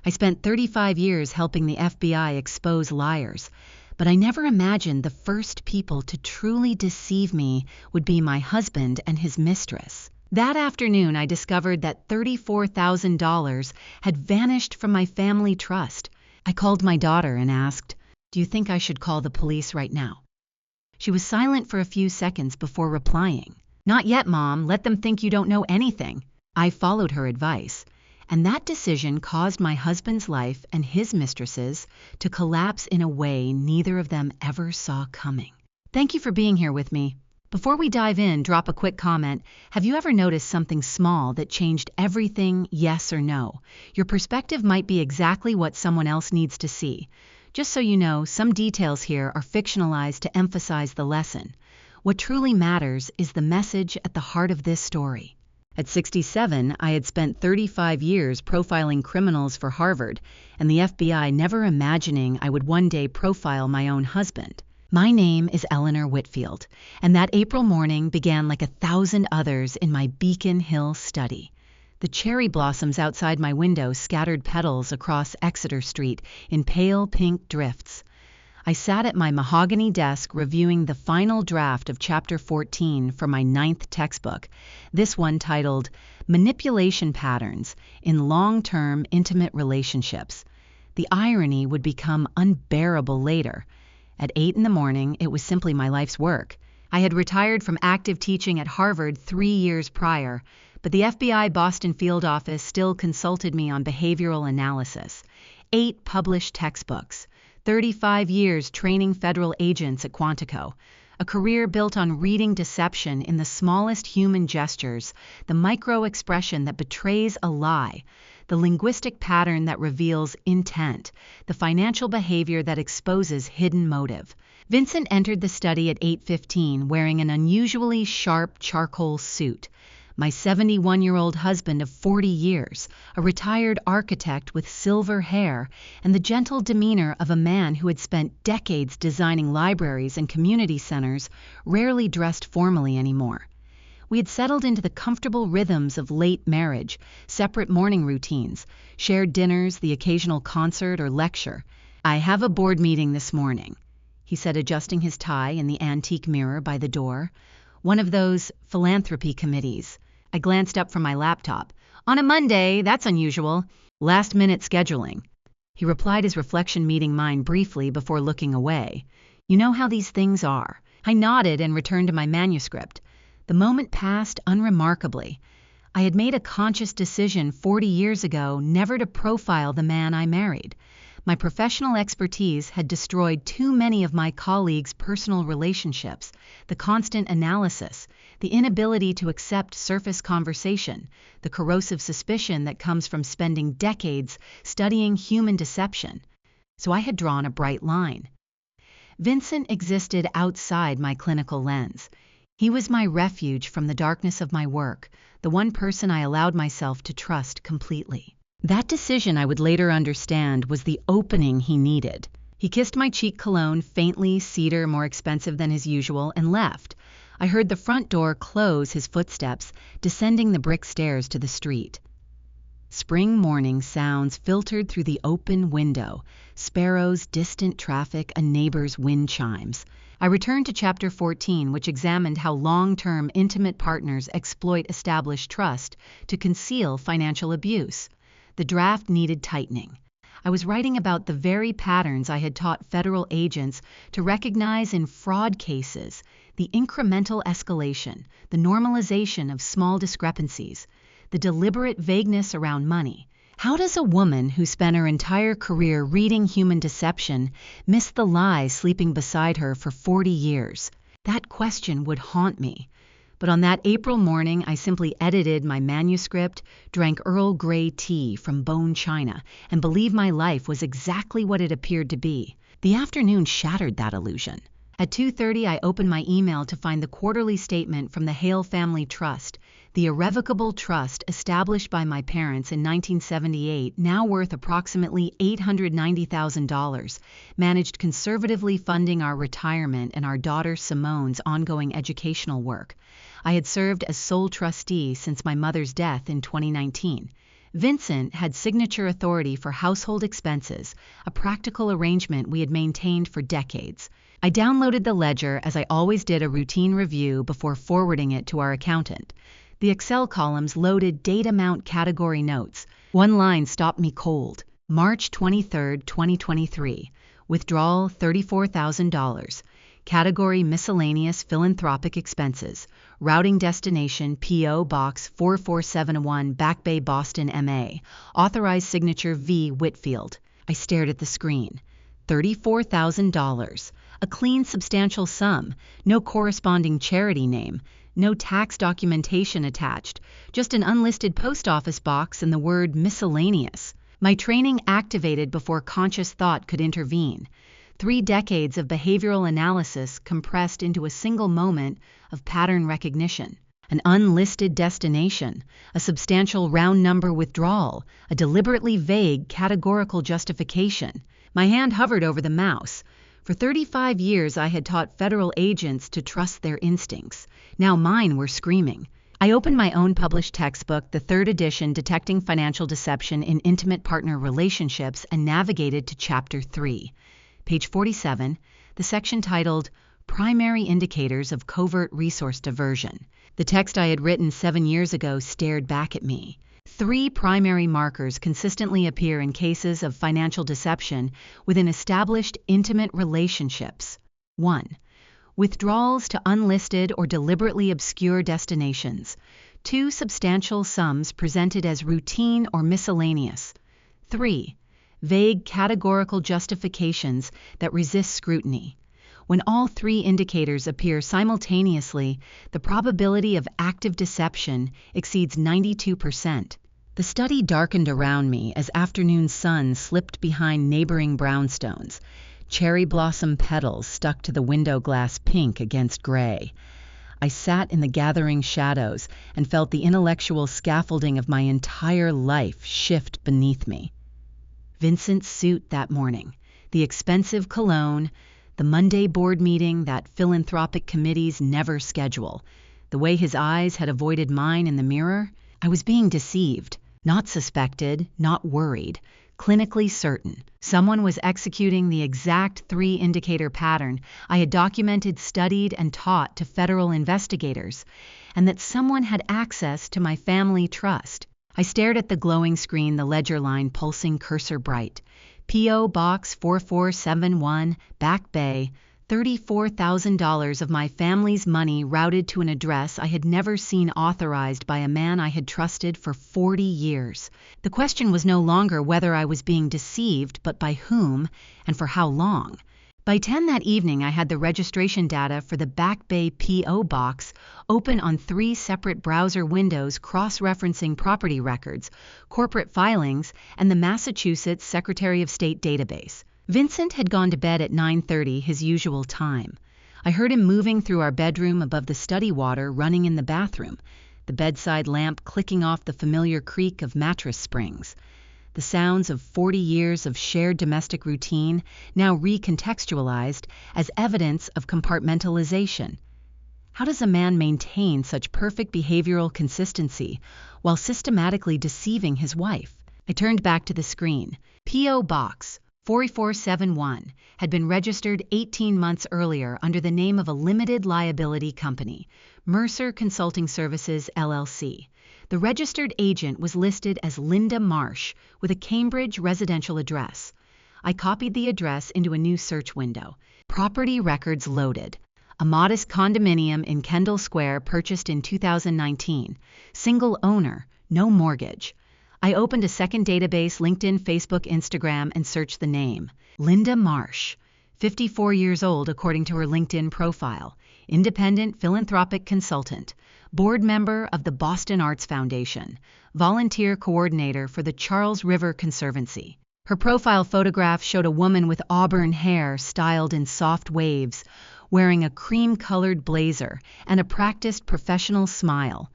I spent 35 years helping the FBI expose liars, but I never imagined the first people to truly deceive me would be my husband and his mistress. That afternoon, I discovered that $34,000 had vanished from my family trust. I called my daughter and asked, "Do you think I should call the police right now?" She was silent for a few seconds before replying, "Not yet, Mom. Let them think you don't know anything." I followed her advice, and that decision caused my husband's life and his mistress's to collapse in a way neither of them ever saw coming. Thank you for being here with me. Before we dive in, drop a quick comment. Have you ever noticed something small that changed everything, yes or no? Your perspective might be exactly what someone else needs to see. Just so you know, some details here are fictionalized to emphasize the lesson. What truly matters is the message at the heart of this story. At 67, I had spent 35 years profiling criminals for Harvard, and the FBI never imagining I would one day profile my own husband. My name is Eleanor Whitfield, and that April morning began like 1,000 others in my Beacon Hill study. The cherry blossoms outside my window scattered petals across Exeter Street in pale pink drifts. I sat at my mahogany desk reviewing the final draft of Chapter 14 for my 9th textbook, this one titled Manipulation Patterns in Long-Term Intimate Relationships. The irony would become unbearable later. At 8 in the morning, it was simply my life's work. I had retired from active teaching at Harvard 3 years prior, but the FBI Boston field office still consulted me on behavioral analysis. 8 published textbooks, 35 years training federal agents at Quantico, a career built on reading deception in the smallest human gestures, the micro-expression that betrays a lie, the linguistic pattern that reveals intent, the financial behavior that exposes hidden motive. Vincent entered the study at 8:15 wearing an unusually sharp charcoal suit. My 71-year-old husband of 40 years, a retired architect with silver hair, and the gentle demeanor of a man who had spent decades designing libraries and community centers, rarely dressed formally anymore. We had settled into the comfortable rhythms of late marriage, separate morning routines, shared dinners, the occasional concert or lecture. "I have a board meeting this morning," he said, adjusting his tie in the antique mirror by the door. "One of those philanthropy committees." I glanced up from my laptop. "On a Monday, that's unusual. Last-minute scheduling." He replied, his reflection meeting mine briefly before looking away. "You know how these things are." I nodded and returned to my manuscript. The moment passed unremarkably. I had made a conscious decision 40 years ago never to profile the man I married. My professional expertise had destroyed too many of my colleagues' personal relationships, the constant analysis, the inability to accept surface conversation, the corrosive suspicion that comes from spending decades studying human deception. So I had drawn a bright line. Vincent existed outside my clinical lens. He was my refuge from the darkness of my work, the one person I allowed myself to trust completely. That decision, I would later understand, was the opening he needed. He kissed my cheek cologne, faintly cedar, more expensive than his usual, and left. I heard the front door close his footsteps, descending the brick stairs to the street. Spring morning sounds filtered through the open window, sparrows, distant traffic, a neighbor's wind chimes. I returned to Chapter 14, which examined how long-term intimate partners exploit established trust to conceal financial abuse. The draft needed tightening. I was writing about the very patterns I had taught federal agents to recognize in fraud cases, the incremental escalation, the normalization of small discrepancies, the deliberate vagueness around money. How does a woman who spent her entire career reading human deception miss the lie sleeping beside her for 40 years? That question would haunt me. But on that April morning, I simply edited my manuscript, drank Earl Grey tea from bone china, and believed my life was exactly what it appeared to be. The afternoon shattered that illusion. At 2:30, I opened my email to find the quarterly statement from the Hale Family Trust, the irrevocable trust established by my parents in 1978, now worth approximately $890,000, managed conservatively funding our retirement and our daughter Simone's ongoing educational work. I had served as sole trustee since my mother's death in 2019. Vincent had signature authority for household expenses, a practical arrangement we had maintained for decades. I downloaded the ledger as I always did a routine review before forwarding it to our accountant. The Excel columns loaded date amount category notes. One line stopped me cold. March 23, 2023. Withdrawal $34,000. Category miscellaneous philanthropic expenses. Routing destination P.O. Box 4471 Back Bay, Boston, MA. Authorized signature V. Whitfield. I stared at the screen. $34,000. A clean, substantial sum. No corresponding charity name. No tax documentation attached. Just an unlisted post office box and the word miscellaneous. My training activated before conscious thought could intervene. 3 decades of behavioral analysis compressed into a single moment of pattern recognition. An unlisted destination, a substantial round number withdrawal, a deliberately vague categorical justification. My hand hovered over the mouse. For 35 years I had taught federal agents to trust their instincts. Now mine were screaming. I opened my own published textbook, the 3rd edition, Detecting Financial Deception in Intimate Partner Relationships, and navigated to Chapter 3. Page 47, the section titled Primary Indicators of Covert Resource Diversion. The text I had written 7 years ago stared back at me. 3 primary markers consistently appear in cases of financial deception within established intimate relationships. 1. Withdrawals to unlisted or deliberately obscure destinations. 2. Substantial sums presented as routine or miscellaneous. 3. Vague categorical justifications that resist scrutiny. When all 3 indicators appear simultaneously, the probability of active deception exceeds 92%. The study darkened around me as afternoon sun slipped behind neighboring brownstones. Cherry blossom petals stuck to the window glass pink against gray. I sat in the gathering shadows and felt the intellectual scaffolding of my entire life shift beneath me. Vincent's suit that morning, the expensive cologne, the Monday board meeting that philanthropic committees never schedule, the way his eyes had avoided mine in the mirror. I was being deceived, not suspected, not worried, clinically certain. Someone was executing the exact 3-indicator pattern I had documented, studied, and taught to federal investigators, and that someone had access to my family trust. I stared at the glowing screen, the ledger line pulsing cursor bright. P.O. Box 4471, Back Bay, $34,000 of my family's money routed to an address I had never seen authorized by a man I had trusted for 40 years. The question was no longer whether I was being deceived, but by whom and for how long. By 10 that evening, I had the registration data for the Back Bay P.O. Box open on 3 separate browser windows, cross-referencing property records, corporate filings, and the Massachusetts Secretary of State database. Vincent had gone to bed at 9:30, his usual time. I heard him moving through our bedroom above the study water running in the bathroom, the bedside lamp clicking off the familiar creak of mattress springs. The sounds of 40 years of shared domestic routine now recontextualized as evidence of compartmentalization. How does a man maintain such perfect behavioral consistency while systematically deceiving his wife? I turned back to the screen. P.O. Box 4471 had been registered 18 months earlier under the name of a limited liability company, Mercer Consulting Services, LLC. The registered agent was listed as Linda Marsh with a Cambridge residential address. I copied the address into a new search window. Property records loaded. A modest condominium in Kendall Square purchased in 2019. Single owner, no mortgage. I opened a second database, LinkedIn, Facebook, Instagram, and searched the name. Linda Marsh, 54 years old according to her LinkedIn profile. Independent philanthropic consultant. Board member of the Boston Arts Foundation, volunteer coordinator for the Charles River Conservancy. Her profile photograph showed a woman with auburn hair styled in soft waves, wearing a cream-colored blazer and a practiced professional smile,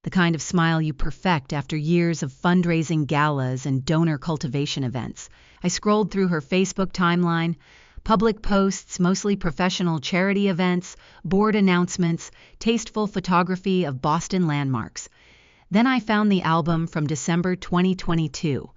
the kind of smile you perfect after years of fundraising galas and donor cultivation events. I scrolled through her Facebook timeline. Public posts, mostly professional charity events, board announcements, tasteful photography of Boston landmarks. Then I found the album from December 2022,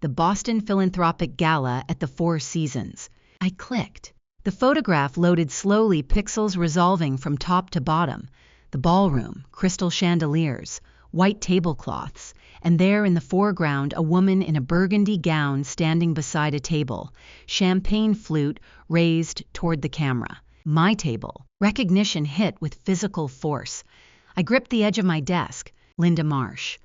the Boston Philanthropic Gala at the Four Seasons. I clicked. The photograph loaded slowly, pixels resolving from top to bottom. The ballroom, crystal chandeliers, white tablecloths, and there in the foreground a woman in a burgundy gown standing beside a table, champagne flute raised toward the camera. My table. Recognition hit with physical force. I gripped the edge of my desk. Linda Marsh.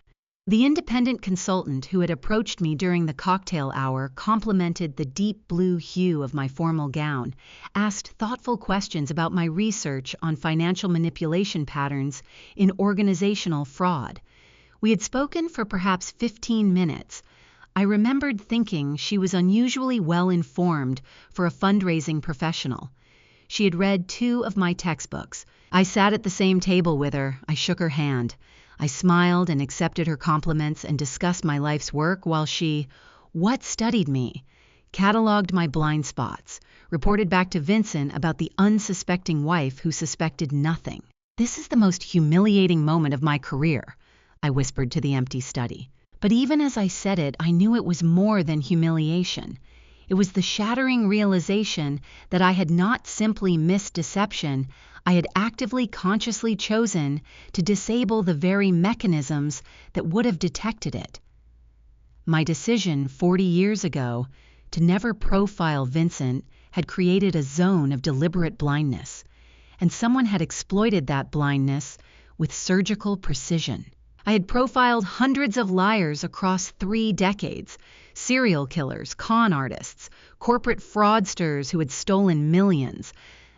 The independent consultant who had approached me during the cocktail hour complimented the deep blue hue of my formal gown, asked thoughtful questions about my research on financial manipulation patterns in organizational fraud. We had spoken for perhaps 15 minutes. I remembered thinking she was unusually well informed for a fundraising professional. She had read 2 of my textbooks. I sat at the same table with her. I shook her hand. I smiled and accepted her compliments and discussed my life's work while she studied me, cataloged my blind spots, reported back to Vincent about the unsuspecting wife who suspected nothing. "This is the most humiliating moment of my career," I whispered to the empty study. But even as I said it, I knew it was more than humiliation. It was the shattering realization that I had not simply missed deception, I had actively, consciously chosen to disable the very mechanisms that would have detected it. My decision 40 years ago to never profile Vincent had created a zone of deliberate blindness, and someone had exploited that blindness with surgical precision. I had profiled hundreds of liars across 3 decades, serial killers, con artists, corporate fraudsters who had stolen millions,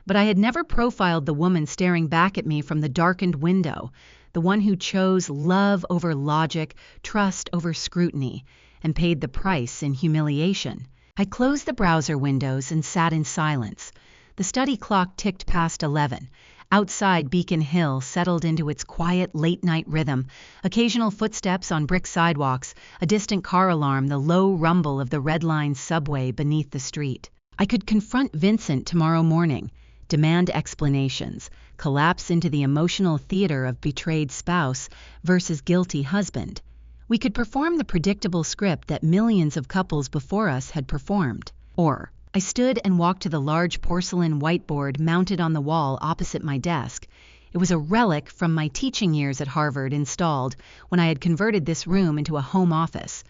but I had never profiled the woman staring back at me from the darkened window, the one who chose love over logic, trust over scrutiny, and paid the price in humiliation. I closed the browser windows and sat in silence. The study clock ticked past 11. Outside, Beacon Hill settled into its quiet late-night rhythm, occasional footsteps on brick sidewalks, a distant car alarm, the low rumble of the Red Line subway beneath the street. I could confront Vincent tomorrow morning, demand explanations, collapse into the emotional theater of betrayed spouse versus guilty husband. We could perform the predictable script that millions of couples before us had performed. Or I stood and walked to the large porcelain whiteboard mounted on the wall opposite my desk. It was a relic from my teaching years at Harvard, installed when I had converted this room into a home office.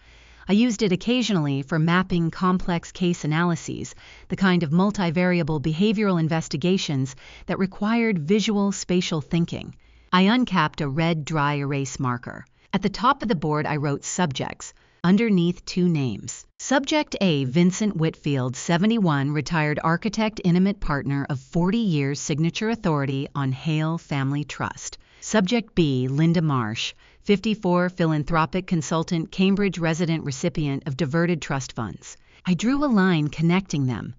I used it occasionally for mapping complex case analyses, the kind of multivariable behavioral investigations that required visual spatial thinking. I uncapped a red dry erase marker. At the top of the board I wrote subjects, underneath 2 names. Subject A, Vincent Whitfield, 71, retired architect, intimate partner of 40 years, signature authority on Hale Family Trust. Subject B, Linda Marsh, 54, philanthropic consultant, Cambridge resident, recipient of diverted trust funds. I drew a line connecting them.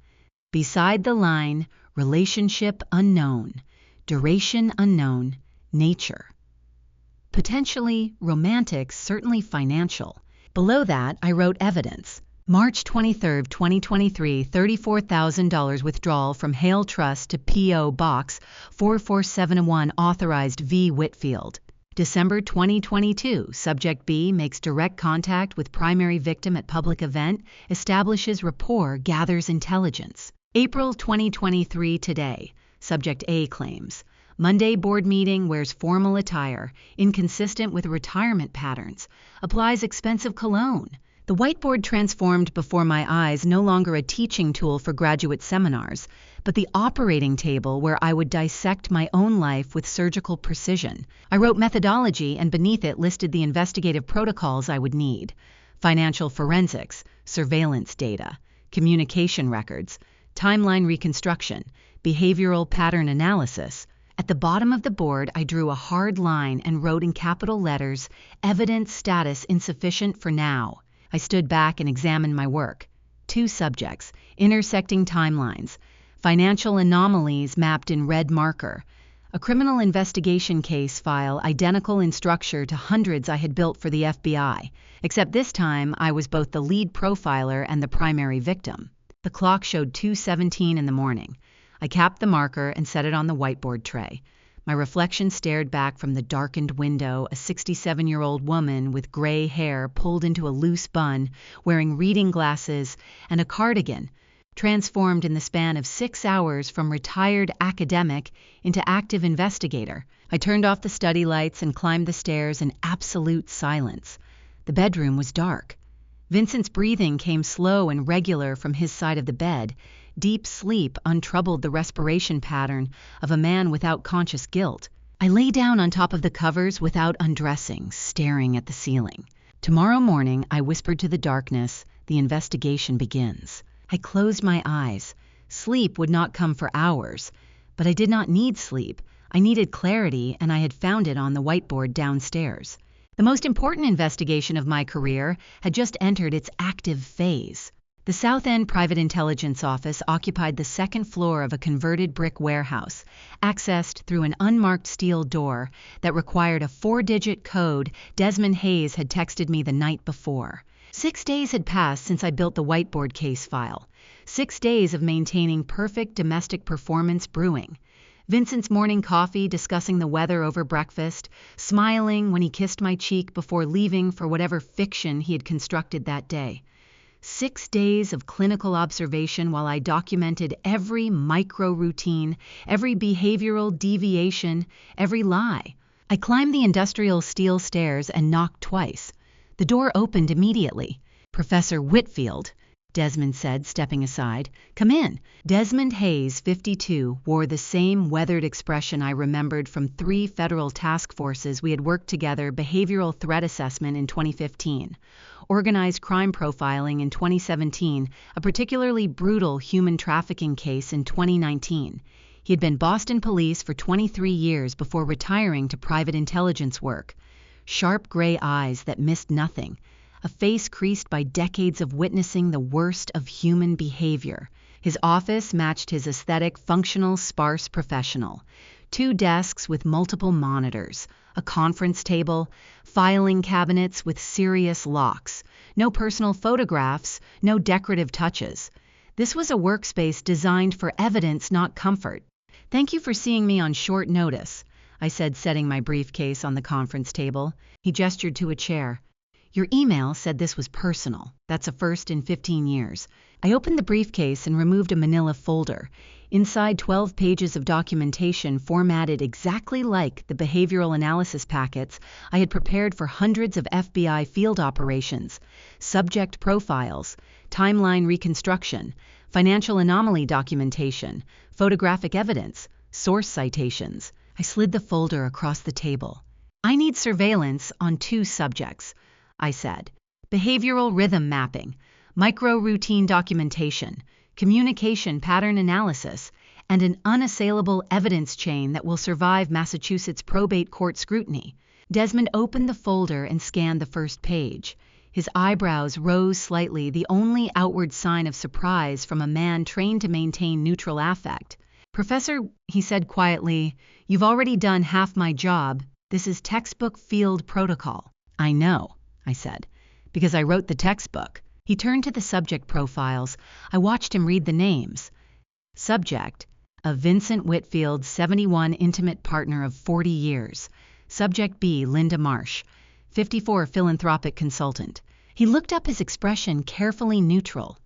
Beside the line, relationship unknown, duration unknown, nature. Potentially romantic, certainly financial. Below that, I wrote evidence. March 23, 2023, $34,000 withdrawal from Hale Trust to P.O. Box 44701, authorized V. Whitfield. December 2022, Subject B makes direct contact with primary victim at public event, establishes rapport, gathers intelligence. April 2023, today, Subject A claims. Monday board meeting, wears formal attire, inconsistent with retirement patterns, applies expensive cologne. The whiteboard transformed before my eyes, no longer a teaching tool for graduate seminars, but the operating table where I would dissect my own life with surgical precision. I wrote methodology, and beneath it listed the investigative protocols I would need: financial forensics, surveillance data, communication records, timeline reconstruction, behavioral pattern analysis. At the bottom of the board, I drew a hard line and wrote in capital letters, evidence status insufficient for now. I stood back and examined my work. 2 subjects, intersecting timelines, financial anomalies mapped in red marker, a criminal investigation case file identical in structure to hundreds I had built for the FBI, except this time I was both the lead profiler and the primary victim. The clock showed 2:17 in the morning. I capped the marker and set it on the whiteboard tray. My reflection stared back from the darkened window, a 67-year-old woman with gray hair pulled into a loose bun, wearing reading glasses and a cardigan, transformed in the span of 6 hours from retired academic into active investigator. I turned off the study lights and climbed the stairs in absolute silence. The bedroom was dark. Vincent's breathing came slow and regular from his side of the bed. Deep sleep untroubled the respiration pattern of a man without conscious guilt. I lay down on top of the covers without undressing, staring at the ceiling. Tomorrow morning, I whispered to the darkness, the investigation begins. I closed my eyes. Sleep would not come for hours, but I did not need sleep. I needed clarity, and I had found it on the whiteboard downstairs. The most important investigation of my career had just entered its active phase. The South End Private Intelligence Office occupied the second floor of a converted brick warehouse, accessed through an unmarked steel door that required a 4-digit code Desmond Hayes had texted me the night before. 6 days had passed since I built the whiteboard case file. 6 days of maintaining perfect domestic performance brewing. Vincent's morning coffee, discussing the weather over breakfast, smiling when he kissed my cheek before leaving for whatever fiction he had constructed that day. 6 days of clinical observation while I documented every micro-routine, every behavioral deviation, every lie. I climbed the industrial steel stairs and knocked twice. The door opened immediately. "Professor Whitfield," Desmond said, stepping aside. "Come in." Desmond Hayes, 52, wore the same weathered expression I remembered from 3 federal task forces we had worked together: behavioral threat assessment in 2015, organized crime profiling in 2017, a particularly brutal human trafficking case in 2019. He had been Boston police for 23 years before retiring to private intelligence work. Sharp gray eyes that missed nothing. A face creased by decades of witnessing the worst of human behavior. His office matched his aesthetic, functional, sparse professional. 2 desks with multiple monitors, a conference table, filing cabinets with serious locks. No personal photographs, no decorative touches. This was a workspace designed for evidence, not comfort. "Thank you for seeing me on short notice," I said, setting my briefcase on the conference table. He gestured to a chair. "Your email said this was personal. That's a first in 15 years. I opened the briefcase and removed a manila folder. Inside, 12 pages of documentation formatted exactly like the behavioral analysis packets I had prepared for hundreds of FBI field operations. Subject profiles, timeline reconstruction, financial anomaly documentation, photographic evidence, source citations. I slid the folder across the table. "I need surveillance on 2 subjects," I said. "Behavioral rhythm mapping, micro-routine documentation, communication pattern analysis, and an unassailable evidence chain that will survive Massachusetts probate court scrutiny." Desmond opened the folder and scanned the first page. His eyebrows rose slightly, the only outward sign of surprise from a man trained to maintain neutral affect. "Professor," he said quietly, "you've already done half my job. This is textbook field protocol." "I know," I said, "because I wrote the textbook." He turned to the subject profiles. I watched him read the names. Subject: a Vincent Whitfield, 71, intimate partner of 40 years. Subject B, Linda Marsh, 54, philanthropic consultant. He looked up, his expression carefully neutral.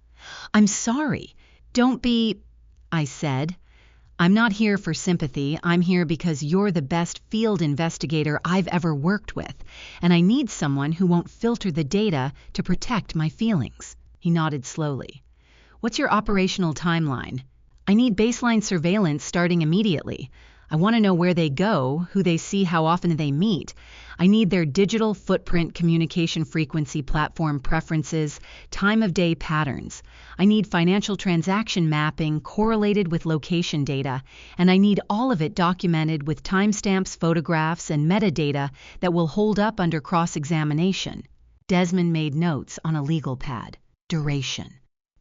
"I'm sorry. Don't be," I said. "I'm not here for sympathy. I'm here because you're the best field investigator I've ever worked with, and I need someone who won't filter the data to protect my feelings." He nodded slowly. "What's your operational timeline?" "I need baseline surveillance starting immediately. I want to know where they go, who they see, how often they meet. I need their digital footprint, communication frequency, platform preferences, time of day patterns. I need financial transaction mapping correlated with location data, and I need all of it documented with timestamps, photographs, and metadata that will hold up under cross-examination." Desmond made notes on a legal pad. Duration: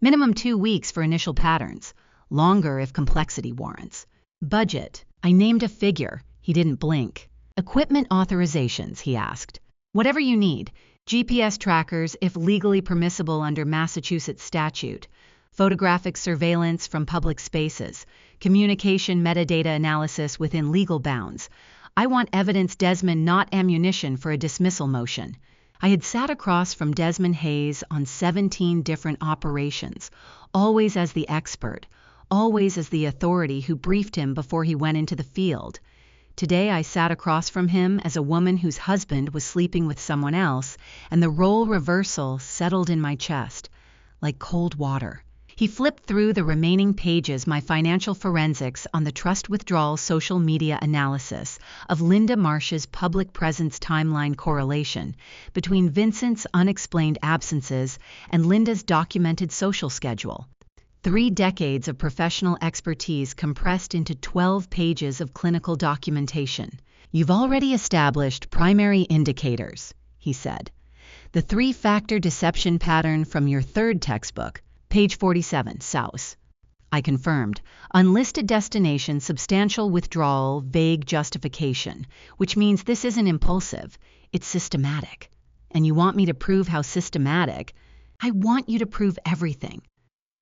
minimum 2 weeks for initial patterns, longer if complexity warrants. Budget: I named a figure. He didn't blink. "Equipment authorizations," he asked. "Whatever you need. GPS trackers, if legally permissible under Massachusetts statute. Photographic surveillance from public spaces. communication metadata analysis within legal bounds. I want evidence, Desmond, not ammunition for a dismissal motion. I had sat across from Desmond Hayes on 17 different operations, always as the expert, always as the authority who briefed him before he went into the field. Today I sat across from him as a woman whose husband was sleeping with someone else, and the role reversal settled in my chest, like cold water. He flipped through the remaining pages, my financial forensics on the trust withdrawal social media analysis of Linda Marsh's public presence timeline correlation between Vincent's unexplained absences and Linda's documented social schedule. 3 decades of professional expertise compressed into 12 pages of clinical documentation. You've already established primary indicators, he said. The 3-factor deception pattern from your 3rd textbook, page 47, Souse. I confirmed. Unlisted destination, substantial withdrawal, vague justification, which means this isn't impulsive, it's systematic. And you want me to prove how systematic? I want you to prove everything,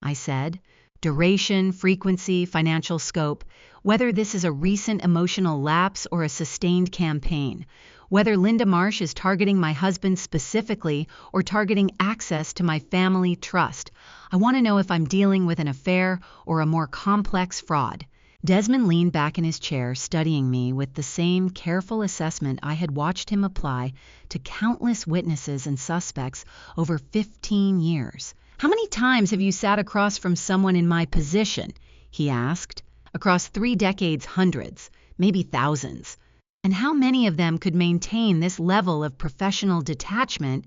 I said. Duration, frequency, financial scope, whether this is a recent emotional lapse or a sustained campaign, whether Linda Marsh is targeting my husband specifically or targeting access to my family trust. I want to know if I'm dealing with an affair or a more complex fraud. Desmond leaned back in his chair, studying me with the same careful assessment I had watched him apply to countless witnesses and suspects over 15 years. How many times have you sat across from someone in my position? He asked. Across 3 decades, hundreds, maybe thousands. And how many of them could maintain this level of professional detachment?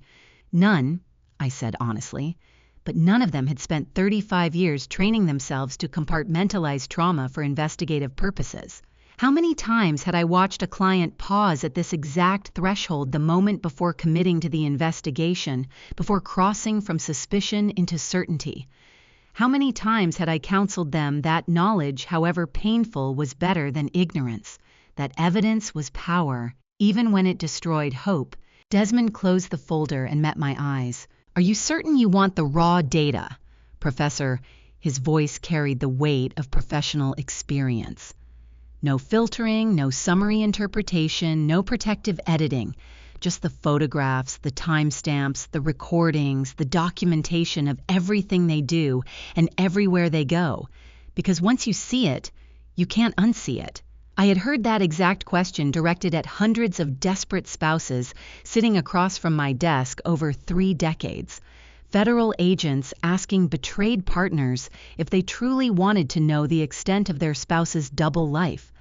None, I said honestly. But none of them had spent 35 years training themselves to compartmentalize trauma for investigative purposes. How many times had I watched a client pause at this exact threshold the moment before committing to the investigation, before crossing from suspicion into certainty? How many times had I counseled them that knowledge, however painful, was better than ignorance, that evidence was power, even when it destroyed hope? Desmond closed the folder and met my eyes. Are you certain you want the raw data, Professor? His voice carried the weight of professional experience. No filtering, no summary interpretation, no protective editing, just the photographs, the timestamps, the recordings, the documentation of everything they do and everywhere they go. Because once you see it, you can't unsee it. I had heard that exact question directed at hundreds of desperate spouses sitting across from my desk over 3 decades. Federal agents asking betrayed partners if they truly wanted to know the extent of their spouse's double life.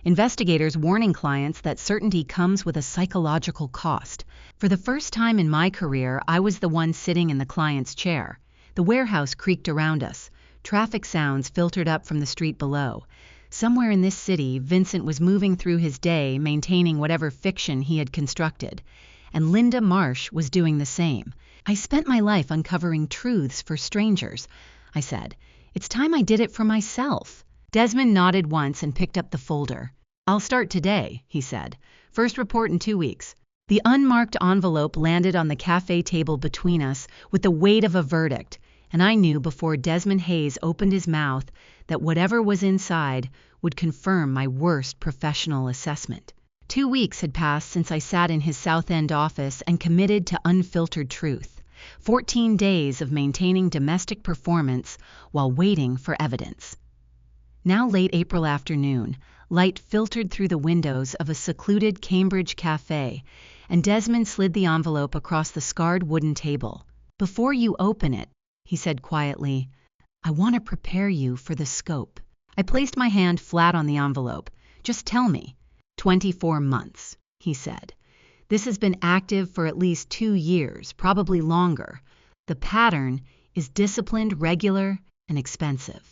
Investigators warning clients that certainty comes with a psychological cost. For the first time in my career, I was the one sitting in the client's chair. The warehouse creaked around us. Traffic sounds filtered up from the street below. Somewhere in this city, Vincent was moving through his day, maintaining whatever fiction he had constructed. And Linda Marsh was doing the same. I spent my life uncovering truths for strangers, I said. It's time I did it for myself. Desmond nodded once and picked up the folder. I'll start today, he said. First report in 2 weeks. The unmarked envelope landed on the cafe table between us with the weight of a verdict, and I knew before Desmond Hayes opened his mouth that whatever was inside would confirm my worst professional assessment. 2 weeks had passed since I sat in his South End office and committed to unfiltered truth. 14 days of maintaining domestic performance while waiting for evidence. Now late April afternoon, light filtered through the windows of a secluded Cambridge cafe, and Desmond slid the envelope across the scarred wooden table. Before you open it, he said quietly, I want to prepare you for the scope. I placed my hand flat on the envelope. Just tell me. 24 months, he said. This has been active for at least 2 years, probably longer. The pattern is disciplined, regular, and expensive.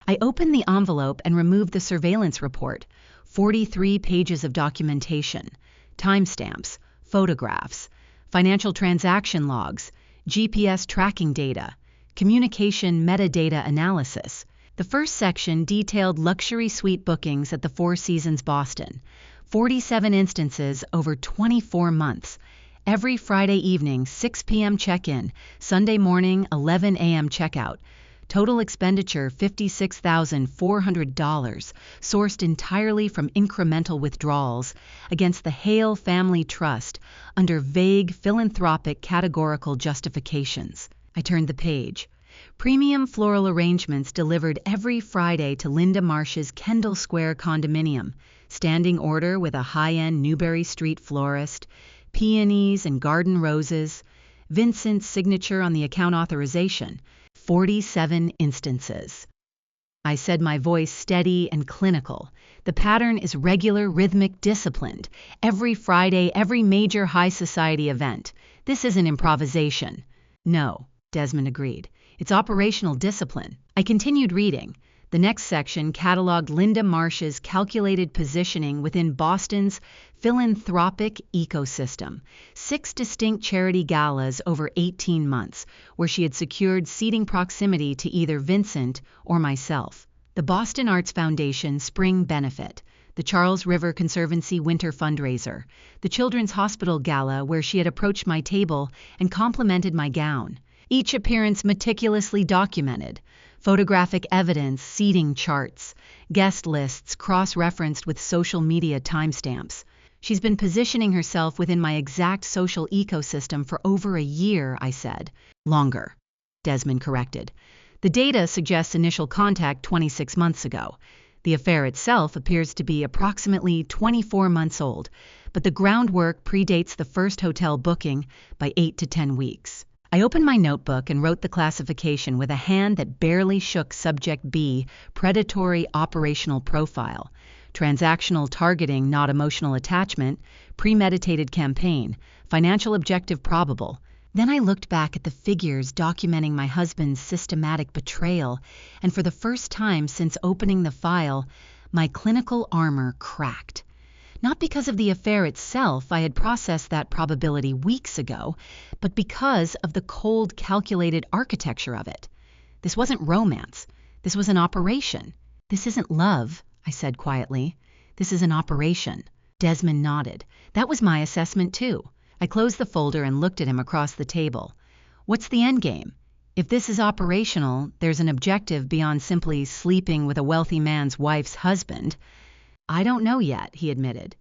I opened the envelope and removed the surveillance report, 43 pages of documentation, timestamps, photographs, financial transaction logs, GPS tracking data, communication metadata analysis. The first section detailed luxury suite bookings at the Four Seasons Boston, 47 instances over 24 months. Every Friday evening, 6 p.m. check-in, Sunday morning, 11 a.m. checkout. Total expenditure $56,400, sourced entirely from incremental withdrawals against the Hale Family Trust under vague philanthropic categorical justifications. I turned the page. Premium floral arrangements delivered every Friday to Linda Marsh's Kendall Square condominium, standing order with a high-end Newbury Street florist, peonies and garden roses, Vincent's signature on the account authorization, 47 instances. I said, my voice steady and clinical. The pattern is regular, rhythmic, disciplined. Every Friday, every major high society event. This isn't improvisation. No, Desmond agreed. It's operational discipline. I continued reading. The next section cataloged Linda Marsh's calculated positioning within Boston's philanthropic ecosystem, 6 distinct charity galas over 18 months, where she had secured seating proximity to either Vincent or myself. The Boston Arts Foundation Spring Benefit, the Charles River Conservancy Winter Fundraiser, the Children's Hospital Gala where she had approached my table and complimented my gown. Each appearance meticulously documented. Photographic evidence, seating charts, guest lists cross-referenced with social media timestamps. She's been positioning herself within my exact social ecosystem for over a year, I said. Longer, Desmond corrected. The data suggests initial contact 26 months ago. The affair itself appears to be approximately 24 months old, but the groundwork predates the first hotel booking by 8 to 10 weeks. I opened my notebook and wrote the classification with a hand that barely shook Subject B, predatory operational profile, transactional targeting, not emotional attachment, premeditated campaign, financial objective probable. Then I looked back at the figures documenting my husband's systematic betrayal, and for the first time since opening the file, my clinical armor cracked. Not because of the affair itself, I had processed that probability weeks ago, but because of the cold, calculated architecture of it. This wasn't romance. This was an operation. This isn't love, I said quietly. This is an operation. Desmond nodded. That was my assessment too. I closed the folder and looked at him across the table. What's the end game? If this is operational, there's an objective beyond simply sleeping with a wealthy man's wife's husband. I don't know yet, he admitted,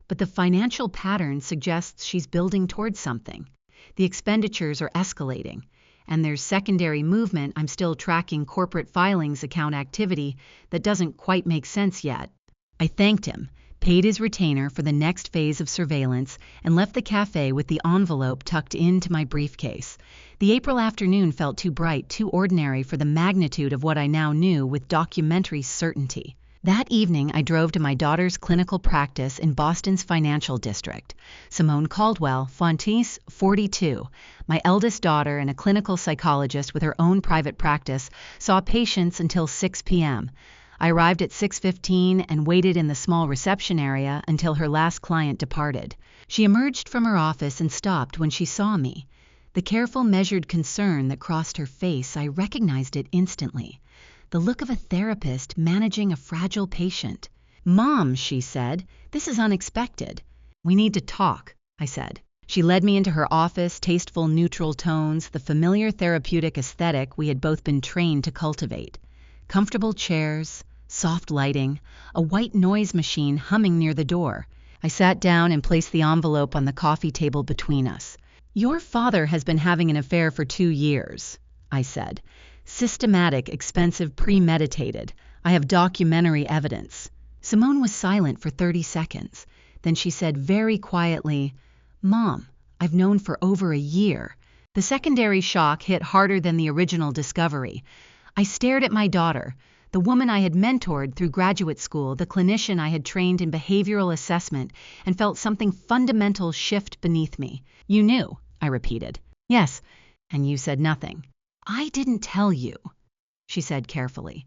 but the financial pattern suggests she's building towards something. The expenditures are escalating, and there's secondary movement. I'm still tracking corporate filings account activity that doesn't quite make sense yet. I thanked him, paid his retainer for the next phase of surveillance, and left the cafe with the envelope tucked into my briefcase. The April afternoon felt too bright, too ordinary for the magnitude of what I now knew with documentary certainty. That evening, I drove to my daughter's clinical practice in Boston's financial district. Simone Caldwell, Fontes, 42, my eldest daughter and a clinical psychologist with her own private practice, saw patients until 6 p.m. I arrived at 6:15 and waited in the small reception area until her last client departed. She emerged from her office and stopped when she saw me. The careful, measured concern that crossed her face, I recognized it instantly. The look of a therapist managing a fragile patient. "Mom," she said, "this is unexpected." "We need to talk," I said. She led me into her office, tasteful neutral tones, the familiar therapeutic aesthetic we had both been trained to cultivate. Comfortable chairs, soft lighting, a white noise machine humming near the door. I sat down and placed the envelope on the coffee table between us. "Your father has been having an affair for 2 years," I said. "Systematic, expensive, premeditated. I have documentary evidence." Simone was silent for 30 seconds. Then she said very quietly, "Mom, I've known for over a year." The secondary shock hit harder than the original discovery. I stared at my daughter, the woman I had mentored through graduate school, the clinician I had trained in behavioral assessment, and felt something fundamental shift beneath me. "You knew," I repeated. "Yes, and you said nothing." "I didn't tell you," she said carefully,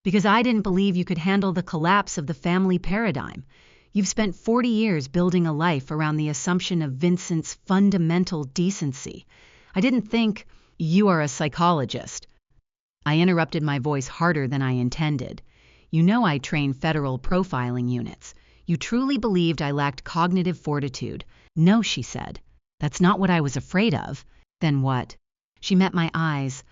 "because I didn't believe you could handle the collapse of the family paradigm. You've spent 40 years building a life around the assumption of Vincent's fundamental decency. I didn't think you are a psychologist." I interrupted, my voice harder than I intended. "You know I train federal profiling units. You truly believed I lacked cognitive fortitude." "No," she said. "That's not what I was afraid of." "Then what?" She met my eyes.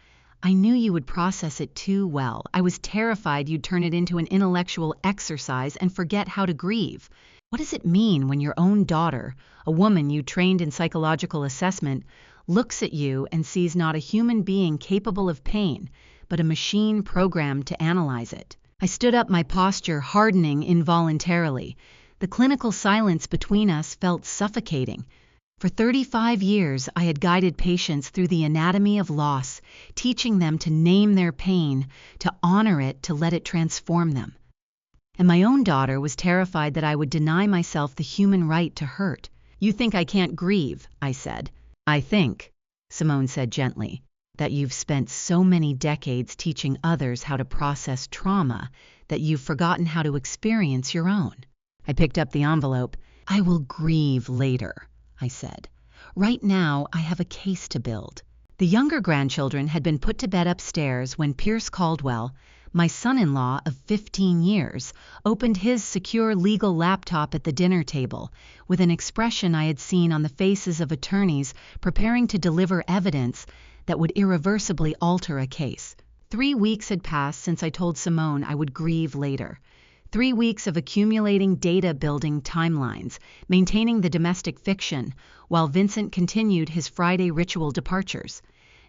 I knew you would process it too well. I was terrified you'd turn it into an intellectual exercise and forget how to grieve. What does it mean when your own daughter, a woman you trained in psychological assessment, looks at you and sees not a human being capable of pain, but a machine programmed to analyze it? I stood up, my posture hardening involuntarily. The clinical silence between us felt suffocating. For 35 years, I had guided patients through the anatomy of loss, teaching them to name their pain, to honor it, to let it transform them. And my own daughter was terrified that I would deny myself the human right to hurt. "You think I can't grieve," I said. "I think," Simone said gently, "that you've spent so many decades teaching others how to process trauma that you've forgotten how to experience your own." I picked up the envelope. "I will grieve later," I said. "Right now, I have a case to build." The younger grandchildren had been put to bed upstairs when Pierce Caldwell, my son-in-law of 15 years, opened his secure legal laptop at the dinner table with an expression I had seen on the faces of attorneys preparing to deliver evidence that would irreversibly alter a case. 3 weeks had passed since I told Simone I would grieve later. 3 weeks of accumulating data-building timelines, maintaining the domestic fiction, while Vincent continued his Friday ritual departures.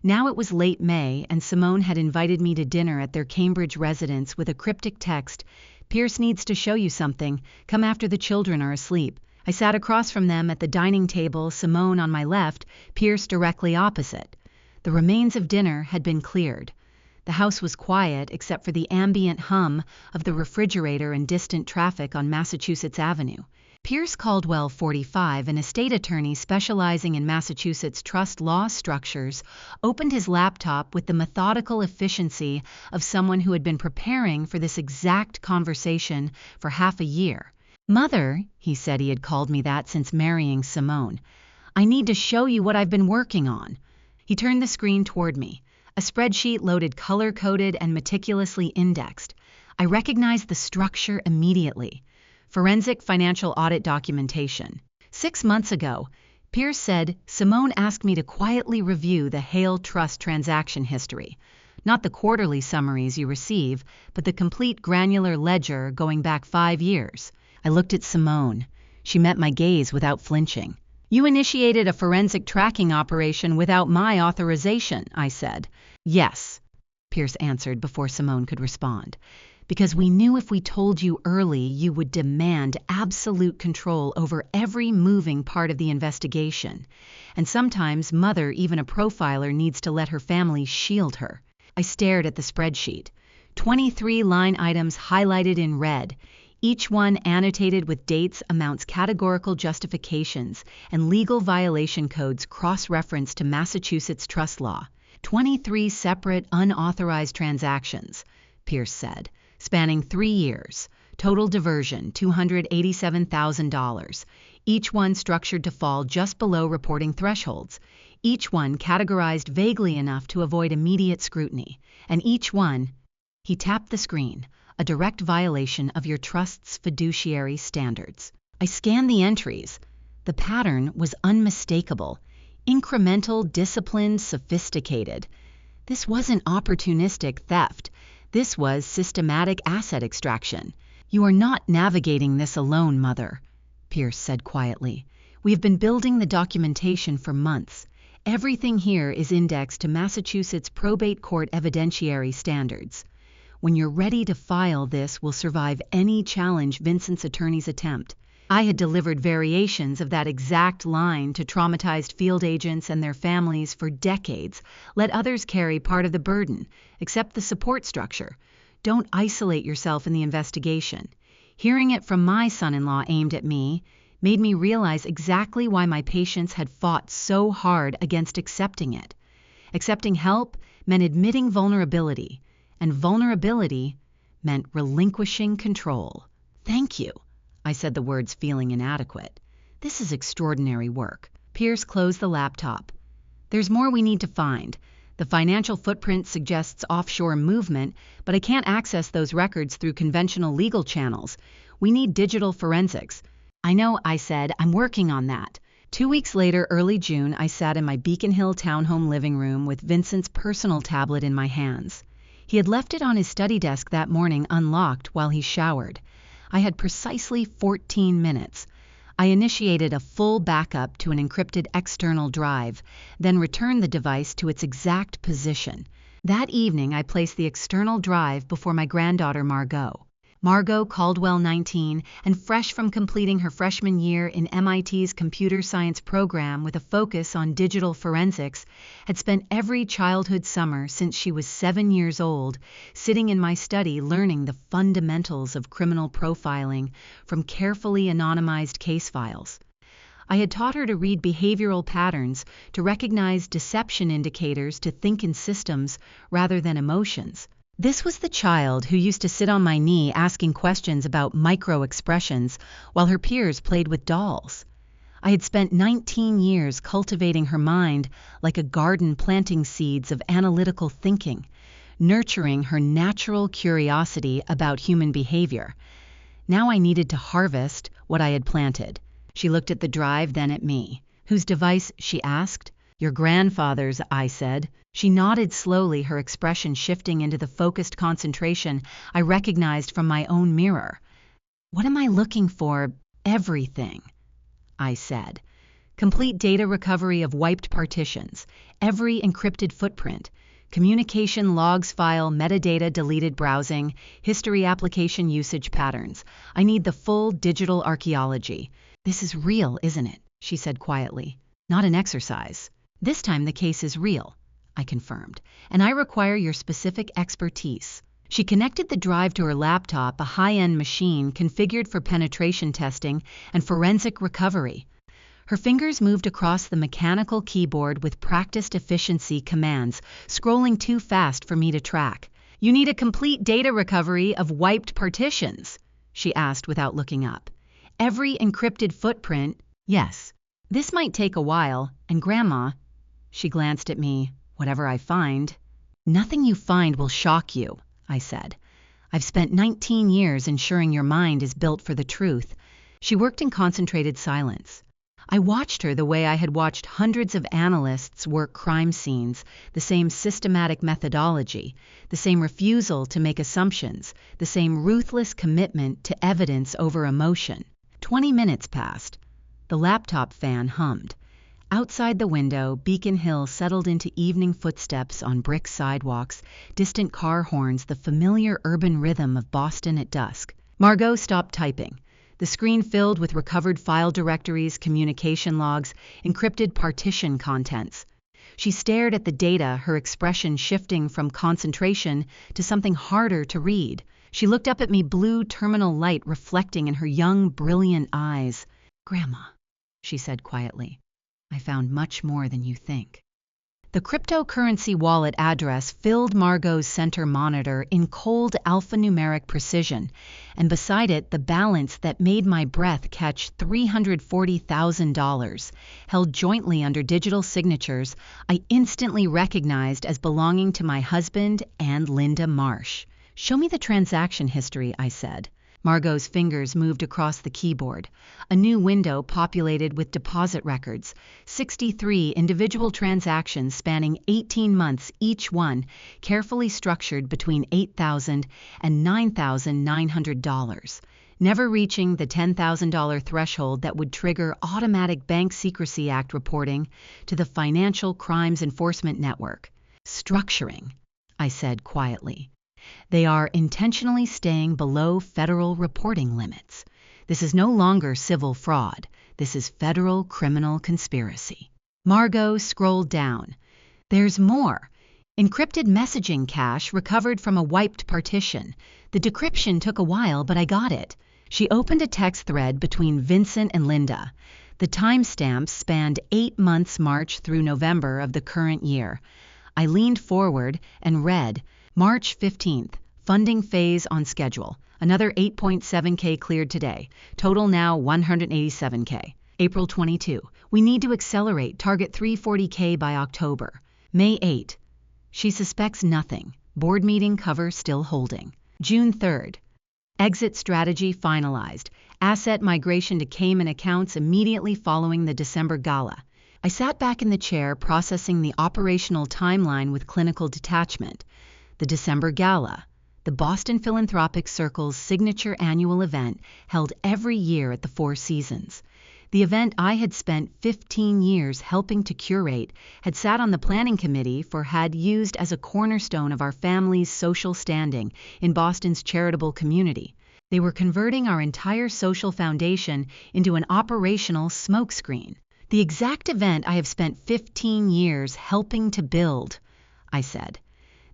Now it was late May, and Simone had invited me to dinner at their Cambridge residence with a cryptic text, "Pierce needs to show you something. Come after the children are asleep." I sat across from them at the dining table, Simone on my left, Pierce directly opposite. The remains of dinner had been cleared. The house was quiet except for the ambient hum of the refrigerator and distant traffic on Massachusetts Avenue. Pierce Caldwell, 45, an estate attorney specializing in Massachusetts trust law structures, opened his laptop with the methodical efficiency of someone who had been preparing for this exact conversation for half a year. "Mother," he said, he had called me that since marrying Simone, "I need to show you what I've been working on." He turned the screen toward me. A spreadsheet loaded, color-coded, and meticulously indexed. I recognized the structure immediately. Forensic financial audit documentation. 6 months ago, Pierce said, "Simone asked me to quietly review the Hale Trust transaction history. Not the quarterly summaries you receive, but the complete granular ledger going back 5 years. I looked at Simone. She met my gaze without flinching. "You initiated a forensic tracking operation without my authorization," I said. "Yes," Pierce answered before Simone could respond. "Because we knew if we told you early, you would demand absolute control over every moving part of the investigation. And sometimes Mother, even a profiler, needs to let her family shield her." I stared at the spreadsheet. 23 line items highlighted in red. Each one annotated with dates, amounts, categorical justifications, and legal violation codes cross-referenced to Massachusetts trust law. 23 separate, unauthorized transactions, Pierce said, spanning 3 years. Total diversion, $287,000. Each one structured to fall just below reporting thresholds. Each one categorized vaguely enough to avoid immediate scrutiny. And each one, he tapped the screen, a direct violation of your trust's fiduciary standards. I scanned the entries. The pattern was unmistakable. Incremental, disciplined, sophisticated. This wasn't opportunistic theft. This was systematic asset extraction. "You are not navigating this alone, Mother," Pierce said quietly. "We have been building the documentation for months. Everything here is indexed to Massachusetts probate court evidentiary standards. When you're ready to file, this will survive any challenge Vincent's attorneys attempt." I had delivered variations of that exact line to traumatized field agents and their families for decades. Let others carry part of the burden. Accept the support structure. Don't isolate yourself in the investigation. Hearing it from my son-in-law aimed at me made me realize exactly why my patients had fought so hard against accepting it. Accepting help meant admitting vulnerability, and vulnerability meant relinquishing control. "Thank you," I said, the words feeling inadequate. "This is extraordinary work." Pierce closed the laptop. "There's more we need to find. The financial footprint suggests offshore movement, but I can't access those records through conventional legal channels. We need digital forensics." "I know," I said. "I'm working on that." 2 weeks later, early June, I sat in my Beacon Hill townhome living room with Vincent's personal tablet in my hands. He had left it on his study desk that morning unlocked while he showered. I had precisely 14 minutes. I initiated a full backup to an encrypted external drive, then returned the device to its exact position. That evening, I placed the external drive before my granddaughter Margot. Margot, Caldwell, 19, and fresh from completing her freshman year in MIT's computer science program with a focus on digital forensics, had spent every childhood summer since she was 7 years old sitting in my study learning the fundamentals of criminal profiling from carefully anonymized case files. I had taught her to read behavioral patterns, to recognize deception indicators, to think in systems rather than emotions. This was the child who used to sit on my knee asking questions about micro-expressions while her peers played with dolls. I had spent 19 years cultivating her mind like a garden, planting seeds of analytical thinking, nurturing her natural curiosity about human behavior. Now I needed to harvest what I had planted. She looked at the drive, then at me. "Whose device?" she asked. "Your grandfather's," I said. She nodded slowly, her expression shifting into the focused concentration I recognized from my own mirror. "What am I looking for?" "Everything," I said. "Complete data recovery of wiped partitions, every encrypted footprint, communication logs file, metadata deleted browsing, history application usage patterns. I need the full digital archaeology." "This is real, isn't it?" she said quietly. "Not an exercise." "This time the case is real," I confirmed, "and I require your specific expertise." She connected the drive to her laptop, a high-end machine configured for penetration testing and forensic recovery. Her fingers moved across the mechanical keyboard with practiced efficiency commands, scrolling too fast for me to track. "You need a complete data recovery of wiped partitions?" she asked without looking up. "Every encrypted footprint?" "Yes." "This might take a while, and Grandma," she glanced at me, "whatever I find." "Nothing you find will shock you," I said. "I've spent 19 years ensuring your mind is built for the truth." She worked in concentrated silence. I watched her the way I had watched hundreds of analysts work crime scenes, the same systematic methodology, the same refusal to make assumptions, the same ruthless commitment to evidence over emotion. 20 minutes passed. The laptop fan hummed. Outside the window, Beacon Hill settled into evening footsteps on brick sidewalks, distant car horns, the familiar urban rhythm of Boston at dusk. Margot stopped typing. The screen filled with recovered file directories, communication logs, encrypted partition contents. She stared at the data, her expression shifting from concentration to something harder to read. She looked up at me, blue terminal light reflecting in her young, brilliant eyes. "Grandma," she said quietly, "I found much more than you think." The cryptocurrency wallet address filled Margot's center monitor in cold alphanumeric precision, and beside it the balance that made my breath catch $340,000, held jointly under digital signatures I instantly recognized as belonging to my husband and Linda Marsh. "Show me the transaction history," I said. Margot's fingers moved across the keyboard. A new window populated with deposit records, 63 individual transactions spanning 18 months each one, carefully structured between $8,000 and $9,900, never reaching the $10,000 threshold that would trigger automatic Bank Secrecy Act reporting to the Financial Crimes Enforcement Network. "Structuring," I said quietly. "They are intentionally staying below federal reporting limits. This is no longer civil fraud. This is federal criminal conspiracy." Margot scrolled down. "There's more. Encrypted messaging cache recovered from a wiped partition. The decryption took a while, but I got it." She opened a text thread between Vincent and Linda. The timestamps spanned 8 months, March through November of the current year. I leaned forward and read, "March 15th, funding phase on schedule. Another 8.7K cleared today. Total now 187K. April 22, we need to accelerate, target 340K by October. May 8, she suspects nothing. Board meeting cover still holding. June 3rd, Exit strategy finalized. Asset migration to Cayman accounts immediately following the December gala. I sat back in the chair processing the operational timeline with clinical detachment. The December gala, the Boston Philanthropic Circle's signature annual event held every year at the Four Seasons. The event I had spent 15 years helping to curate, had sat on the planning committee for, had used as a cornerstone of our family's social standing in Boston's charitable community. They were converting our entire social foundation into an operational smokescreen. The exact event I have spent 15 years helping to build, I said.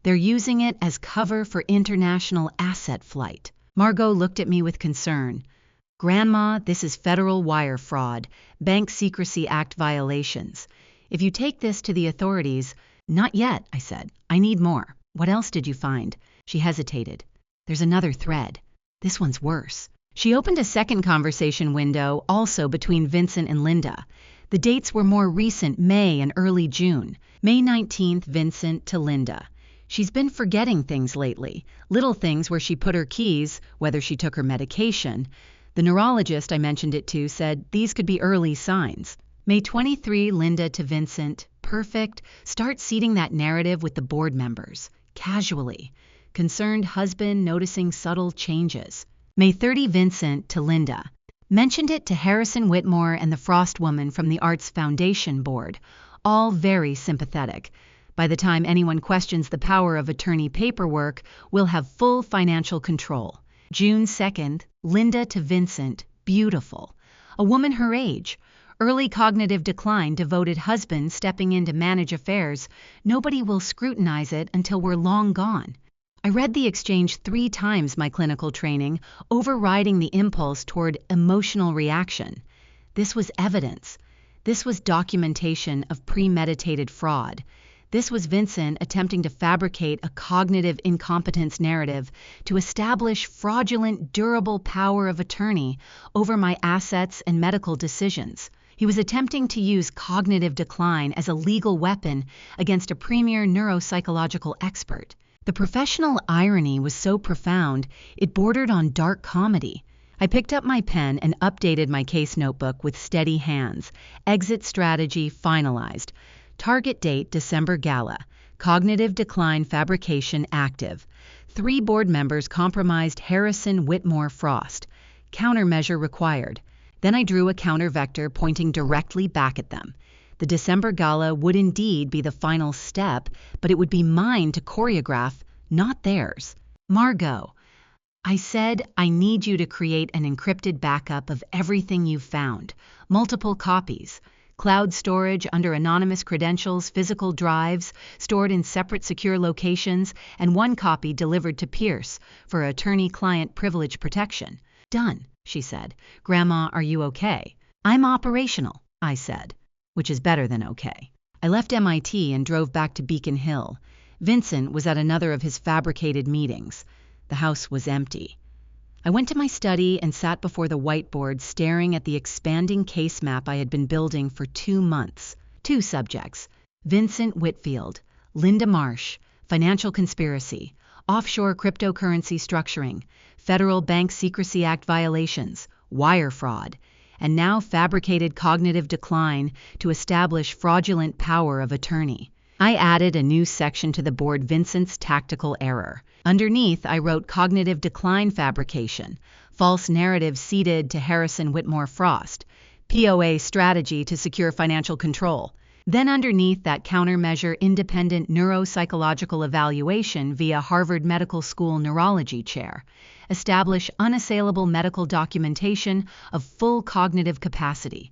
They're using it as cover for international asset flight. Margot looked at me with concern. Grandma, this is federal wire fraud, Bank Secrecy Act violations. If you take this to the authorities— Not yet, I said. I need more. What else did you find? She hesitated. There's another thread. This one's worse. She opened a second conversation window, also between Vincent and Linda. The dates were more recent, May and early June. May 19th, Vincent to Linda. She's been forgetting things lately, little things where she put her keys, whether she took her medication. The neurologist I mentioned it to said these could be early signs. May 23, Linda to Vincent. Perfect. Start seeding that narrative with the board members. Casually. Concerned husband noticing subtle changes. May 30, Vincent to Linda. Mentioned it to Harrison Whitmore and the Frost woman from the Arts Foundation board. All very sympathetic. By the time anyone questions the power of attorney paperwork, we'll have full financial control. June 2nd, Linda to Vincent. Beautiful. A woman her age. Early cognitive decline, devoted husband stepping in to manage affairs. Nobody will scrutinize it until we're long gone. I read the exchange 3 times my clinical training, overriding the impulse toward emotional reaction. This was evidence. This was documentation of premeditated fraud. This was Vincent attempting to fabricate a cognitive incompetence narrative to establish fraudulent, durable power of attorney over my assets and medical decisions. He was attempting to use cognitive decline as a legal weapon against a premier neuropsychological expert. The professional irony was so profound, it bordered on dark comedy. I picked up my pen and updated my case notebook with steady hands. Exit strategy finalized. Target date December gala. Cognitive decline fabrication active. 3 board members compromised Harrison Whitmore Frost. Countermeasure required. Then I drew a counter vector pointing directly back at them. The December gala would indeed be the final step, but it would be mine to choreograph, not theirs. Margot, I said, I need you to create an encrypted backup of everything you've found. Multiple copies. Cloud storage under anonymous credentials, physical drives, stored in separate secure locations, and 1 copy delivered to Pierce for attorney-client privilege protection. Done, she said. Grandma, are you okay? I'm operational, I said, which is better than okay. I left MIT and drove back to Beacon Hill. Vincent was at another of his fabricated meetings. The house was empty. I went to my study and sat before the whiteboard staring at the expanding case map I had been building for 2 months. 2 subjects: Vincent Whitfield, Linda Marsh, financial conspiracy, offshore cryptocurrency structuring, Federal Bank Secrecy Act violations, wire fraud, and now fabricated cognitive decline to establish fraudulent power of attorney. I added a new section to the board, Vincent's tactical error. Underneath, I wrote cognitive decline fabrication, false narrative seeded to Harrison Whitmore Frost, POA strategy to secure financial control. Then underneath that countermeasure, independent neuropsychological evaluation via Harvard Medical School neurology chair. Establish unassailable medical documentation of full cognitive capacity.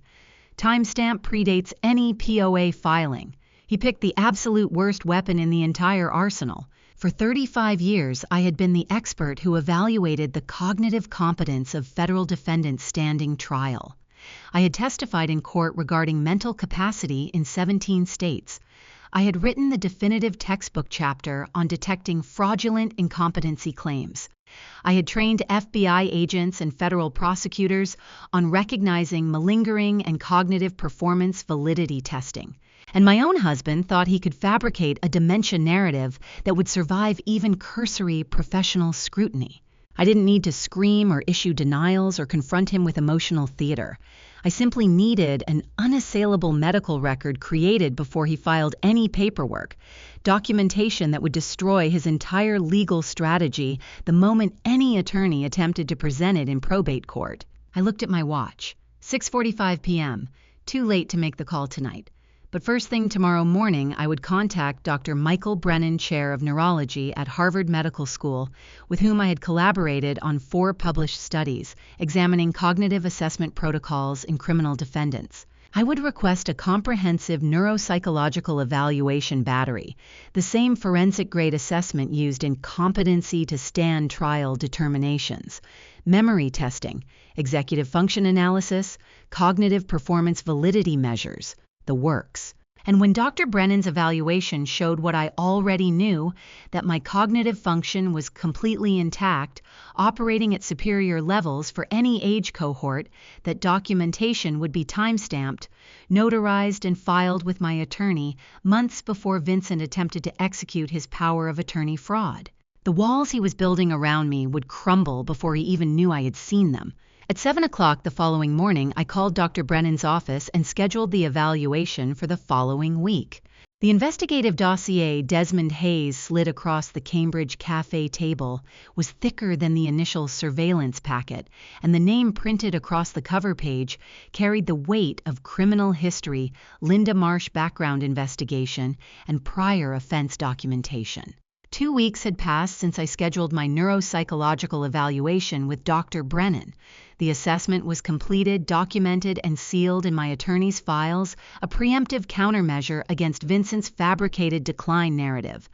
Timestamp predates any POA filing. He picked the absolute worst weapon in the entire arsenal. For 35 years, I had been the expert who evaluated the cognitive competence of federal defendants standing trial. I had testified in court regarding mental capacity in 17 states. I had written the definitive textbook chapter on detecting fraudulent incompetency claims. I had trained FBI agents and federal prosecutors on recognizing malingering and cognitive performance validity testing. And my own husband thought he could fabricate a dementia narrative that would survive even cursory professional scrutiny. I didn't need to scream or issue denials or confront him with emotional theater. I simply needed an unassailable medical record created before he filed any paperwork, documentation that would destroy his entire legal strategy the moment any attorney attempted to present it in probate court. I looked at my watch. 6:45 p.m. Too late to make the call tonight. But first thing tomorrow morning, I would contact Dr. Michael Brennan, Chair of Neurology at Harvard Medical School, with whom I had collaborated on 4 published studies examining cognitive assessment protocols in criminal defendants. I would request a comprehensive neuropsychological evaluation battery, the same forensic-grade assessment used in competency to stand trial determinations, memory testing, executive function analysis, cognitive performance validity measures, the works. And when Dr. Brennan's evaluation showed what I already knew, that my cognitive function was completely intact, operating at superior levels for any age cohort, that documentation would be time-stamped, notarized and filed with my attorney months before Vincent attempted to execute his power of attorney fraud. The walls he was building around me would crumble before he even knew I had seen them. At 7 o'clock the following morning, I called Dr. Brennan's office and scheduled the evaluation for the following week. The investigative dossier Desmond Hayes slid across the Cambridge cafe table was thicker than the initial surveillance packet, and the name printed across the cover page carried the weight of criminal history, Linda Marsh background investigation, and prior offense documentation. 2 weeks had passed since I scheduled my neuropsychological evaluation with Dr. Brennan. The assessment was completed, documented, and sealed in my attorney's files, a preemptive countermeasure against Vincent's fabricated decline narrative.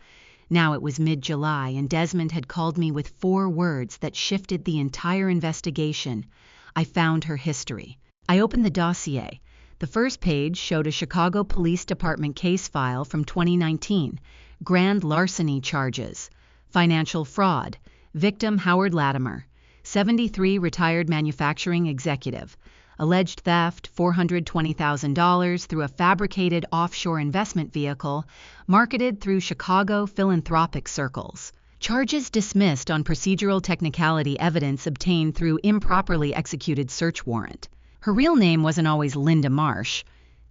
Now it was mid-July, and Desmond had called me with 4 words that shifted the entire investigation. I found her history. I opened the dossier. The first page showed a Chicago Police Department case file from 2019. Grand larceny charges, financial fraud, victim Howard Latimer, 73, retired manufacturing executive, alleged theft, $420,000 through a fabricated offshore investment vehicle marketed through Chicago philanthropic circles. Charges dismissed on procedural technicality, evidence obtained through improperly executed search warrant. Her real name wasn't always Linda Marsh,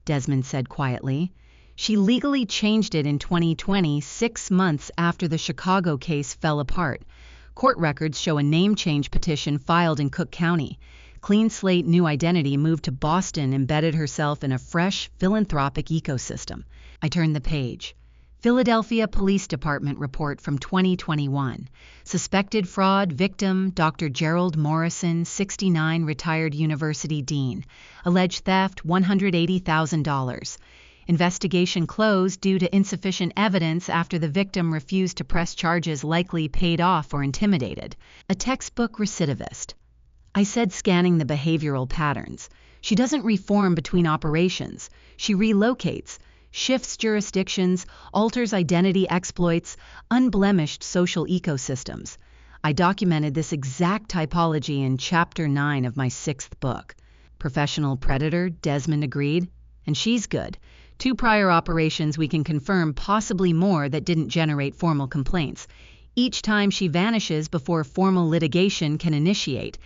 Desmond said quietly. She legally changed it in 2020, 6 months after the Chicago case fell apart. Court records show a name change petition filed in Cook County. Clean slate new identity, moved to Boston, embedded herself in a fresh philanthropic ecosystem. I turned the page. Philadelphia Police Department report from 2021. Suspected fraud, victim Dr. Gerald Morrison, 69, retired university dean. Alleged theft, $180,000. Investigation closed due to insufficient evidence after the victim refused to press charges, likely paid off or intimidated. A textbook recidivist. I said, scanning the behavioral patterns. She doesn't reform between operations. She relocates, shifts jurisdictions, alters identity, exploits unblemished social ecosystems. I documented this exact typology in Chapter 9 of my 6th book. Professional predator, Desmond agreed. And she's good. 2 prior operations we can confirm, possibly more, that didn't generate formal complaints. Each time she vanishes before formal litigation can initiate.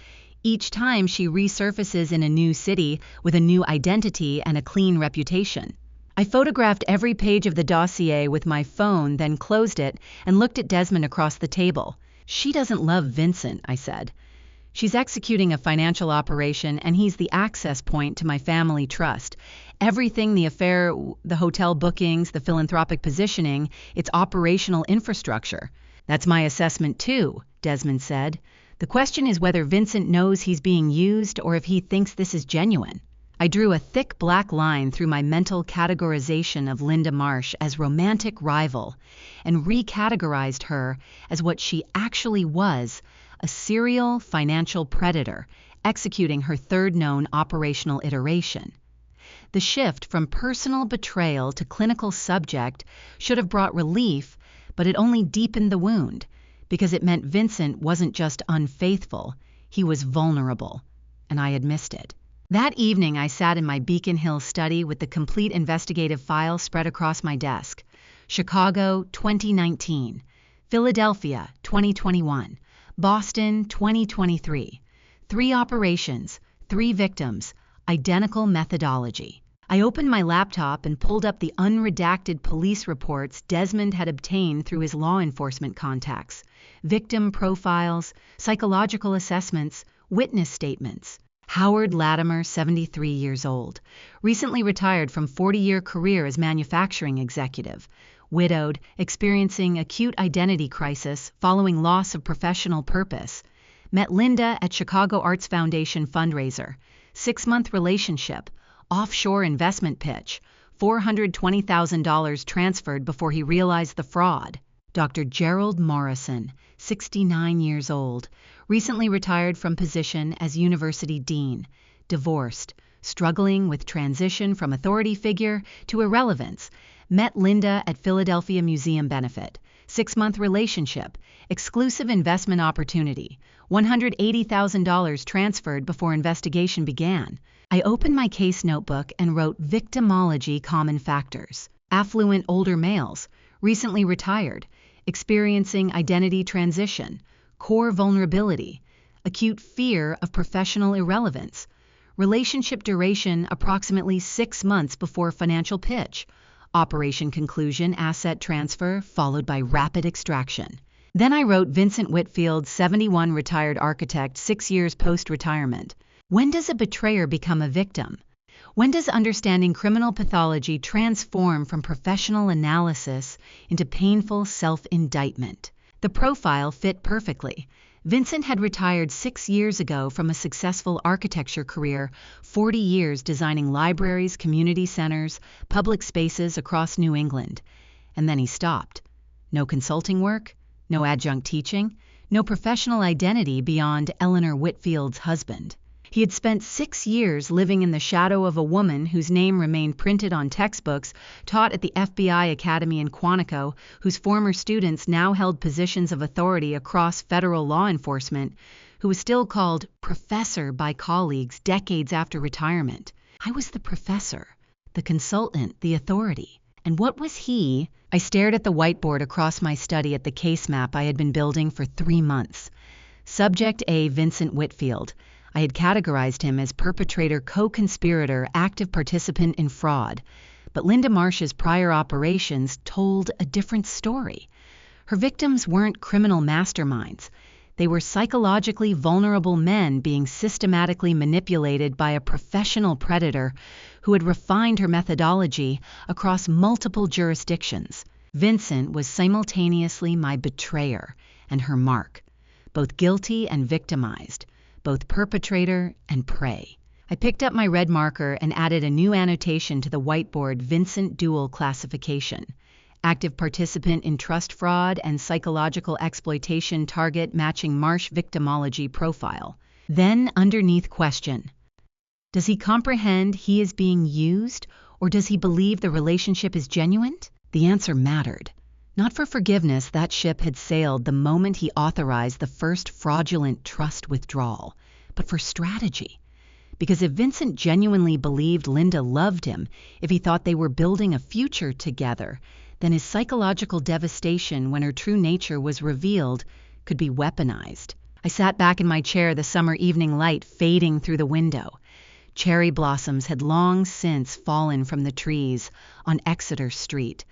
Each time she resurfaces in a new city with a new identity and a clean reputation. I photographed every page of the dossier with my phone, then closed it and looked at Desmond across the table. She doesn't love Vincent, I said. She's executing a financial operation, and he's the access point to my family trust. Everything, the affair, the hotel bookings, the philanthropic positioning, it's operational infrastructure. That's my assessment too, Desmond said. The question is whether Vincent knows he's being used or if he thinks this is genuine. I drew a thick black line through my mental categorization of Linda Marsh as romantic rival and recategorized her as what she actually was, a serial financial predator executing her 3rd known operational iteration. The shift from personal betrayal to clinical subject should have brought relief, but it only deepened the wound, because it meant Vincent wasn't just unfaithful, he was vulnerable, and I had missed it. That evening I sat in my Beacon Hill study with the complete investigative file spread across my desk. Chicago, 2019. Philadelphia, 2021. Boston, 2023. 3 operations, 3 victims, identical methodology. I opened my laptop and pulled up the unredacted police reports Desmond had obtained through his law enforcement contacts, victim profiles, psychological assessments, witness statements. Howard Latimer, 73 years old, recently retired from 40-year career as manufacturing executive, widowed, experiencing acute identity crisis following loss of professional purpose, met Linda at Chicago Arts Foundation fundraiser, 6-month relationship, offshore investment pitch, $420,000 transferred before he realized the fraud. Dr. Gerald Morrison, 69 years old, recently retired from position as university dean, divorced, struggling with transition from authority figure to irrelevance, met Linda at Philadelphia Museum benefit, 6-month relationship, exclusive investment opportunity, $180,000 transferred before investigation began. I opened my case notebook and wrote victimology common factors. Affluent older males, recently retired, experiencing identity transition, core vulnerability, acute fear of professional irrelevance, relationship duration approximately 6 months before financial pitch, operation conclusion asset transfer followed by rapid extraction. Then I wrote Vincent Whitfield, 71, retired architect, 6 years post-retirement. When does a betrayer become a victim? When does understanding criminal pathology transform from professional analysis into painful self-indictment? The profile fit perfectly. Vincent had retired 6 years ago from a successful architecture career, 40 years designing libraries, community centers, public spaces across New England. And then he stopped. No consulting work, no adjunct teaching, no professional identity beyond Eleanor Whitfield's husband. He had spent 6 years living in the shadow of a woman whose name remained printed on textbooks taught at the FBI Academy in Quantico, whose former students now held positions of authority across federal law enforcement, who was still called professor by colleagues decades after retirement. I was the professor, the consultant, the authority. And what was he? I stared at the whiteboard across my study at the case map I had been building for 3 months. Subject A, Vincent Whitfield. I had categorized him as perpetrator, co-conspirator, active participant in fraud. But Linda Marsh's prior operations told a different story. Her victims weren't criminal masterminds. They were psychologically vulnerable men being systematically manipulated by a professional predator who had refined her methodology across multiple jurisdictions. Vincent was simultaneously my betrayer and her mark, both guilty and victimized, both perpetrator and prey. I picked up my red marker and added a new annotation to the whiteboard: Vincent dual classification. Active participant in trust fraud and psychological exploitation, target matching Marsh victimology profile. Then underneath question: does he comprehend he is being used, or does he believe the relationship is genuine? The answer mattered. Not for forgiveness, that ship had sailed the moment he authorized the first fraudulent trust withdrawal, but for strategy. Because if Vincent genuinely believed Linda loved him, if he thought they were building a future together, then his psychological devastation when her true nature was revealed could be weaponized. I sat back in my chair, the summer evening light fading through the window. Cherry blossoms had long since fallen from the trees on Exeter Street.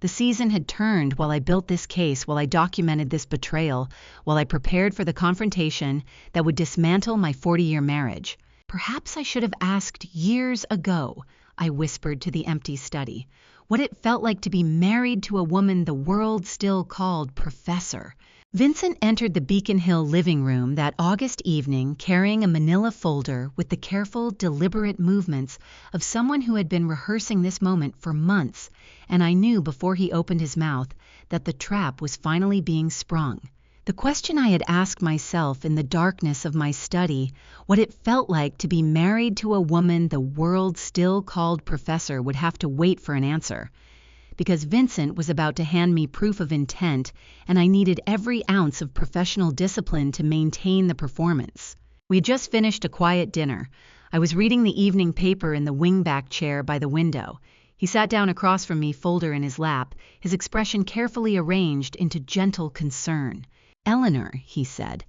The season had turned while I built this case, while I documented this betrayal, while I prepared for the confrontation that would dismantle my 40-year marriage. Perhaps I should have asked years ago, I whispered to the empty study, what it felt like to be married to a woman the world still called professor. Vincent entered the Beacon Hill living room that August evening carrying a manila folder with the careful, deliberate movements of someone who had been rehearsing this moment for months, and I knew before he opened his mouth that the trap was finally being sprung. The question I had asked myself in the darkness of my study, what it felt like to be married to a woman the world still called professor, would have to wait for an answer. Because Vincent was about to hand me proof of intent, and I needed every ounce of professional discipline to maintain the performance. We had just finished a quiet dinner. I was reading the evening paper in the wingback chair by the window. He sat down across from me, folder in his lap, his expression carefully arranged into gentle concern. "Eleanor," he said,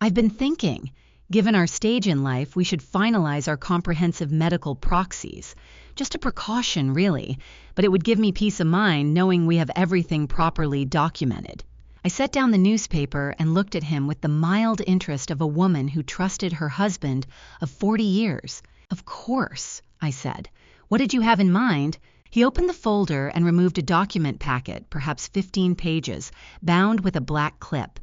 "I've been thinking. Given our stage in life, we should finalize our comprehensive medical proxies. Just a precaution, really, but it would give me peace of mind knowing we have everything properly documented." I set down the newspaper and looked at him with the mild interest of a woman who trusted her husband of 40 years. "Of course," I said. "What did you have in mind?" He opened the folder and removed a document packet, perhaps 15 pages, bound with a black clip.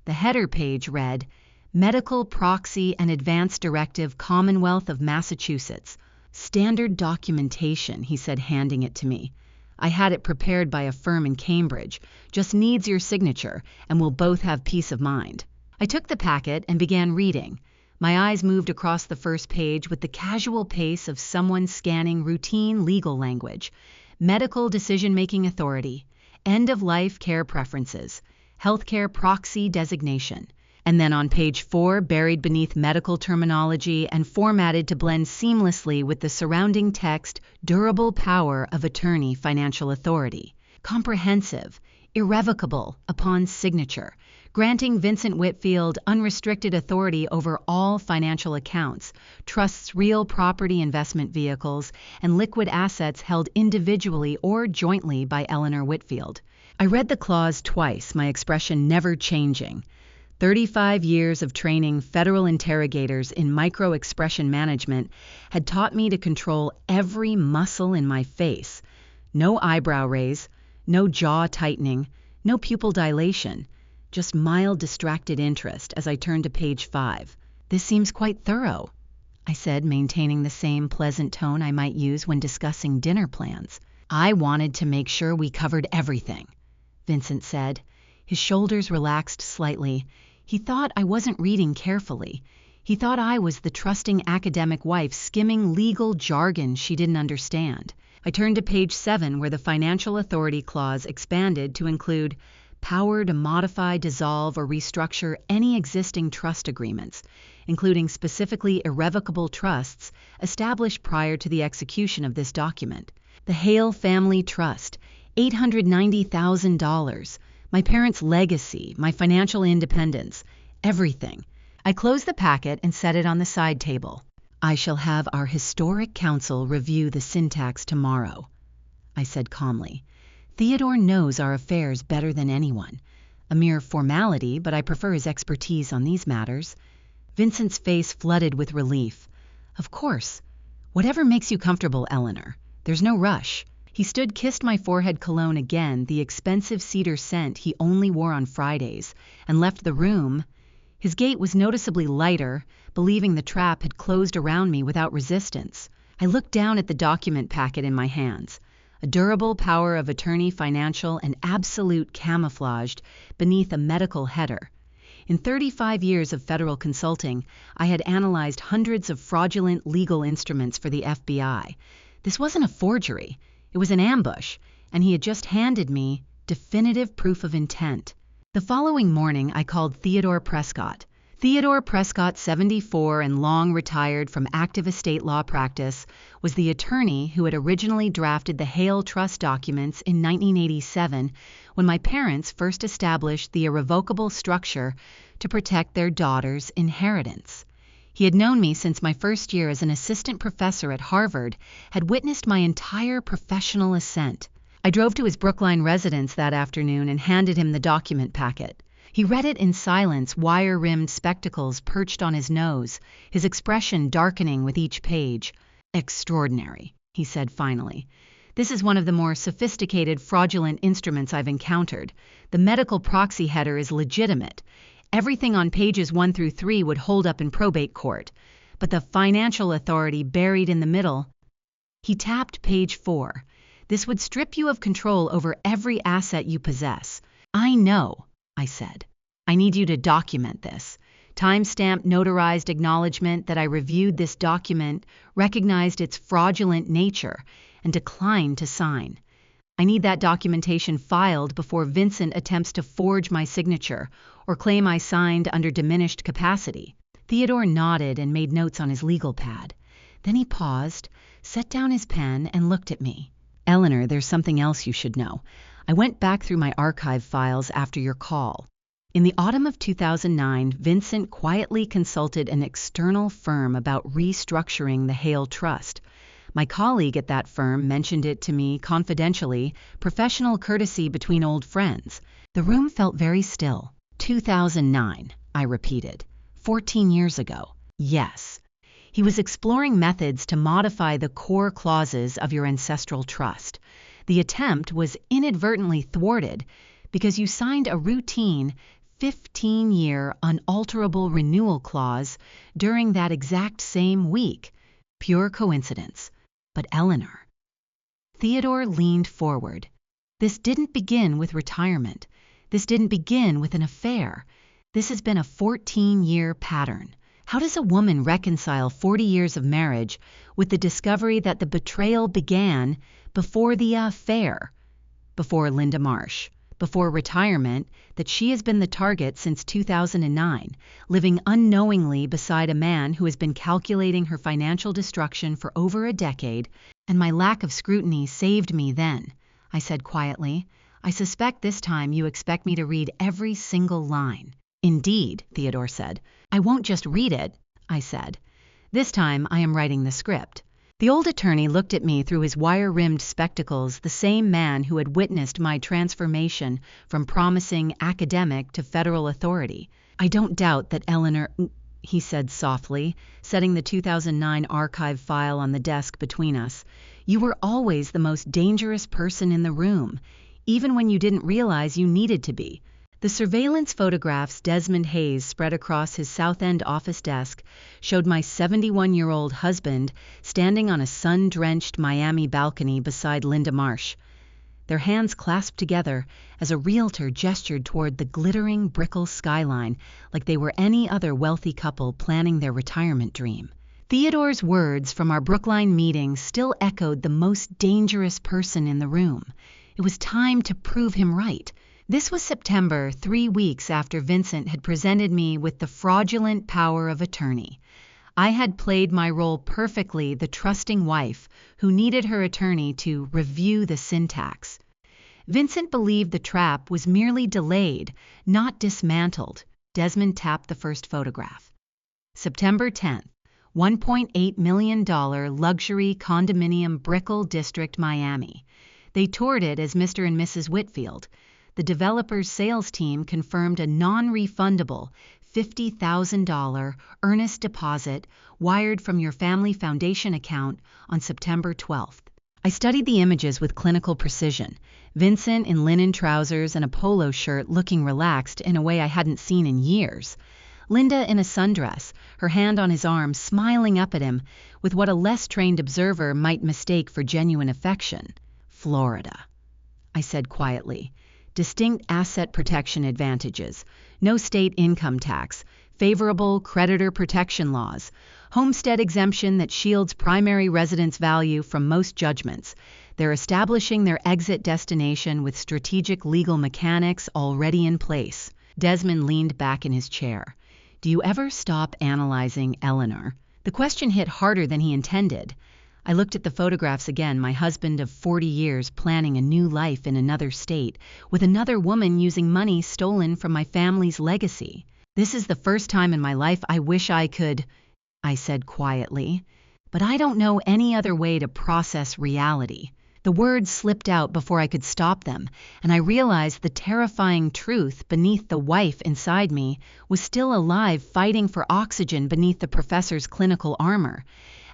The header page read, "Medical Proxy and Advance Directive, Commonwealth of Massachusetts. Standard documentation," he said, handing it to me. "I had it prepared by a firm in Cambridge. Just needs your signature, and we'll both have peace of mind." I took the packet and began reading. My eyes moved across the first page with the casual pace of someone scanning routine legal language. Medical Decision-Making Authority, End-of-Life Care Preferences, Healthcare Proxy Designation. And then on page 4, buried beneath medical terminology and formatted to blend seamlessly with the surrounding text, Durable Power of Attorney Financial Authority. Comprehensive, irrevocable upon signature, granting Vincent Whitfield unrestricted authority over all financial accounts, trusts, real property investment vehicles, and liquid assets held individually or jointly by Eleanor Whitfield. I read the clause twice, my expression never changing. 35 years of training federal interrogators in micro-expression management had taught me to control every muscle in my face. No eyebrow raise, no jaw tightening, no pupil dilation, just mild distracted interest as I turned to page 5. "This seems quite thorough," I said, maintaining the same pleasant tone I might use when discussing dinner plans. "I wanted to make sure we covered everything," Vincent said. His shoulders relaxed slightly. He thought I wasn't reading carefully. He thought I was the trusting academic wife skimming legal jargon she didn't understand. I turned to page 7, where the financial authority clause expanded to include power to modify, dissolve, or restructure any existing trust agreements, including specifically irrevocable trusts established prior to the execution of this document. The Hale Family Trust, $890,000. My parents' legacy, my financial independence, everything. I closed the packet and set it on the side table. "I shall have our historic counsel review the syntax tomorrow," I said calmly. "Theodore knows our affairs better than anyone. A mere formality, but I prefer his expertise on these matters." Vincent's face flooded with relief. "Of course. Whatever makes you comfortable, Eleanor. There's no rush." He stood, kissed my forehead cologne again, the expensive cedar scent he only wore on Fridays, and left the room. His gait was noticeably lighter, believing the trap had closed around me without resistance. I looked down at the document packet in my hands. A durable power of attorney, financial, and absolute camouflaged beneath a medical header. In 35 years of federal consulting, I had analyzed hundreds of fraudulent legal instruments for the FBI. This wasn't a forgery. It was an ambush, and he had just handed me definitive proof of intent. The following morning, I called Theodore Prescott. Theodore Prescott, 74 and long retired from active estate law practice, was the attorney who had originally drafted the Hale Trust documents in 1987 when my parents first established the irrevocable structure to protect their daughter's inheritance. He had known me since my first year as an assistant professor at Harvard, had witnessed my entire professional ascent. I drove to his Brookline residence that afternoon and handed him the document packet. He read it in silence, wire-rimmed spectacles perched on his nose, his expression darkening with each page. "Extraordinary," he said finally. "This is one of the more sophisticated fraudulent instruments I've encountered. The medical proxy header is legitimate. Everything on pages 1 through 3 would hold up in probate court, but the financial authority buried in the middle." He tapped page 4. "This would strip you of control over every asset you possess." "I know," I said. "I need you to document this. Time-stamped notarized acknowledgement that I reviewed this document, recognized its fraudulent nature, and declined to sign. I need that documentation filed before Vincent attempts to forge my signature or claim I signed under diminished capacity." Theodore nodded and made notes on his legal pad. Then he paused, set down his pen, and looked at me. "Eleanor, there's something else you should know. I went back through my archive files after your call. In the autumn of 2009, Vincent quietly consulted an external firm about restructuring the Hale Trust. My colleague at that firm mentioned it to me confidentially, professional courtesy between old friends. The room felt very still. 2009, I repeated. 14 years ago. Yes. He was exploring methods to modify the core clauses of your ancestral trust. The attempt was inadvertently thwarted because you signed a routine 15-year unalterable renewal clause during that exact same week. Pure coincidence. But Eleanor. Theodore leaned forward. This didn't begin with retirement. This didn't begin with an affair. This has been a 14-year pattern. How does a woman reconcile 40 years of marriage with the discovery that the betrayal began before the affair, before Linda Marsh, before retirement, that she has been the target since 2009, living unknowingly beside a man who has been calculating her financial destruction for over a decade, and my lack of scrutiny saved me then, I said quietly. I suspect this time you expect me to read every single line. Indeed, Theodore said. I won't just read it, I said. This time I am writing the script. The old attorney looked at me through his wire-rimmed spectacles, the same man who had witnessed my transformation from promising academic to federal authority. I don't doubt that Eleanor, he said softly, setting the 2009 archive file on the desk between us. You were always the most dangerous person in the room, even when you didn't realize you needed to be. The surveillance photographs Desmond Hayes spread across his South End office desk showed my 71-year-old husband standing on a sun-drenched Miami balcony beside Linda Marsh, their hands clasped together as a realtor gestured toward the glittering Brickell skyline like they were any other wealthy couple planning their retirement dream. Theodore's words from our Brookline meeting still echoed the most dangerous person in the room. It was time to prove him right. This was September, 3 weeks after Vincent had presented me with the fraudulent power of attorney. I had played my role perfectly, the trusting wife who needed her attorney to review the syntax. Vincent believed the trap was merely delayed, not dismantled. Desmond tapped the first photograph. September 10th, $1.8 million luxury condominium Brickell District, Miami. They toured it as Mr. and Mrs. Whitfield. The developer's sales team confirmed a non-refundable $50,000 earnest deposit wired from your family foundation account on September 12th. I studied the images with clinical precision. Vincent in linen trousers and a polo shirt looking relaxed in a way I hadn't seen in years. Linda in a sundress, her hand on his arm, smiling up at him with what a less trained observer might mistake for genuine affection. Florida, I said quietly. Distinct asset protection advantages, no state income tax, favorable creditor protection laws, homestead exemption that shields primary residence value from most judgments. They're establishing their exit destination with strategic legal mechanics already in place. Desmond leaned back in his chair. Do you ever stop analyzing Eleanor? The question hit harder than he intended. I looked at the photographs again, my husband of 40 years planning a new life in another state, with another woman using money stolen from my family's legacy. This is the first time in my life I wish I could, I said quietly, but I don't know any other way to process reality. The words slipped out before I could stop them, and I realized the terrifying truth beneath the wife inside me was still alive, fighting for oxygen beneath the professor's clinical armor.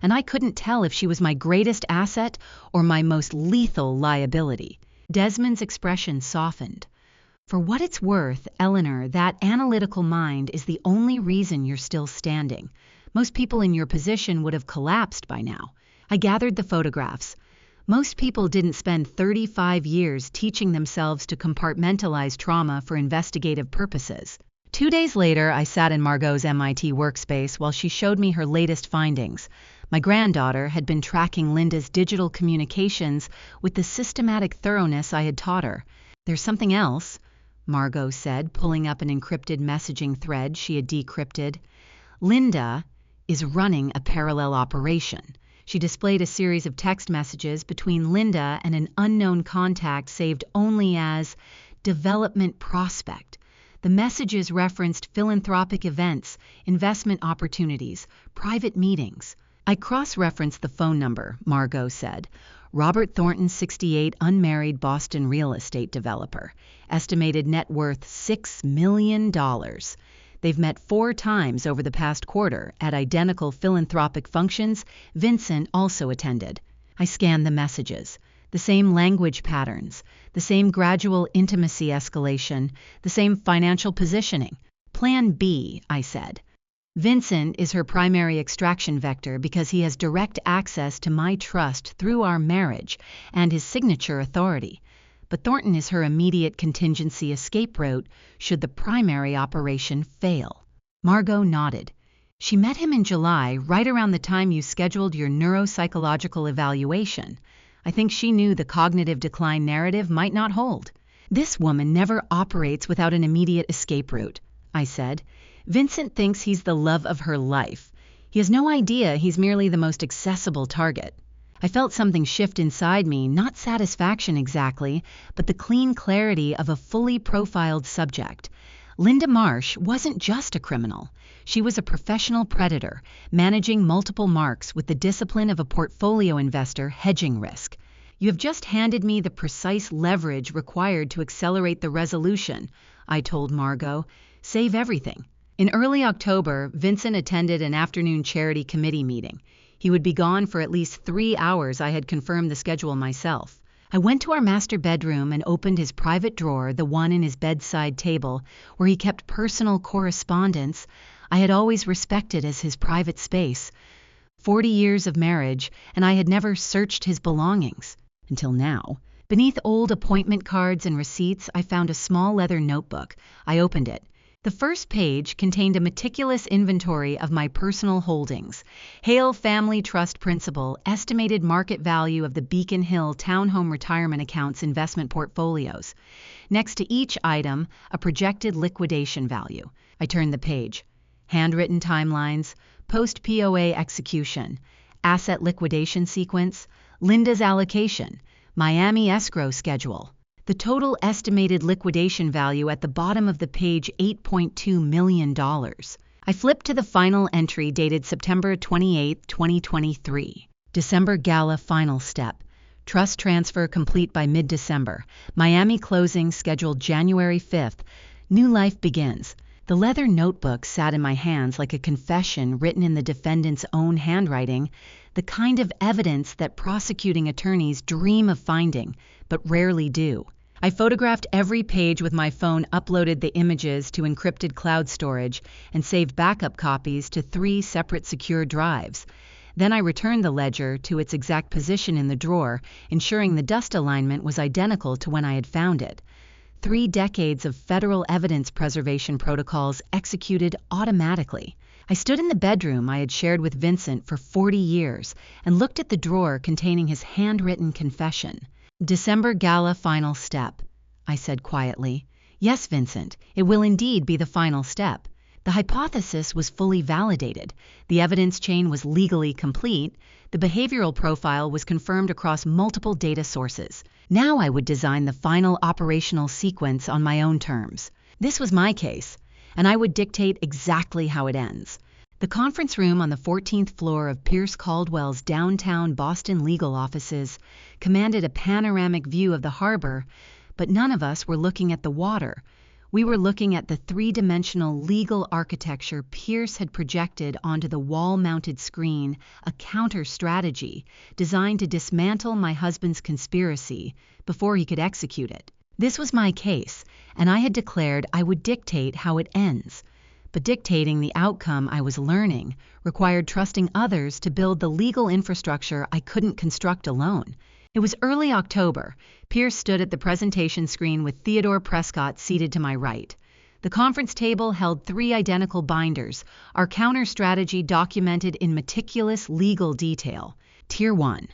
And I couldn't tell if she was my greatest asset or my most lethal liability. Desmond's expression softened. For what it's worth, Eleanor, that analytical mind is the only reason you're still standing. Most people in your position would have collapsed by now. I gathered the photographs. Most people didn't spend 35 years teaching themselves to compartmentalize trauma for investigative purposes. 2 days later, I sat in Margot's MIT workspace while she showed me her latest findings. My granddaughter had been tracking Linda's digital communications with the systematic thoroughness I had taught her. There's something else, Margot said, pulling up an encrypted messaging thread she had decrypted. Linda is running a parallel operation. She displayed a series of text messages between Linda and an unknown contact saved only as development prospect. The messages referenced philanthropic events, investment opportunities, private meetings. I cross-referenced the phone number, Margot said. Robert Thornton, 68, unmarried Boston real estate developer. Estimated net worth $6 million. They've met 4 times over the past quarter at identical philanthropic functions. Vincent also attended. I scanned the messages. The same language patterns, the same gradual intimacy escalation, the same financial positioning. Plan B, I said. Vincent is her primary extraction vector because he has direct access to my trust through our marriage and his signature authority. But Thornton is her immediate contingency escape route should the primary operation fail. Margot nodded. She met him in July, right around the time you scheduled your neuropsychological evaluation. I think she knew the cognitive decline narrative might not hold. This woman never operates without an immediate escape route, I said. Vincent thinks he's the love of her life. He has no idea he's merely the most accessible target. I felt something shift inside me, not satisfaction exactly, but the clean clarity of a fully profiled subject. Linda Marsh wasn't just a criminal. She was a professional predator, managing multiple marks with the discipline of a portfolio investor hedging risk. You have just handed me the precise leverage required to accelerate the resolution, I told Margot. Save everything. In early October, Vincent attended an afternoon charity committee meeting. He would be gone for at least 3 hours. I had confirmed the schedule myself. I went to our master bedroom and opened his private drawer, the one in his bedside table, where he kept personal correspondence I had always respected as his private space. 40 years of marriage, and I had never searched his belongings. Until now. Beneath old appointment cards and receipts, I found a small leather notebook. I opened it. The first page contained a meticulous inventory of my personal holdings. Hale Family Trust Principal, estimated market value of the Beacon Hill Townhome Retirement Accounts investment portfolios. Next to each item, a projected liquidation value. I turned the page. Handwritten timelines, post-POA execution, asset liquidation sequence, Linda's allocation, Miami escrow schedule. The total estimated liquidation value at the bottom of the page, $8.2 million. I flipped to the final entry dated September 28, 2023. December Gala final step. Trust transfer complete by mid-December. Miami closing scheduled January 5th. New life begins. The leather notebook sat in my hands like a confession written in the defendant's own handwriting, the kind of evidence that prosecuting attorneys dream of finding, but rarely do. I photographed every page with my phone, uploaded the images to encrypted cloud storage, and saved backup copies to 3 separate secure drives. Then I returned the ledger to its exact position in the drawer, ensuring the dust alignment was identical to when I had found it. 3 decades of federal evidence preservation protocols executed automatically. I stood in the bedroom I had shared with Vincent for 40 years and looked at the drawer containing his handwritten confession. December Gala final step, I said quietly. Yes, Vincent, it will indeed be the final step. The hypothesis was fully validated. The evidence chain was legally complete. The behavioral profile was confirmed across multiple data sources. Now I would design the final operational sequence on my own terms. This was my case, and I would dictate exactly how it ends. The conference room on the 14th floor of Pierce Caldwell's downtown Boston legal offices commanded a panoramic view of the harbor, but none of us were looking at the water. We were looking at the 3-dimensional legal architecture Pierce had projected onto the wall-mounted screen, a counter-strategy designed to dismantle my husband's conspiracy before he could execute it. This was my case, and I had declared I would dictate how it ends. But dictating the outcome I was learning required trusting others to build the legal infrastructure I couldn't construct alone. It was early October. Pierce stood at the presentation screen with Theodore Prescott seated to my right. The conference table held 3 identical binders, our counter-strategy documented in meticulous legal detail. Tier 1.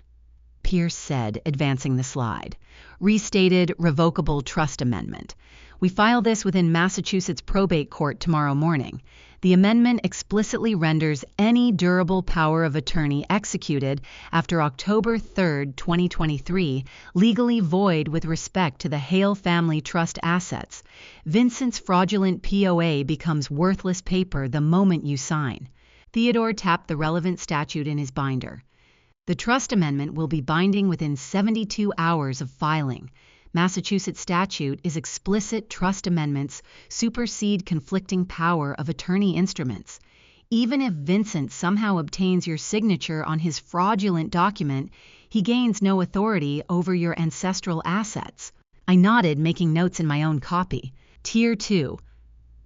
Pierce said, advancing the slide. Restated revocable trust amendment. We file this within Massachusetts probate court tomorrow morning. The amendment explicitly renders any durable power of attorney executed after October 3, 2023, legally void with respect to the Hale family trust assets. Vincent's fraudulent POA becomes worthless paper the moment you sign. Theodore tapped the relevant statute in his binder. The trust amendment will be binding within 72 hours of filing. Massachusetts statute is explicit trust amendments supersede conflicting power of attorney instruments. Even if Vincent somehow obtains your signature on his fraudulent document, he gains no authority over your ancestral assets. I nodded, making notes in my own copy. Tier 2.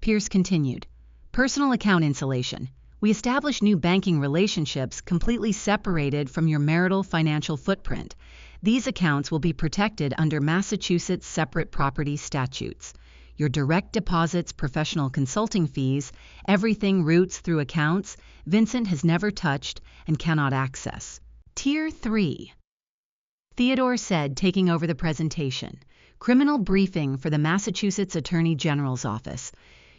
Pierce continued. Personal account insulation. We establish new banking relationships completely separated from your marital financial footprint. These accounts will be protected under Massachusetts separate property statutes. Your direct deposits, professional consulting fees, everything routes through accounts Vincent has never touched and cannot access. Tier 3. Theodore said, taking over the presentation. Criminal briefing for the Massachusetts Attorney General's office.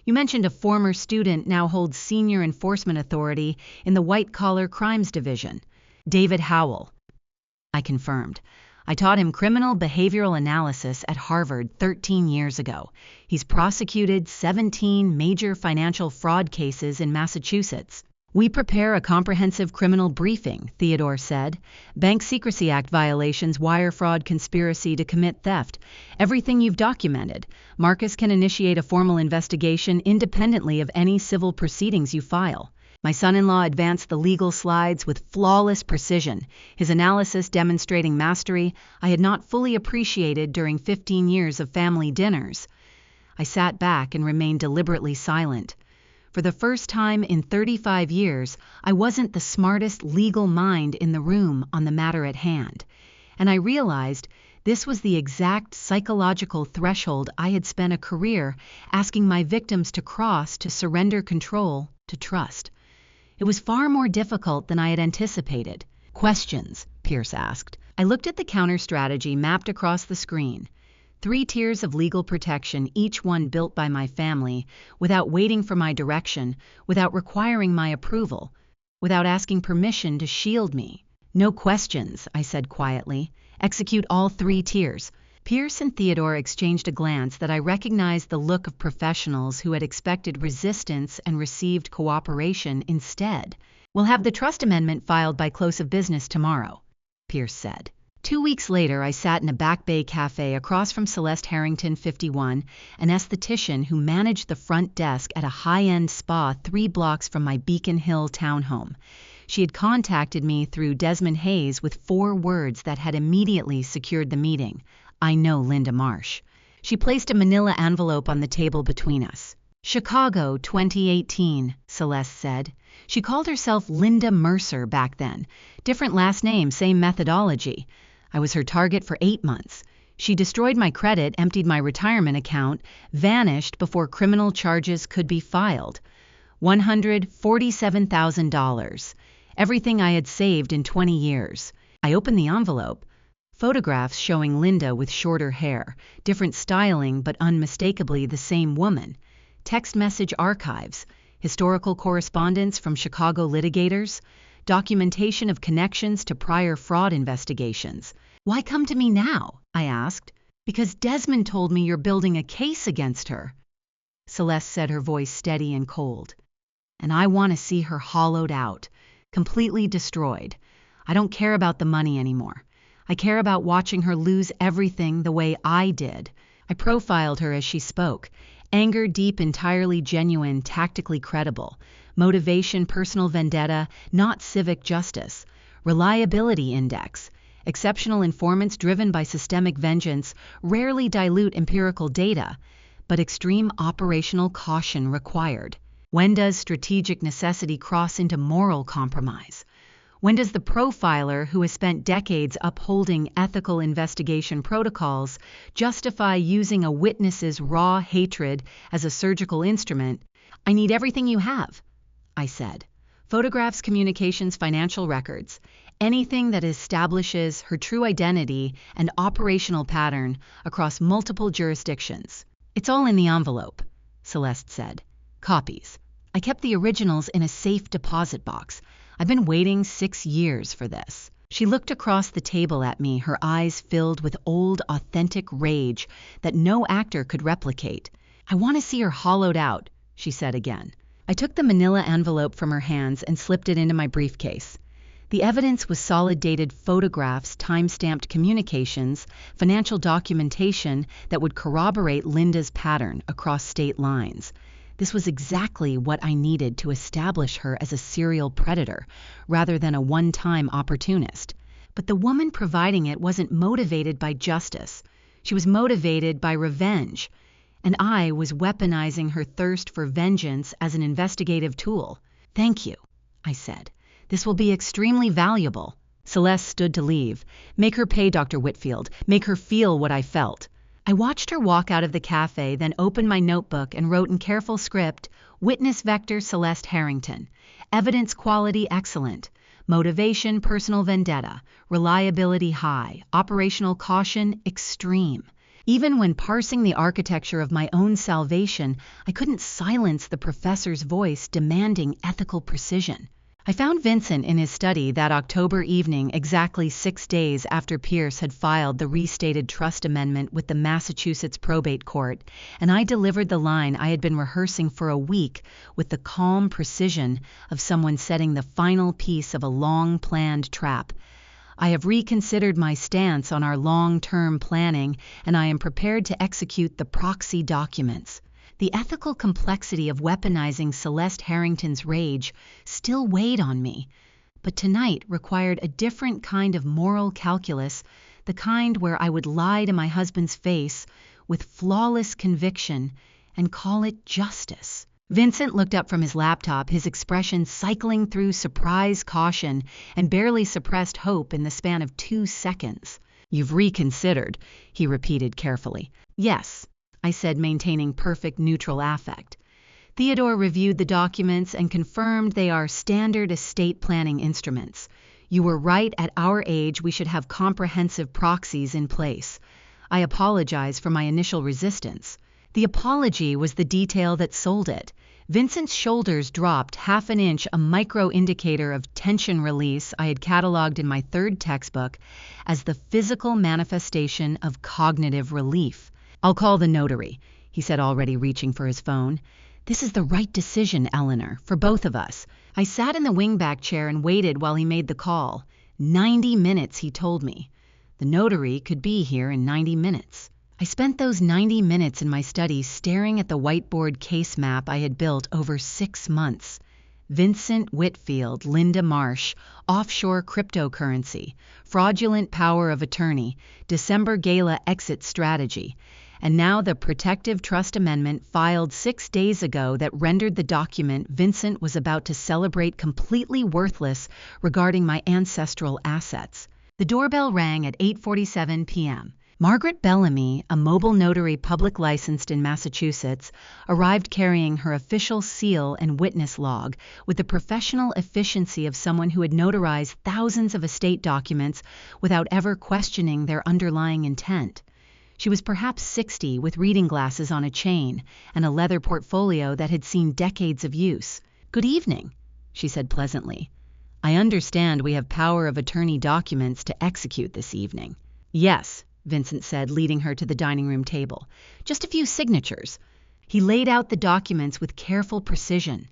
You mentioned a former student now holds senior enforcement authority in the white-collar crimes division. David Howell. I confirmed. I taught him criminal behavioral analysis at Harvard 13 years ago. He's prosecuted 17 major financial fraud cases in Massachusetts. We prepare a comprehensive criminal briefing, Theodore said. Bank Secrecy Act violations, wire fraud, conspiracy to commit theft. Everything you've documented. Marcus can initiate a formal investigation independently of any civil proceedings you file. My son-in-law advanced the legal slides with flawless precision, his analysis demonstrating mastery I had not fully appreciated during 15 years of family dinners. I sat back and remained deliberately silent. For the first time in 35 years, I wasn't the smartest legal mind in the room on the matter at hand, and I realized this was the exact psychological threshold I had spent a career asking my victims to cross to surrender control to trust. It was far more difficult than I had anticipated. Questions, Pierce asked. I looked at the counter strategy mapped across the screen. 3 tiers of legal protection, each one built by my family, without waiting for my direction, without requiring my approval, without asking permission to shield me. No questions, I said quietly. Execute all 3 tiers. Pierce and Theodore exchanged a glance that I recognized the look of professionals who had expected resistance and received cooperation instead. We'll have the trust amendment filed by close of business tomorrow, Pierce said. 2 weeks later, I sat in a Back Bay cafe across from Celeste Harrington, 51, an esthetician who managed the front desk at a high-end spa 3 blocks from my Beacon Hill townhome. She had contacted me through Desmond Hayes with 4 words that had immediately secured the meeting. I know Linda Marsh. She placed a manila envelope on the table between us. Chicago, 2018, Celeste said. She called herself Linda Mercer back then. Different last name, same methodology. I was her target for 8 months. She destroyed my credit, emptied my retirement account, vanished before criminal charges could be filed. $147,000. Everything I had saved in 20 years. I opened the envelope. Photographs showing Linda with shorter hair, different styling but unmistakably the same woman. Text message archives, historical correspondence from Chicago litigators, documentation of connections to prior fraud investigations. Why come to me now? I asked. Because Desmond told me you're building a case against her. Celeste said, her voice steady and cold. And I want to see her hollowed out, completely destroyed. I don't care about the money anymore. I care about watching her lose everything the way I did. I profiled her as she spoke. Anger deep, entirely genuine, tactically credible. Motivation, personal vendetta, not civic justice. Reliability index. Exceptional informants driven by systemic vengeance rarely dilute empirical data, but extreme operational caution required. When does strategic necessity cross into moral compromise? When does the profiler who has spent decades upholding ethical investigation protocols justify using a witness's raw hatred as a surgical instrument? I need everything you have, I said. Photographs, communications, financial records. Anything that establishes her true identity and operational pattern across multiple jurisdictions. It's all in the envelope, Celeste said. Copies. I kept the originals in a safe deposit box. I've been waiting 6 years for this. She looked across the table at me, her eyes filled with old, authentic rage that no actor could replicate. I want to see her hollowed out, she said again. I took the manila envelope from her hands and slipped it into my briefcase. The evidence was solid dated photographs, time-stamped communications, financial documentation that would corroborate Linda's pattern across state lines. This was exactly what I needed to establish her as a serial predator, rather than a one-time opportunist. But the woman providing it wasn't motivated by justice. She was motivated by revenge. And I was weaponizing her thirst for vengeance as an investigative tool. Thank you, I said. This will be extremely valuable. Celeste stood to leave. Make her pay, Dr. Whitfield. Make her feel what I felt. I watched her walk out of the cafe, then opened my notebook and wrote in careful script, Witness Vector Celeste Harrington. Evidence quality excellent. Motivation personal vendetta. Reliability high. Operational caution extreme. Even when parsing the architecture of my own salvation, I couldn't silence the professor's voice demanding ethical precision. I found Vincent in his study that October evening, exactly 6 days after Pierce had filed the restated trust amendment with the Massachusetts probate court, and I delivered the line I had been rehearsing for a week with the calm precision of someone setting the final piece of a long-planned trap. I have reconsidered my stance on our long-term planning, and I am prepared to execute the proxy documents. The ethical complexity of weaponizing Celeste Harrington's rage still weighed on me, but tonight required a different kind of moral calculus, the kind where I would lie to my husband's face with flawless conviction and call it justice. Vincent looked up from his laptop, his expression cycling through surprise, caution, and barely suppressed hope in the span of 2 seconds. "You've reconsidered," he repeated carefully. "Yes," I said, maintaining perfect neutral affect. Theodore reviewed the documents and confirmed they are standard estate planning instruments. You were right, at our age we should have comprehensive proxies in place. I apologize for my initial resistance. The apology was the detail that sold it. Vincent's shoulders dropped half an inch, a micro-indicator of tension release I had cataloged in my 3rd textbook as the physical manifestation of cognitive relief. "I'll call the notary," he said, already reaching for his phone. "This is the right decision, Eleanor, for both of us." I sat in the wingback chair and waited while he made the call. 90 minutes, he told me. The notary could be here in 90 minutes. I spent those 90 minutes in my study staring at the whiteboard case map I had built over 6 months. Vincent Whitfield, Linda Marsh, offshore cryptocurrency, fraudulent power of attorney, December gala exit strategy, and now the protective trust amendment filed 6 days ago that rendered the document Vincent was about to celebrate completely worthless regarding my ancestral assets. The doorbell rang at 8:47 p.m. Margaret Bellamy, a mobile notary public licensed in Massachusetts, arrived carrying her official seal and witness log with the professional efficiency of someone who had notarized thousands of estate documents without ever questioning their underlying intent. She was perhaps 60, with reading glasses on a chain and a leather portfolio that had seen decades of use. "Good evening," she said pleasantly. "I understand we have power of attorney documents to execute this evening." "Yes," Vincent said, leading her to the dining room table. "Just a few signatures." He laid out the documents with careful precision.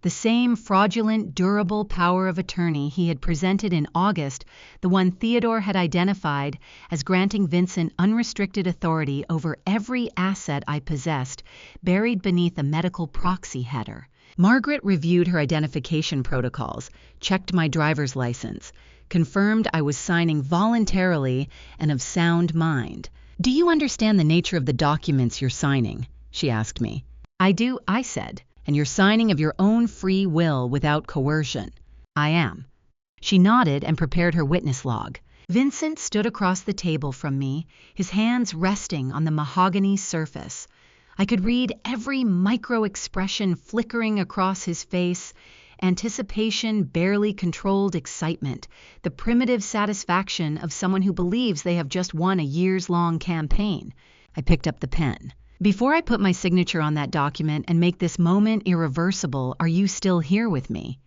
The same fraudulent, durable power of attorney he had presented in August, the one Theodore had identified as granting Vincent unrestricted authority over every asset I possessed, buried beneath a medical proxy header. Margaret reviewed her identification protocols, checked my driver's license, confirmed I was signing voluntarily and of sound mind. "Do you understand the nature of the documents you're signing?" she asked me. "I do," I said. "And you're signing of your own free will without coercion?" "I am." She nodded and prepared her witness log. Vincent stood across the table from me, his hands resting on the mahogany surface. I could read every micro-expression flickering across his face: anticipation, barely controlled excitement, the primitive satisfaction of someone who believes they have just won a years-long campaign. I picked up the pen. Before I put my signature on that document and make this moment irreversible, are you still here with me?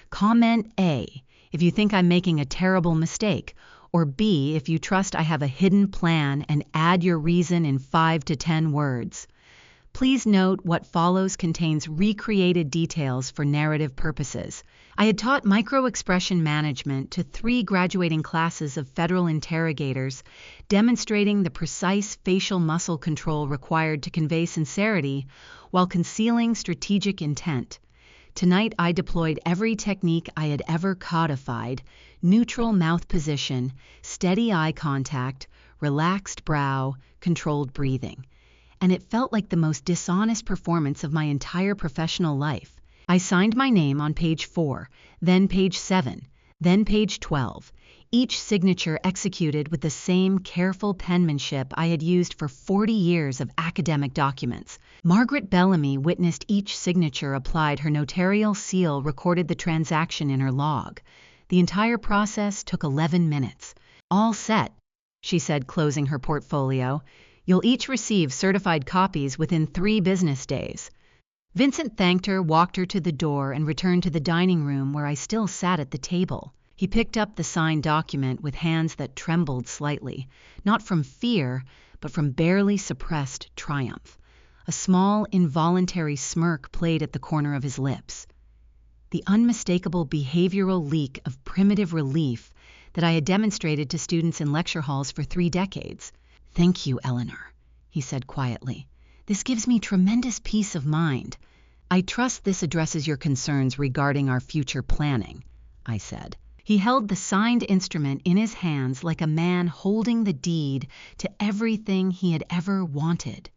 Comment A if you think I'm making a terrible mistake, or B if you trust I have a hidden plan, and add your reason in 5 to 10 words. Please note what follows contains recreated details for narrative purposes. I had taught micro-expression management to 3 graduating classes of federal interrogators, demonstrating the precise facial muscle control required to convey sincerity while concealing strategic intent. Tonight I deployed every technique I had ever codified: neutral mouth position, steady eye contact, relaxed brow, controlled breathing. And it felt like the most dishonest performance of my entire professional life. I signed my name on page 4, then page 7, then page 12, each signature executed with the same careful penmanship I had used for 40 years of academic documents. Margaret Bellamy witnessed each signature, applied her notarial seal, recorded the transaction in her log. The entire process took 11 minutes. All set, she said, closing her portfolio. You'll each receive certified copies within 3 business days. Vincent thanked her, walked her to the door, and returned to the dining room where I still sat at the table. He picked up the signed document with hands that trembled slightly, not from fear, but from barely suppressed triumph. A small, involuntary smirk played at the corner of his lips. The unmistakable behavioral leak of primitive relief that I had demonstrated to students in lecture halls for 3 decades. "Thank you, Eleanor," he said quietly. "This gives me tremendous peace of mind. I trust this addresses your concerns regarding our future planning," I said. He held the signed instrument in his hands like a man holding the deed to everything he had ever wanted.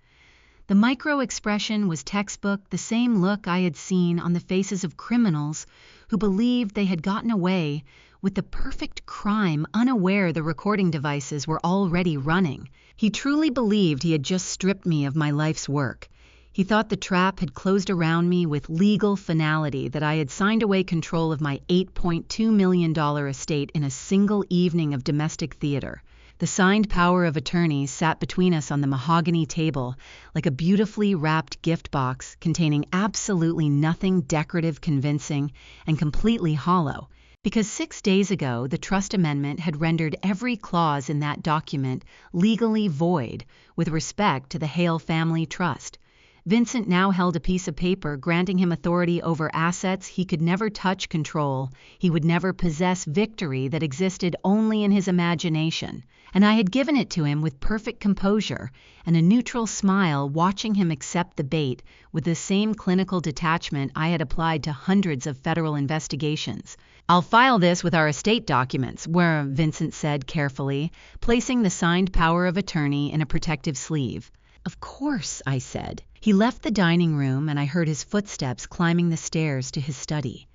The micro-expression was textbook, the same look I had seen on the faces of criminals who believed they had gotten away with the perfect crime, unaware the recording devices were already running. He truly believed he had just stripped me of my life's work. He thought the trap had closed around me with legal finality, that I had signed away control of my $8.2 million estate in a single evening of domestic theater. The signed power of attorney sat between us on the mahogany table like a beautifully wrapped gift box containing absolutely nothing decorative, convincing, and completely hollow. Because 6 days ago, the trust amendment had rendered every clause in that document legally void with respect to the Hale family trust. Vincent now held a piece of paper granting him authority over assets he could never touch, control. He would never possess, victory that existed only in his imagination. And I had given it to him with perfect composure and a neutral smile, watching him accept the bait with the same clinical detachment I had applied to hundreds of federal investigations. "I'll file this with our estate documents," Vincent said carefully, placing the signed power of attorney in a protective sleeve. "Of course," I said. He left the dining room, and I heard his footsteps climbing the stairs to his study.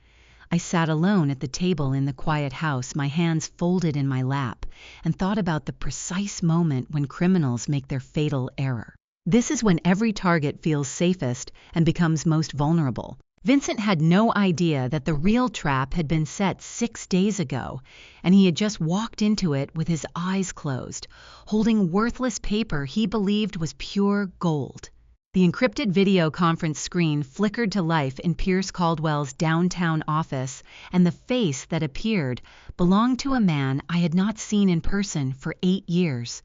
I sat alone at the table in the quiet house, my hands folded in my lap, and thought about the precise moment when criminals make their fatal error. This is when every target feels safest and becomes most vulnerable. Vincent had no idea that the real trap had been set 6 days ago, and he had just walked into it with his eyes closed, holding worthless paper he believed was pure gold. The encrypted video conference screen flickered to life in Pierce Caldwell's downtown office, and the face that appeared belonged to a man I had not seen in person for 8 years,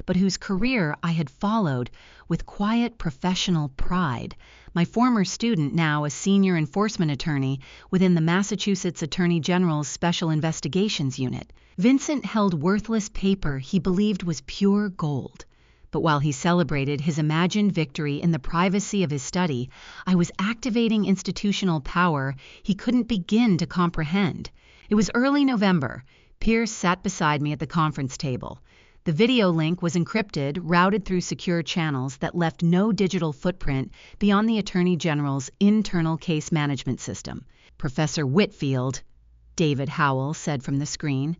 but whose career I had followed with quiet professional pride. My former student, now a senior enforcement attorney within the Massachusetts Attorney General's Special Investigations Unit. Vincent held worthless paper he believed was pure gold. But while he celebrated his imagined victory in the privacy of his study, I was activating institutional power he couldn't begin to comprehend. It was early November. Pierce sat beside me at the conference table. The video link was encrypted, routed through secure channels that left no digital footprint beyond the Attorney General's internal case management system. "Professor Whitfield," David Howell said from the screen.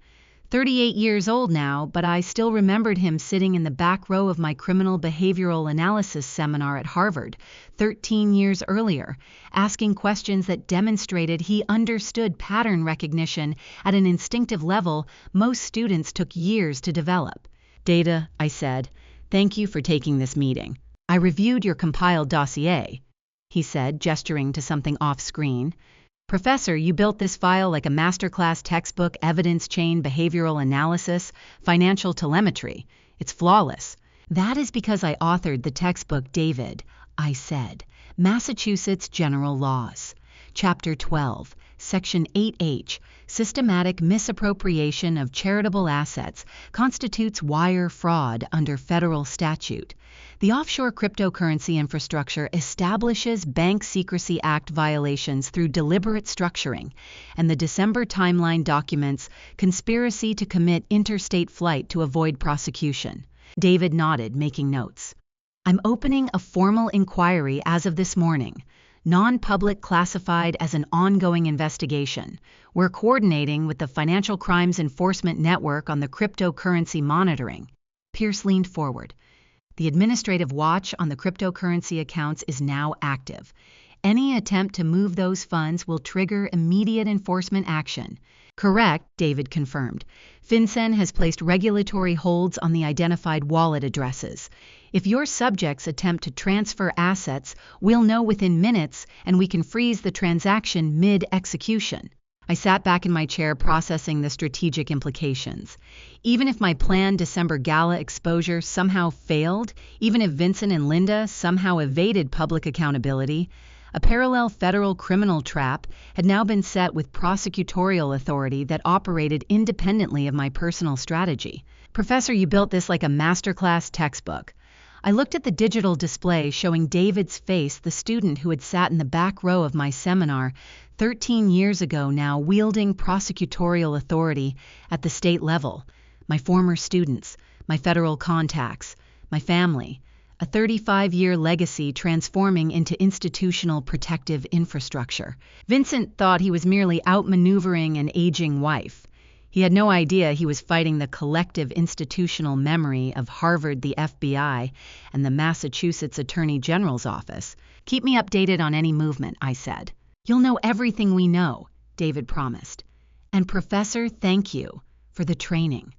38 years old now, but I still remembered him sitting in the back row of my criminal behavioral analysis seminar at Harvard 13 years earlier, asking questions that demonstrated he understood pattern recognition at an instinctive level most students took years to develop. "Data," I said, "thank you for taking this meeting. I reviewed your compiled dossier, he said, gesturing to something off-screen. Professor, you built this file like a masterclass textbook, evidence chain, behavioral analysis, financial telemetry. It's flawless. That is because I authored the textbook, David, I said. Massachusetts General Laws. Chapter 12, Section 8H, Systematic Misappropriation of Charitable Assets constitutes wire fraud under federal statute. The offshore cryptocurrency infrastructure establishes Bank Secrecy Act violations through deliberate structuring, and the December timeline documents conspiracy to commit interstate flight to avoid prosecution. David nodded, making notes. I'm opening a formal inquiry as of this morning. Non-public, classified as an ongoing investigation. We're coordinating with the Financial Crimes Enforcement Network on the cryptocurrency monitoring. Pierce leaned forward. The administrative watch on the cryptocurrency accounts is now active. Any attempt to move those funds will trigger immediate enforcement action. Correct, David confirmed. FinCEN has placed regulatory holds on the identified wallet addresses. If your subjects attempt to transfer assets, we'll know within minutes and we can freeze the transaction mid-execution. I sat back in my chair processing the strategic implications. Even if my planned December gala exposure somehow failed, even if Vincent and Linda somehow evaded public accountability, a parallel federal criminal trap had now been set with prosecutorial authority that operated independently of my personal strategy. Professor, you built this like a masterclass textbook. I looked at the digital display showing David's face, the student who had sat in the back row of my seminar 13 years ago now, wielding prosecutorial authority at the state level. My former students, my federal contacts, my family, a 35-year legacy transforming into institutional protective infrastructure. Vincent thought he was merely outmaneuvering an aging wife. He had no idea he was fighting the collective institutional memory of Harvard, the FBI, and the Massachusetts Attorney General's office. Keep me updated on any movement, I said. You'll know everything we know, David promised. And Professor, thank you for the training,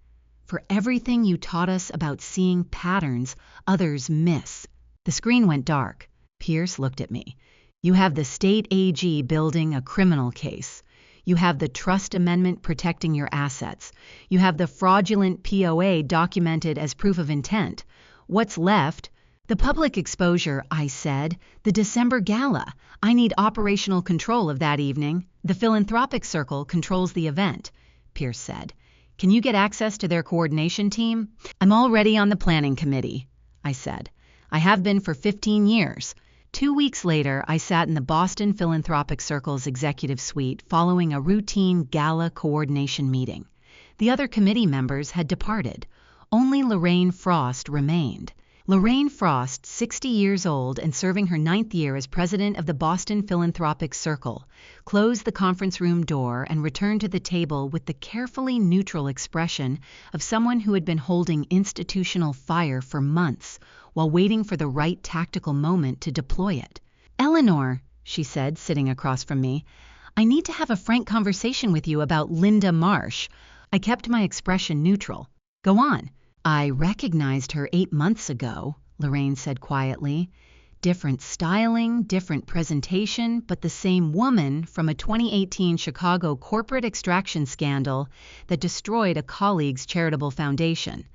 for everything you taught us about seeing patterns others miss. The screen went dark. Pierce looked at me. You have the state AG building a criminal case. You have the trust amendment protecting your assets. You have the fraudulent POA documented as proof of intent. What's left? The public exposure, I said. The December gala. I need operational control of that evening. The philanthropic circle controls the event, Pierce said. Can you get access to their coordination team? I'm already on the planning committee, I said. I have been for 15 years. 2 weeks later, I sat in the Boston Philanthropic Circle's executive suite following a routine gala coordination meeting. The other committee members had departed. Only Lorraine Frost remained. Lorraine Frost, 60 years old and serving her 9th year as president of the Boston Philanthropic Circle, closed the conference room door and returned to the table with the carefully neutral expression of someone who had been holding institutional fire for months, while waiting for the right tactical moment to deploy it. Eleanor, she said, sitting across from me, I need to have a frank conversation with you about Linda Marsh. I kept my expression neutral. Go on. I recognized her 8 months ago, Lorraine said quietly. Different styling, different presentation, but the same woman from a 2018 Chicago corporate extraction scandal that destroyed a colleague's charitable foundation.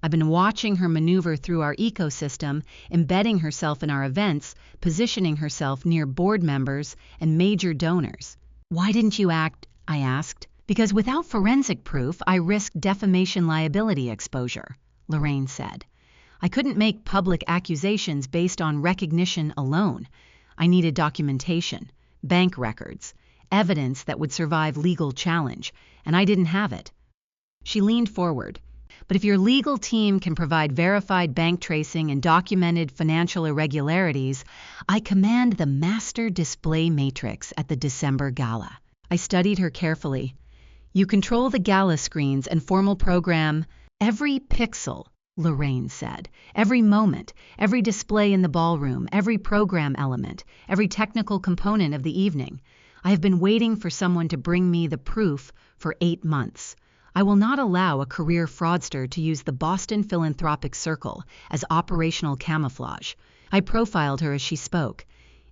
I've been watching her maneuver through our ecosystem, embedding herself in our events, positioning herself near board members and major donors. Why didn't you act? I asked. Because without forensic proof, I risked defamation liability exposure, Lorraine said. I couldn't make public accusations based on recognition alone. I needed documentation, bank records, evidence that would survive legal challenge, and I didn't have it. She leaned forward. But if your legal team can provide verified bank tracing and documented financial irregularities, I command the master display matrix at the December gala. I studied her carefully. You control the gala screens and formal program every pixel, Lorraine said. Every moment, every display in the ballroom, every program element, every technical component of the evening. I have been waiting for someone to bring me the proof for 8 months. I will not allow a career fraudster to use the Boston Philanthropic Circle as operational camouflage. I profiled her as she spoke.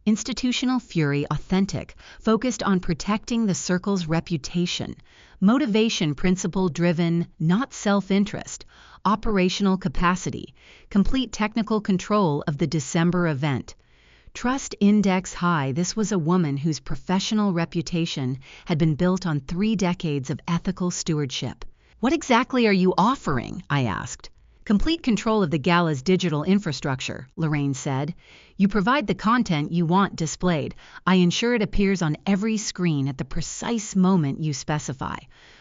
Institutional fury authentic, focused on protecting the circle's reputation. Motivation principle driven, not self-interest. Operational capacity, complete technical control of the December event. Trust index high. This was a woman whose professional reputation had been built on 3 decades of ethical stewardship. What exactly are you offering? I asked. Complete control of the gala's digital infrastructure, Lorraine said. You provide the content you want displayed. I ensure it appears on every screen at the precise moment you specify.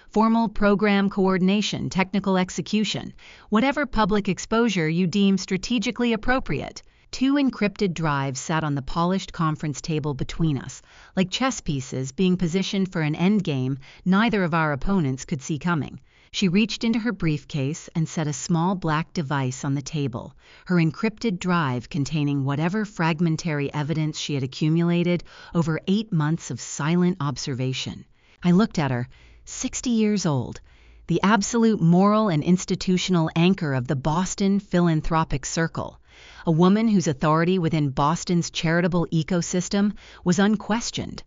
Formal program coordination, technical execution, whatever public exposure you deem strategically appropriate. 2 encrypted drives sat on the polished conference table between us, like chess pieces being positioned for an endgame neither of our opponents could see coming. She reached into her briefcase and set a small black device on the table, her encrypted drive containing whatever fragmentary evidence she had accumulated over 8 months of silent observation. I looked at her, 60 years old, the absolute moral and institutional anchor of the Boston philanthropic circle, a woman whose authority within Boston's charitable ecosystem was unquestioned.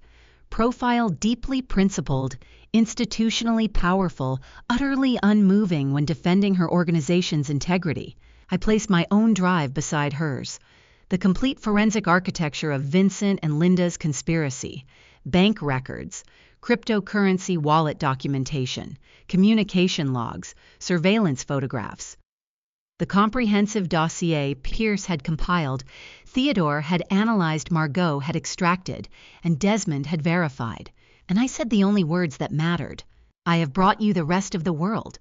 Profile deeply principled, institutionally powerful, utterly unmoving when defending her organization's integrity. I placed my own drive beside hers. The complete forensic architecture of Vincent and Linda's conspiracy, bank records, cryptocurrency wallet documentation, communication logs, surveillance photographs. The comprehensive dossier Pierce had compiled, Theodore had analyzed, Margot had extracted, and Desmond had verified. And I said the only words that mattered. I have brought you the rest of the world.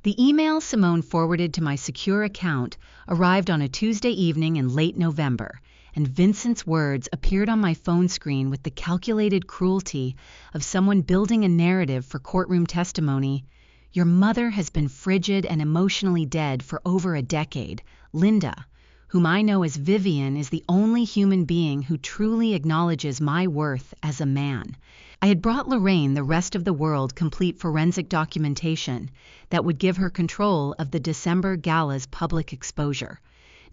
The email Simone forwarded to my secure account arrived on a Tuesday evening in late November, and Vincent's words appeared on my phone screen with the calculated cruelty of someone building a narrative for courtroom testimony. Your mother has been frigid and emotionally dead for over a decade. Linda, whom I know as Vivian, is the only human being who truly acknowledges my worth as a man. I had brought Lorraine the rest of the world complete forensic documentation that would give her control of the December gala's public exposure.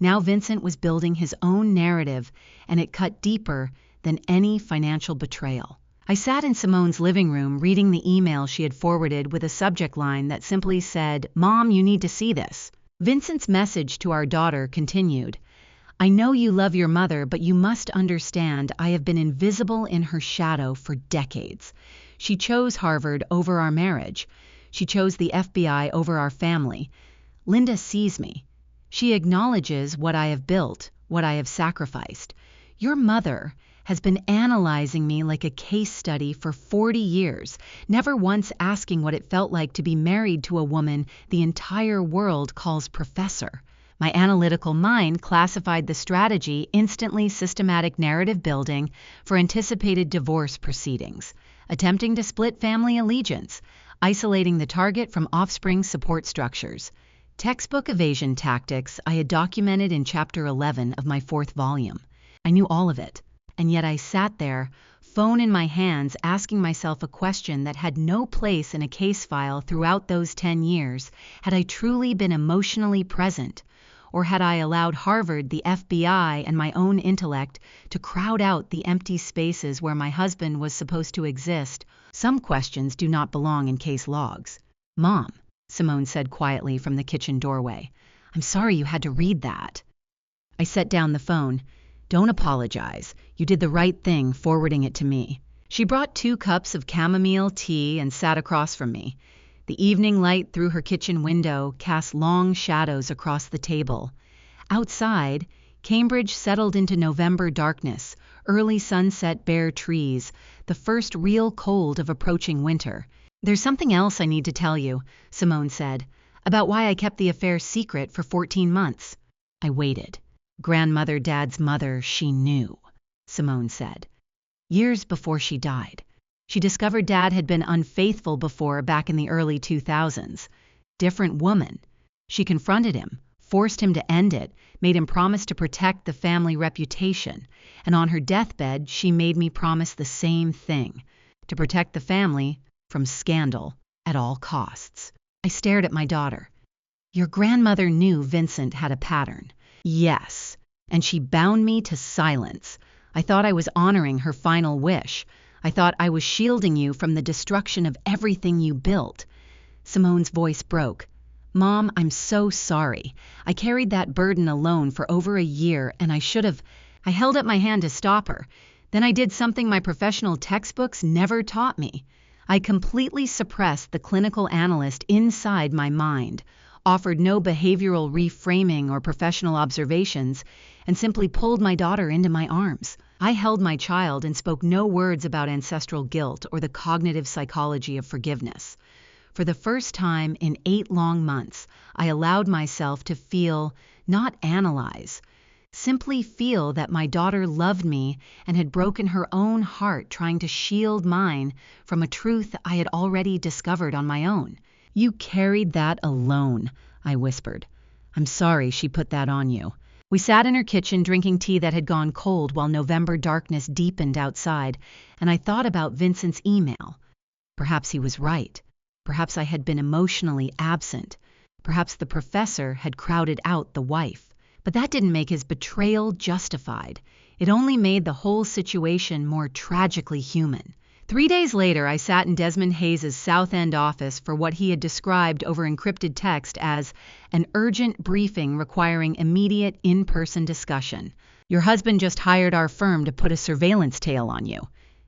Now Vincent was building his own narrative, and it cut deeper than any financial betrayal. I sat in Simone's living room reading the email she had forwarded with a subject line that simply said, "Mom, you need to see this." Vincent's message to our daughter continued, "I know you love your mother, but you must understand I have been invisible in her shadow for decades. She chose Harvard over our marriage. She chose the FBI over our family. Linda sees me. She acknowledges what I have built, what I have sacrificed. Your mother has been analyzing me like a case study for 40 years, never once asking what it felt like to be married to a woman the entire world calls professor. My analytical mind classified the strategy instantly systematic narrative building for anticipated divorce proceedings, attempting to split family allegiance, isolating the target from offspring support structures. Textbook evasion tactics I had documented in Chapter 11 of my 4th volume. I knew all of it. And yet I sat there, phone in my hands, asking myself a question that had no place in a case file throughout those 10 years. Had I truly been emotionally present? Or had I allowed Harvard, the FBI, and my own intellect to crowd out the empty spaces where my husband was supposed to exist? Some questions do not belong in case logs. "Mom," Simone said quietly from the kitchen doorway, "I'm sorry you had to read that." I set down the phone. "Don't apologize. You did the right thing forwarding it to me." She brought 2 cups of chamomile tea and sat across from me. The evening light through her kitchen window cast long shadows across the table. Outside, Cambridge settled into November darkness, early sunset, bare trees, the first real cold of approaching winter. "There's something else I need to tell you," Simone said, "about why I kept the affair secret for 14 months. I waited. Grandmother, Dad's mother, she knew," Simone said. Years before she died, she discovered Dad had been unfaithful before back in the early 2000s. Different woman. She confronted him, forced him to end it, made him promise to protect the family reputation, and on her deathbed she made me promise the same thing, to protect the family from scandal at all costs. I stared at my daughter. "Your grandmother knew Vincent had a pattern." "Yes." and she bound me to silence. I thought I was honoring her final wish. I thought I was shielding you from the destruction of everything you built. Simone's voice broke. Mom, I'm so sorry. I carried that burden alone for over a year, and I should have. I held up my hand to stop her. Then I did something my professional textbooks never taught me. I completely suppressed the clinical analyst inside my mind, offered no behavioral reframing or professional observations, and simply pulled my daughter into my arms. I held my child and spoke no words about ancestral guilt or the cognitive psychology of forgiveness. For the first time in 8 long months, I allowed myself to feel, not analyze, simply feel that my daughter loved me and had broken her own heart trying to shield mine from a truth I had already discovered on my own. You carried that alone, I whispered. I'm sorry she put that on you. We sat in her kitchen drinking tea that had gone cold while November darkness deepened outside, and I thought about Vincent's email. Perhaps he was right. Perhaps I had been emotionally absent. Perhaps the professor had crowded out the wife. But that didn't make his betrayal justified. It only made the whole situation more tragically human. 3 days later, I sat in Desmond Hayes's South End office for what he had described over encrypted text as an urgent briefing requiring immediate in-person discussion. Your husband just hired our firm to put a surveillance tail on you,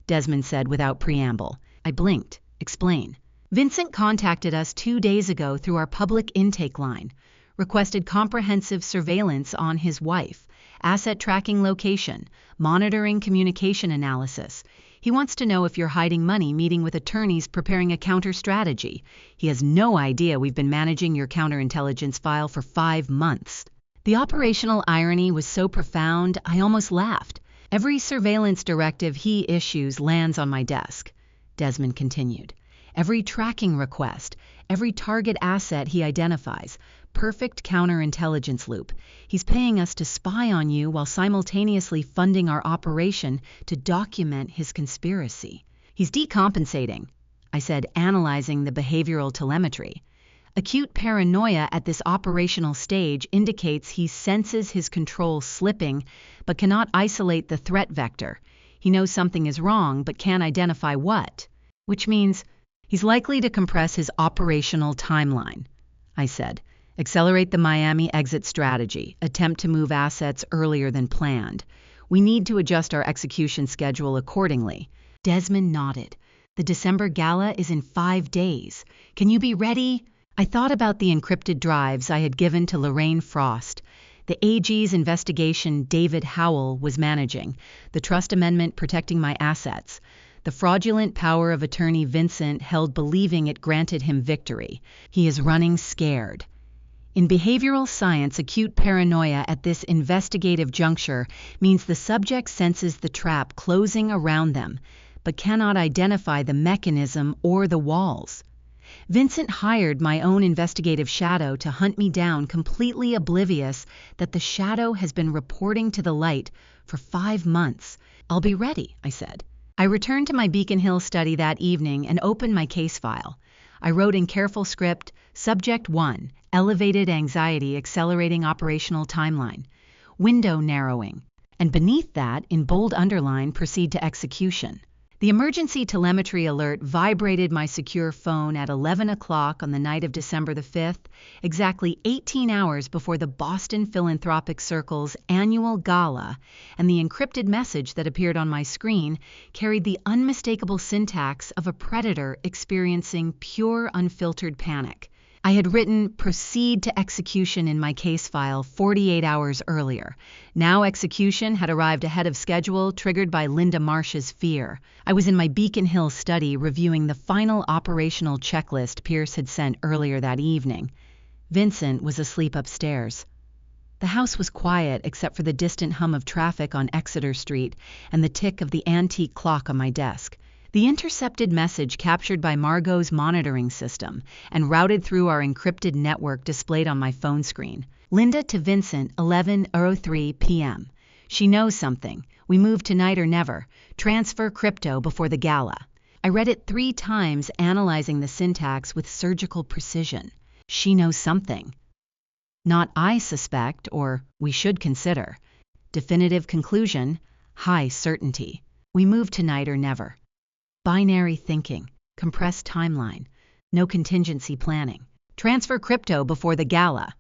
Desmond said without preamble. I blinked. Explain. Vincent contacted us 2 days ago through our public intake line, requested comprehensive surveillance on his wife, asset tracking location, monitoring communication analysis. He wants to know if you're hiding money, meeting with attorneys, preparing a counter-strategy. He has no idea we've been managing your counterintelligence file for 5 months. The operational irony was so profound, I almost laughed. Every surveillance directive he issues lands on my desk, Desmond continued. Every tracking request, every target asset he identifies, perfect counterintelligence loop. He's paying us to spy on you while simultaneously funding our operation to document his conspiracy. He's decompensating, I said, analyzing the behavioral telemetry. Acute paranoia at this operational stage indicates he senses his control slipping but cannot isolate the threat vector. He knows something is wrong but can't identify what, which means he's likely to compress his operational timeline, I said. Accelerate the Miami exit strategy, attempt to move assets earlier than planned. We need to adjust our execution schedule accordingly. Desmond nodded. The December gala is in 5 days. Can you be ready? I thought about the encrypted drives I had given to Lorraine Frost, the AG's investigation David Howell was managing, the trust amendment protecting my assets, the fraudulent power of attorney Vincent held believing it granted him victory. He is running scared. In behavioral science, acute paranoia at this investigative juncture means the subject senses the trap closing around them, but cannot identify the mechanism or the walls. Vincent hired my own investigative shadow to hunt me down, completely oblivious that the shadow has been reporting to the light for 5 months. I'll be ready, I said. I returned to my Beacon Hill study that evening and opened my case file. I wrote in careful script, Subject 1, Elevated Anxiety Accelerating Operational Timeline, Window Narrowing, and beneath that, in bold underline, Proceed to Execution. The emergency telemetry alert vibrated my secure phone at 11 o'clock on the night of December the 5th, exactly 18 hours before the Boston Philanthropic Circle's annual gala, and the encrypted message that appeared on my screen carried the unmistakable syntax of a predator experiencing pure, unfiltered panic. I had written Proceed to Execution in my case file 48 hours earlier. Now execution had arrived ahead of schedule, triggered by Linda Marsh's fear. I was in my Beacon Hill study reviewing the final operational checklist Pierce had sent earlier that evening. Vincent was asleep upstairs. The house was quiet except for the distant hum of traffic on Exeter Street and the tick of the antique clock on my desk. The intercepted message captured by Margot's monitoring system and routed through our encrypted network displayed on my phone screen. Linda to Vincent, 11:03 p.m. She knows something. We move tonight or never. Transfer crypto before the gala. I read it 3 times, analyzing the syntax with surgical precision. She knows something. Not I suspect, or we should consider. Definitive conclusion, high certainty. We move tonight or never. Binary thinking, compressed timeline, no contingency planning. Transfer crypto before the gala.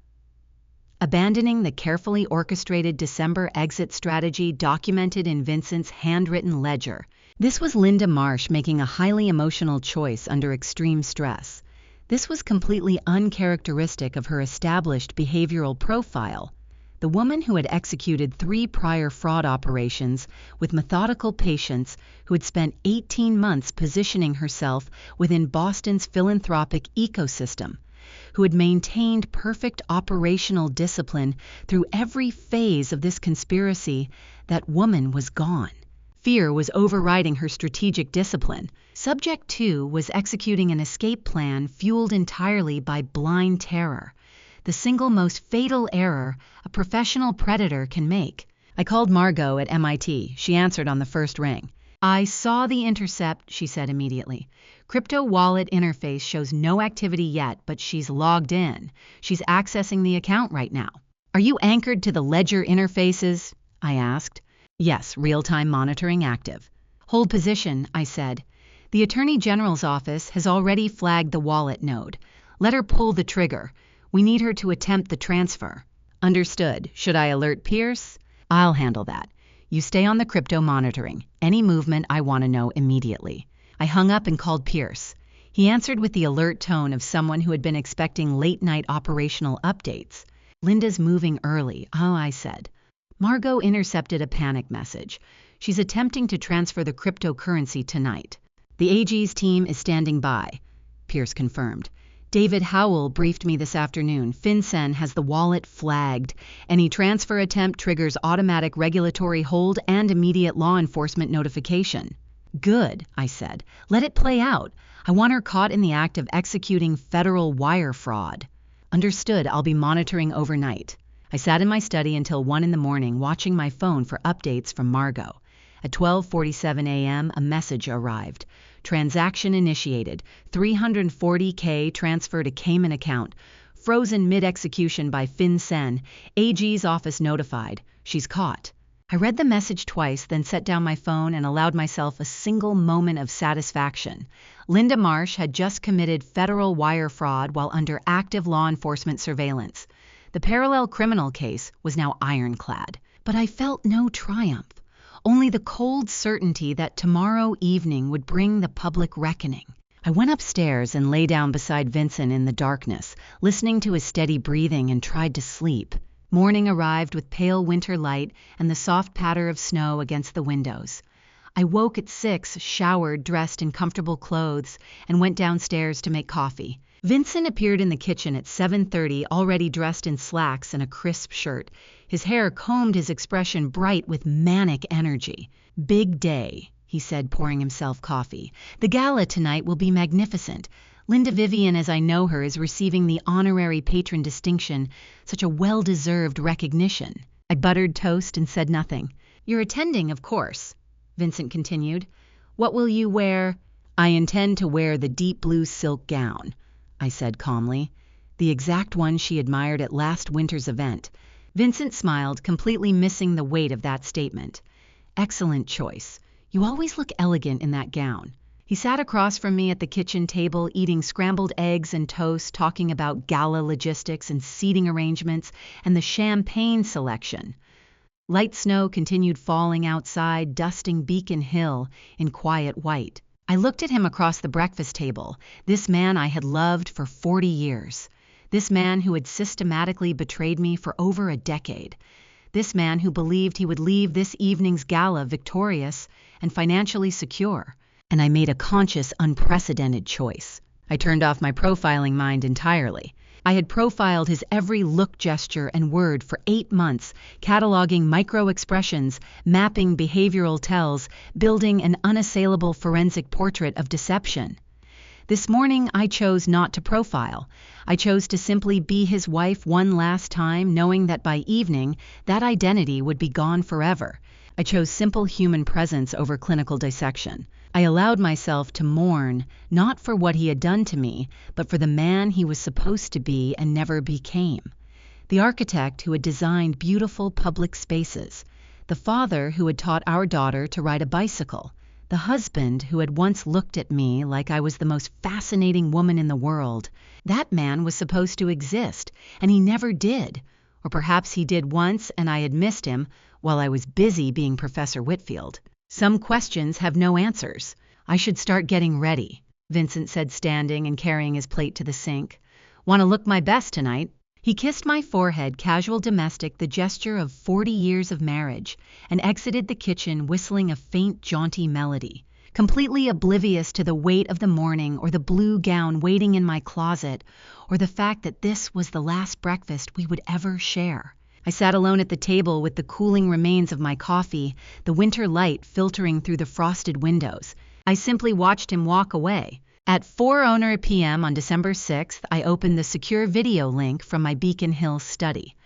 Abandoning the carefully orchestrated December exit strategy documented in Vincent's handwritten ledger. This was Linda Marsh making a highly emotional choice under extreme stress. This was completely uncharacteristic of her established behavioral profile. The woman who had executed 3 prior fraud operations with methodical patience, who had spent 18 months positioning herself within Boston's philanthropic ecosystem, who had maintained perfect operational discipline through every phase of this conspiracy, that woman was gone. Fear was overriding her strategic discipline. Subject 2 was executing an escape plan fueled entirely by blind terror, the single most fatal error a professional predator can make. I called Margot at MIT. She answered on the first ring. I saw the intercept, she said immediately. Crypto wallet interface shows no activity yet, but she's logged in. She's accessing the account right now. Are you anchored to the ledger interfaces? I asked. Yes, real-time monitoring active. Hold position, I said. The Attorney General's office has already flagged the wallet node. Let her pull the trigger. We need her to attempt the transfer. Understood. Should I alert Pierce? I'll handle that. You stay on the crypto monitoring. Any movement, I want to know immediately. I hung up and called Pierce. He answered with the alert tone of someone who had been expecting late-night operational updates. Linda's moving early, I said. Margot intercepted a panic message. She's attempting to transfer the cryptocurrency tonight. The AG's team is standing by, Pierce confirmed. David Howell briefed me this afternoon. FinCEN has the wallet flagged. Any transfer attempt triggers automatic regulatory hold and immediate law enforcement notification. Good, I said. Let it play out. I want her caught in the act of executing federal wire fraud. Understood. I'll be monitoring overnight. I sat in my study until 1 in the morning watching my phone for updates from Margot. At 12:47 a.m., a message arrived. Transaction initiated. $340K transfer to Cayman account. Frozen mid-execution by FinCEN. AG's office notified. She's caught. I read the message twice, then set down my phone and allowed myself a single moment of satisfaction. Linda Marsh had just committed federal wire fraud while under active law enforcement surveillance. The parallel criminal case was now ironclad. But I felt no triumph, only the cold certainty that tomorrow evening would bring the public reckoning. I went upstairs and lay down beside Vincent in the darkness, listening to his steady breathing, and tried to sleep. Morning arrived with pale winter light and the soft patter of snow against the windows. I woke at 6, showered, dressed in comfortable clothes, and went downstairs to make coffee. Vincent appeared in the kitchen at 7:30, already dressed in slacks and a crisp shirt. His hair combed, his expression bright with manic energy. Big day, he said, pouring himself coffee. The gala tonight will be magnificent. Linda Vivian, as I know her, is receiving the honorary patron distinction, such a well-deserved recognition. I buttered toast and said nothing. You're attending, of course, Vincent continued. What will you wear? I intend to wear the deep blue silk gown, I said calmly, the exact one she admired at last winter's event. Vincent smiled, completely missing the weight of that statement. Excellent choice. You always look elegant in that gown. He sat across from me at the kitchen table, eating scrambled eggs and toast, talking about gala logistics and seating arrangements and the champagne selection. Light snow continued falling outside, dusting Beacon Hill in quiet white. I looked at him across the breakfast table, this man I had loved for 40 years. This man who had systematically betrayed me for over a decade. This man who believed he would leave this evening's gala victorious and financially secure. And I made a conscious, unprecedented choice. I turned off my profiling mind entirely. I had profiled his every look, gesture, and word for 8 months, cataloging micro-expressions, mapping behavioral tells, building an unassailable forensic portrait of deception. This morning, I chose not to profile. I chose to simply be his wife one last time, knowing that by evening, that identity would be gone forever. I chose simple human presence over clinical dissection. I allowed myself to mourn, not for what he had done to me, but for the man he was supposed to be and never became. The architect who had designed beautiful public spaces, The father who had taught our daughter to ride a bicycle. The husband who had once looked at me like I was the most fascinating woman in the world. That man was supposed to exist, and he never did. Or perhaps he did once and I had missed him while I was busy being Professor Whitfield. Some questions have no answers. I should start getting ready, Vincent said, standing and carrying his plate to the sink. Want to look my best tonight? He kissed my forehead, casual domestic, the gesture of 40 years of marriage, and exited the kitchen whistling a faint, jaunty melody, completely oblivious to the weight of the morning or the blue gown waiting in my closet or the fact that this was the last breakfast we would ever share. I sat alone at the table with the cooling remains of my coffee, the winter light filtering through the frosted windows. I simply watched him walk away. At 4:00 p.m. on December 6th, I opened the secure video link from my Beacon Hill study.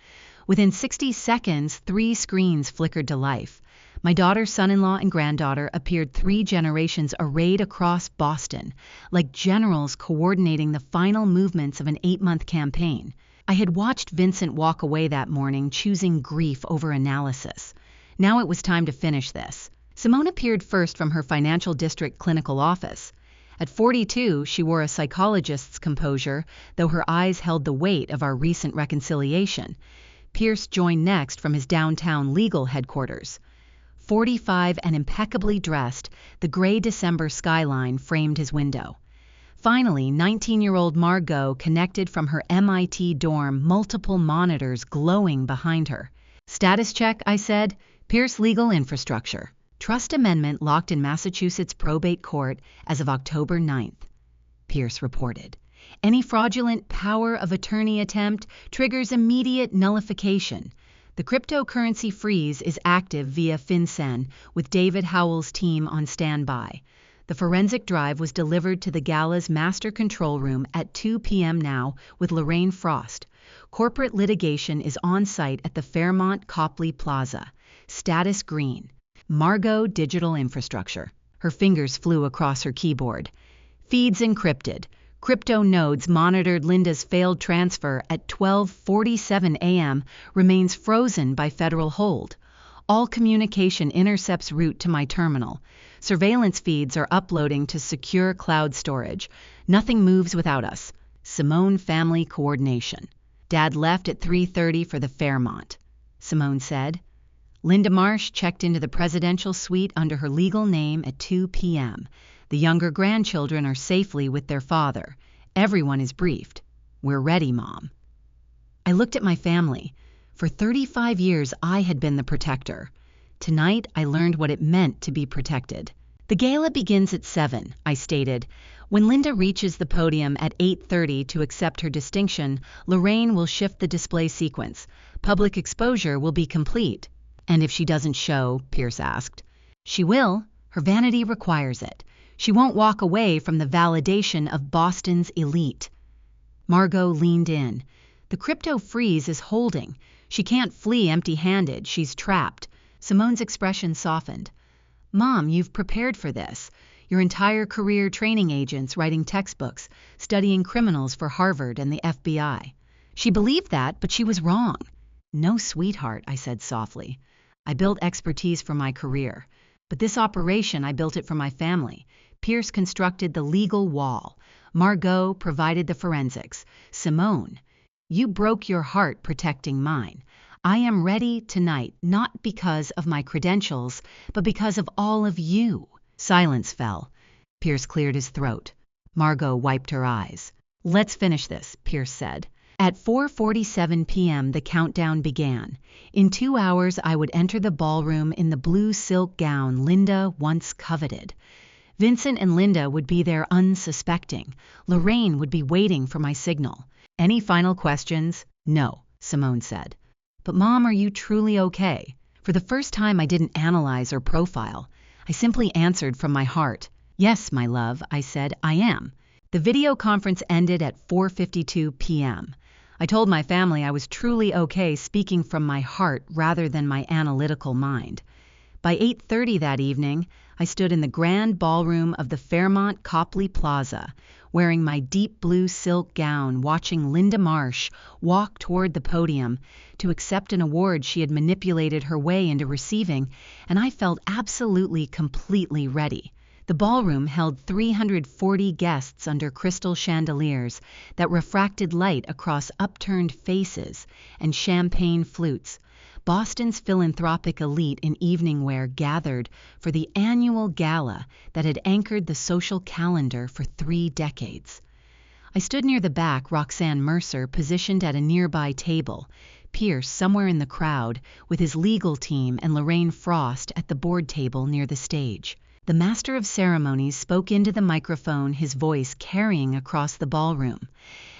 Within 60 seconds, 3 screens flickered to life. My daughter, son-in-law, and granddaughter appeared 3 generations arrayed across Boston, like generals coordinating the final movements of an 8-month campaign. I had watched Vincent walk away that morning, choosing grief over analysis. Now it was time to finish this. Simone appeared first from her financial district clinical office. At 42, she wore a psychologist's composure, though her eyes held the weight of our recent reconciliation. Pierce joined next from his downtown legal headquarters. 45 and impeccably dressed, the gray December skyline framed his window. Finally, 19-year-old Margot connected from her MIT dorm, multiple monitors glowing behind her. Status check, I said. Pierce legal infrastructure. Trust amendment locked in Massachusetts probate court as of October 9th, Pierce reported. Any fraudulent power of attorney attempt triggers immediate nullification. The cryptocurrency freeze is active via FinCEN with David Howell's team on standby. The forensic drive was delivered to the gala's master control room at 2 p.m. now with Lorraine Frost. Corporate litigation is on site at the Fairmont Copley Plaza. Status green. Margot digital infrastructure. Her fingers flew across her keyboard. Feeds encrypted. Crypto nodes monitored. Linda's failed transfer at 12:47 a.m. remains frozen by federal hold. All communication intercepts route to my terminal. Surveillance feeds are uploading to secure cloud storage. Nothing moves without us. Simone family coordination. Dad left at 3:30 for the Fairmont, Simone said. Linda Marsh checked into the presidential suite under her legal name at 2 p.m. The younger grandchildren are safely with their father. Everyone is briefed. We're ready, Mom. I looked at my family. For 35 years, I had been the protector. Tonight, I learned what it meant to be protected. The gala begins at 7, I stated. When Linda reaches the podium at 8:30 to accept her distinction, Lorraine will shift the display sequence. Public exposure will be complete. And if she doesn't show, Pierce asked. She will. Her vanity requires it. She won't walk away from the validation of Boston's elite. Margot leaned in. The crypto freeze is holding. She can't flee empty-handed. She's trapped. Simone's expression softened. Mom, you've prepared for this. Your entire career training agents, writing textbooks, studying criminals for Harvard and the FBI. She believed that, but she was wrong. No, sweetheart, I said softly. I built expertise for my career. But this operation, I built it for my family. Pierce constructed the legal wall. Margot provided the forensics. Simone, you broke your heart protecting mine. I am ready tonight, not because of my credentials, but because of all of you. Silence fell. Pierce cleared his throat. Margot wiped her eyes. Let's finish this, Pierce said. At 4:47 p.m., the countdown began. In 2 hours, I would enter the ballroom in the blue silk gown Linda once coveted. Vincent and Linda would be there unsuspecting. Lorraine would be waiting for my signal. Any final questions? No, Simone said. But Mom, are you truly okay? For the first time, I didn't analyze or profile. I simply answered from my heart. Yes, my love, I said, I am. The video conference ended at 4:52 p.m. I told my family I was truly okay speaking from my heart rather than my analytical mind. By 8:30 that evening, I stood in the grand ballroom of the Fairmont Copley Plaza, wearing my deep blue silk gown, watching Linda Marsh walk toward the podium to accept an award she had manipulated her way into receiving, and I felt absolutely, completely ready. The ballroom held 340 guests under crystal chandeliers that refracted light across upturned faces and champagne flutes. Boston's philanthropic elite in evening wear gathered for the annual gala that had anchored the social calendar for 3 decades. I stood near the back, Roxanne Mercer positioned at a nearby table, Pierce somewhere in the crowd with his legal team, and Lorraine Frost at the board table near the stage. The master of ceremonies spoke into the microphone, his voice carrying across the ballroom.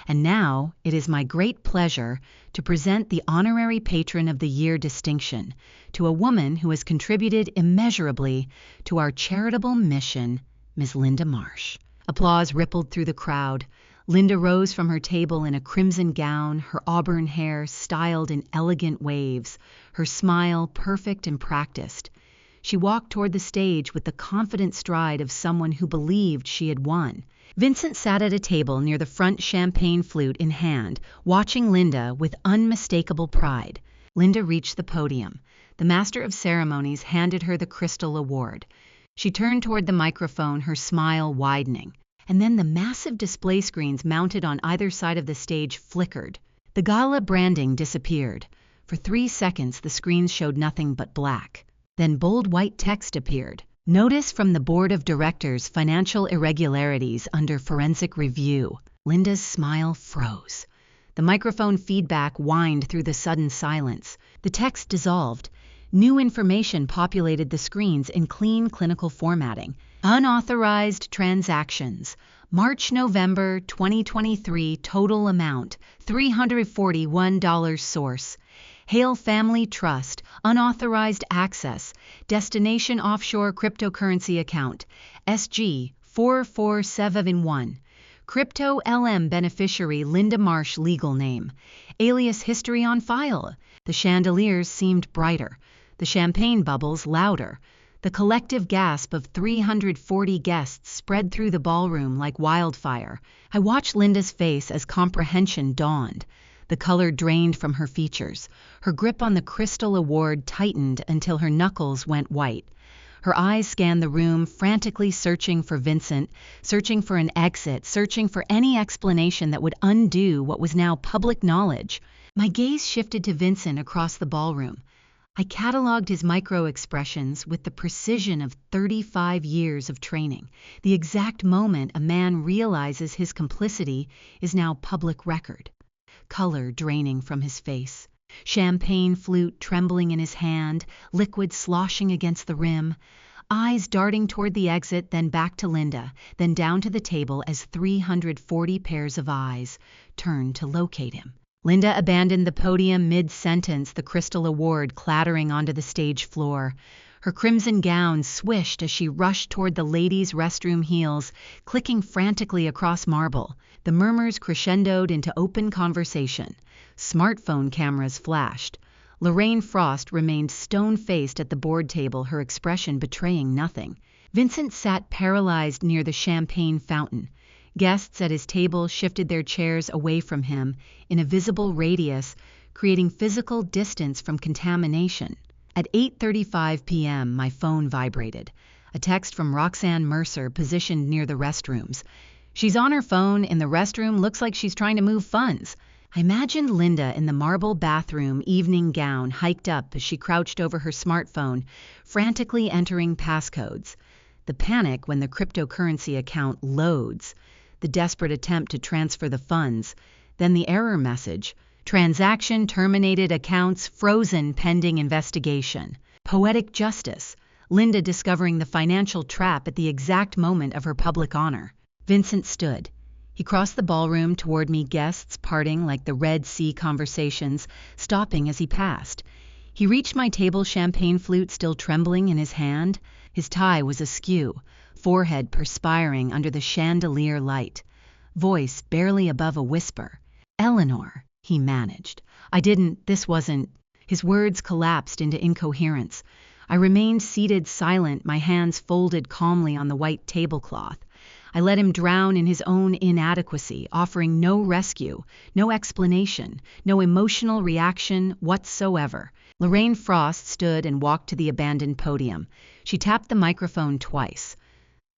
And now it is my great pleasure to present the Honorary Patron of the Year distinction to a woman who has contributed immeasurably to our charitable mission, Ms. Linda Marsh. Applause rippled through the crowd. Linda rose from her table in a crimson gown, her auburn hair styled in elegant waves, her smile perfect and practiced. She walked toward the stage with the confident stride of someone who believed she had won. Vincent sat at a table near the front, champagne flute in hand, watching Linda with unmistakable pride. Linda reached the podium. The master of ceremonies handed her the crystal award. She turned toward the microphone, her smile widening. And then the massive display screens mounted on either side of the stage flickered. The gala branding disappeared. For 3 seconds, the screens showed nothing but black. Then bold white text appeared. Notice from the board of directors, financial irregularities under forensic review. Linda's smile froze. The microphone feedback whined through the sudden silence. The text dissolved. New information populated the screens in clean clinical formatting. Unauthorized transactions. March-November 2023 total amount $341 source. Hale Family Trust, unauthorized access, destination offshore cryptocurrency account, SG 4471. Crypto LM beneficiary Linda Marsh legal name. Alias history on file. The chandeliers seemed brighter, the champagne bubbles louder. The collective gasp of 340 guests spread through the ballroom like wildfire. I watched Linda's face as comprehension dawned. The color drained from her features. Her grip on the crystal award tightened until her knuckles went white. Her eyes scanned the room, frantically searching for Vincent, searching for an exit, searching for any explanation that would undo what was now public knowledge. My gaze shifted to Vincent across the ballroom. I cataloged his micro-expressions with the precision of 35 years of training. The exact moment a man realizes his complicity is now public record. Color draining from his face, champagne flute trembling in his hand, liquid sloshing against the rim, eyes darting toward the exit, then back to Linda, then down to the table as 340 pairs of eyes turned to locate him. Linda abandoned the podium mid-sentence, the crystal award clattering onto the stage floor. Her crimson gown swished as she rushed toward the ladies' restroom heels, clicking frantically across marble. The murmurs crescendoed into open conversation. Smartphone cameras flashed. Lorraine Frost remained stone-faced at the board table, her expression betraying nothing. Vincent sat paralyzed near the champagne fountain. Guests at his table shifted their chairs away from him in a visible radius, creating physical distance from contamination. At 8:35 p.m., my phone vibrated. A text from Roxanne Mercer positioned near the restrooms. She's on her phone in the restroom, looks like she's trying to move funds. I imagined Linda in the marble bathroom evening gown hiked up as she crouched over her smartphone, frantically entering passcodes. The panic when the cryptocurrency account loads. The desperate attempt to transfer the funds. Then the error message. Transaction terminated, accounts frozen pending investigation. Poetic justice. Linda discovering the financial trap at the exact moment of her public honor. Vincent stood. He crossed the ballroom toward me, guests parting like the Red Sea conversations, stopping as he passed. He reached my table, champagne flute still trembling in his hand. His tie was askew, forehead perspiring under the chandelier light. Voice barely above a whisper. "Eleanor," he managed. This wasn't. His words collapsed into incoherence. I remained seated silent, my hands folded calmly on the white tablecloth. I let him drown in his own inadequacy, offering no rescue, no explanation, no emotional reaction whatsoever. Lorraine Frost stood and walked to the abandoned podium. She tapped the microphone twice.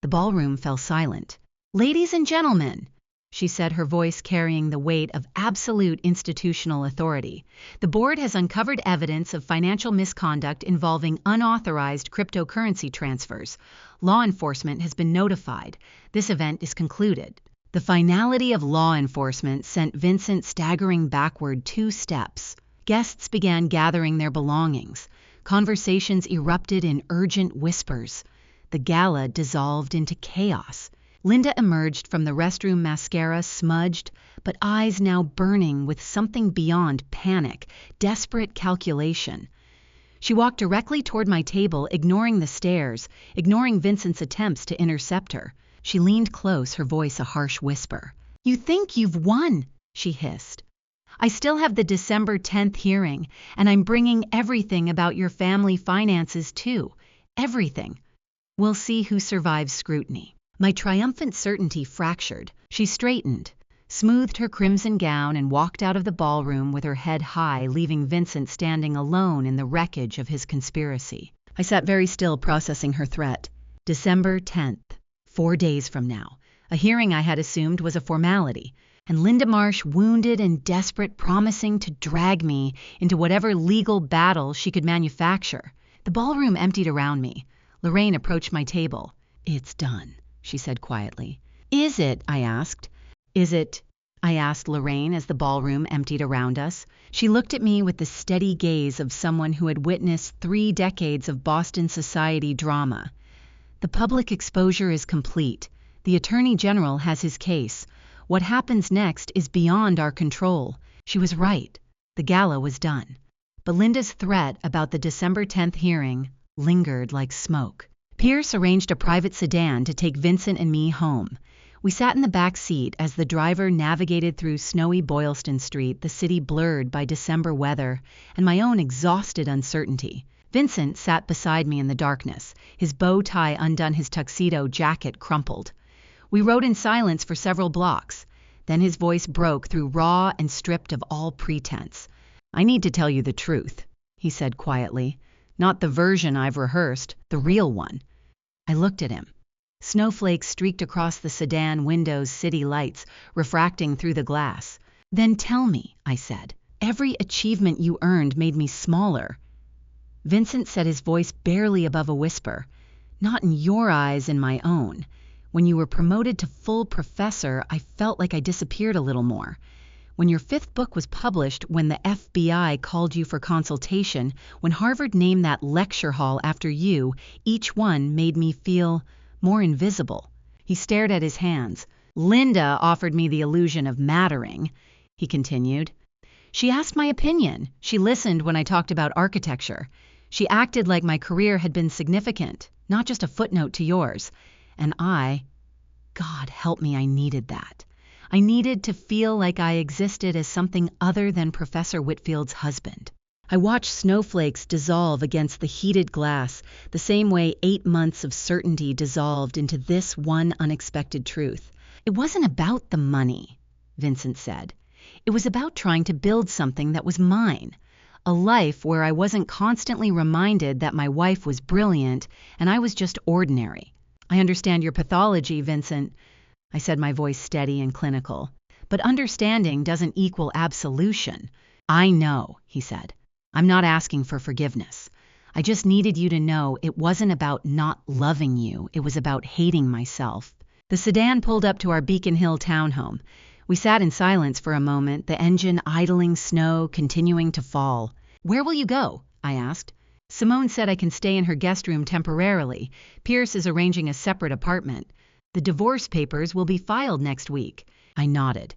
The ballroom fell silent. "Ladies and gentlemen," she said, her voice carrying the weight of absolute institutional authority, "the board has uncovered evidence of financial misconduct involving unauthorized cryptocurrency transfers. Law enforcement has been notified. This event is concluded." The finality of law enforcement sent Vincent staggering backward 2 steps. Guests began gathering their belongings. Conversations erupted in urgent whispers. The gala dissolved into chaos. Linda emerged from the restroom, mascara smudged, but eyes now burning with something beyond panic, desperate calculation. She walked directly toward my table, ignoring the stares, ignoring Vincent's attempts to intercept her. She leaned close, her voice a harsh whisper. "You think you've won," she hissed. "I still have the December 10th hearing, and I'm bringing everything about your family finances too. Everything. We'll see who survives scrutiny." My triumphant certainty fractured. She straightened, smoothed her crimson gown, and walked out of the ballroom with her head high, leaving Vincent standing alone in the wreckage of his conspiracy. I sat very still, processing her threat. December 10th, 4 days from now. A hearing I had assumed was a formality, and Linda Marsh, wounded and desperate, promising to drag me into whatever legal battle she could manufacture. The ballroom emptied around me. Lorraine approached my table. "It's done," she said quietly. "Is it?" I asked. "Is it?" I asked Lorraine as the ballroom emptied around us. She looked at me with the steady gaze of someone who had witnessed 3 decades of Boston society drama. "The public exposure is complete. The Attorney General has his case. What happens next is beyond our control." She was right. The gala was done. But Linda's threat about the December 10th hearing lingered like smoke. Pierce arranged a private sedan to take Vincent and me home. We sat in the back seat as the driver navigated through snowy Boylston Street, the city blurred by December weather and my own exhausted uncertainty. Vincent sat beside me in the darkness, his bow tie undone, his tuxedo jacket crumpled. We rode in silence for several blocks. Then his voice broke through, raw and stripped of all pretense. "I need to tell you the truth," he said quietly. "Not the version I've rehearsed, the real one." I looked at him. Snowflakes streaked across the sedan window's city lights, refracting through the glass. "Then tell me," I said. "Every achievement you earned made me smaller." Vincent said, his voice barely above a whisper. "Not in your eyes, in my own. When you were promoted to full professor, I felt like I disappeared a little more. When your 5th book was published, when the FBI called you for consultation, when Harvard named that lecture hall after you, each one made me feel more invisible." He stared at his hands. "Linda offered me the illusion of mattering," he continued. "She asked my opinion. She listened when I talked about architecture. She acted like my career had been significant, not just a footnote to yours. And God help me, I needed that. I needed to feel like I existed as something other than Professor Whitfield's husband." I watched snowflakes dissolve against the heated glass, the same way 8 months of certainty dissolved into this one unexpected truth. "It wasn't about the money," Vincent said. "It was about trying to build something that was mine. A life where I wasn't constantly reminded that my wife was brilliant and I was just ordinary." "I understand your pathology, Vincent," I said, my voice steady and clinical. "But understanding doesn't equal absolution." "I know," he said. "I'm not asking for forgiveness. I just needed you to know it wasn't about not loving you. It was about hating myself." The sedan pulled up to our Beacon Hill townhome. We sat in silence for a moment, the engine idling, snow continuing to fall. "Where will you go?" I asked. "Simone said I can stay in her guest room temporarily. Pierce is arranging a separate apartment. The divorce papers will be filed next week." I nodded.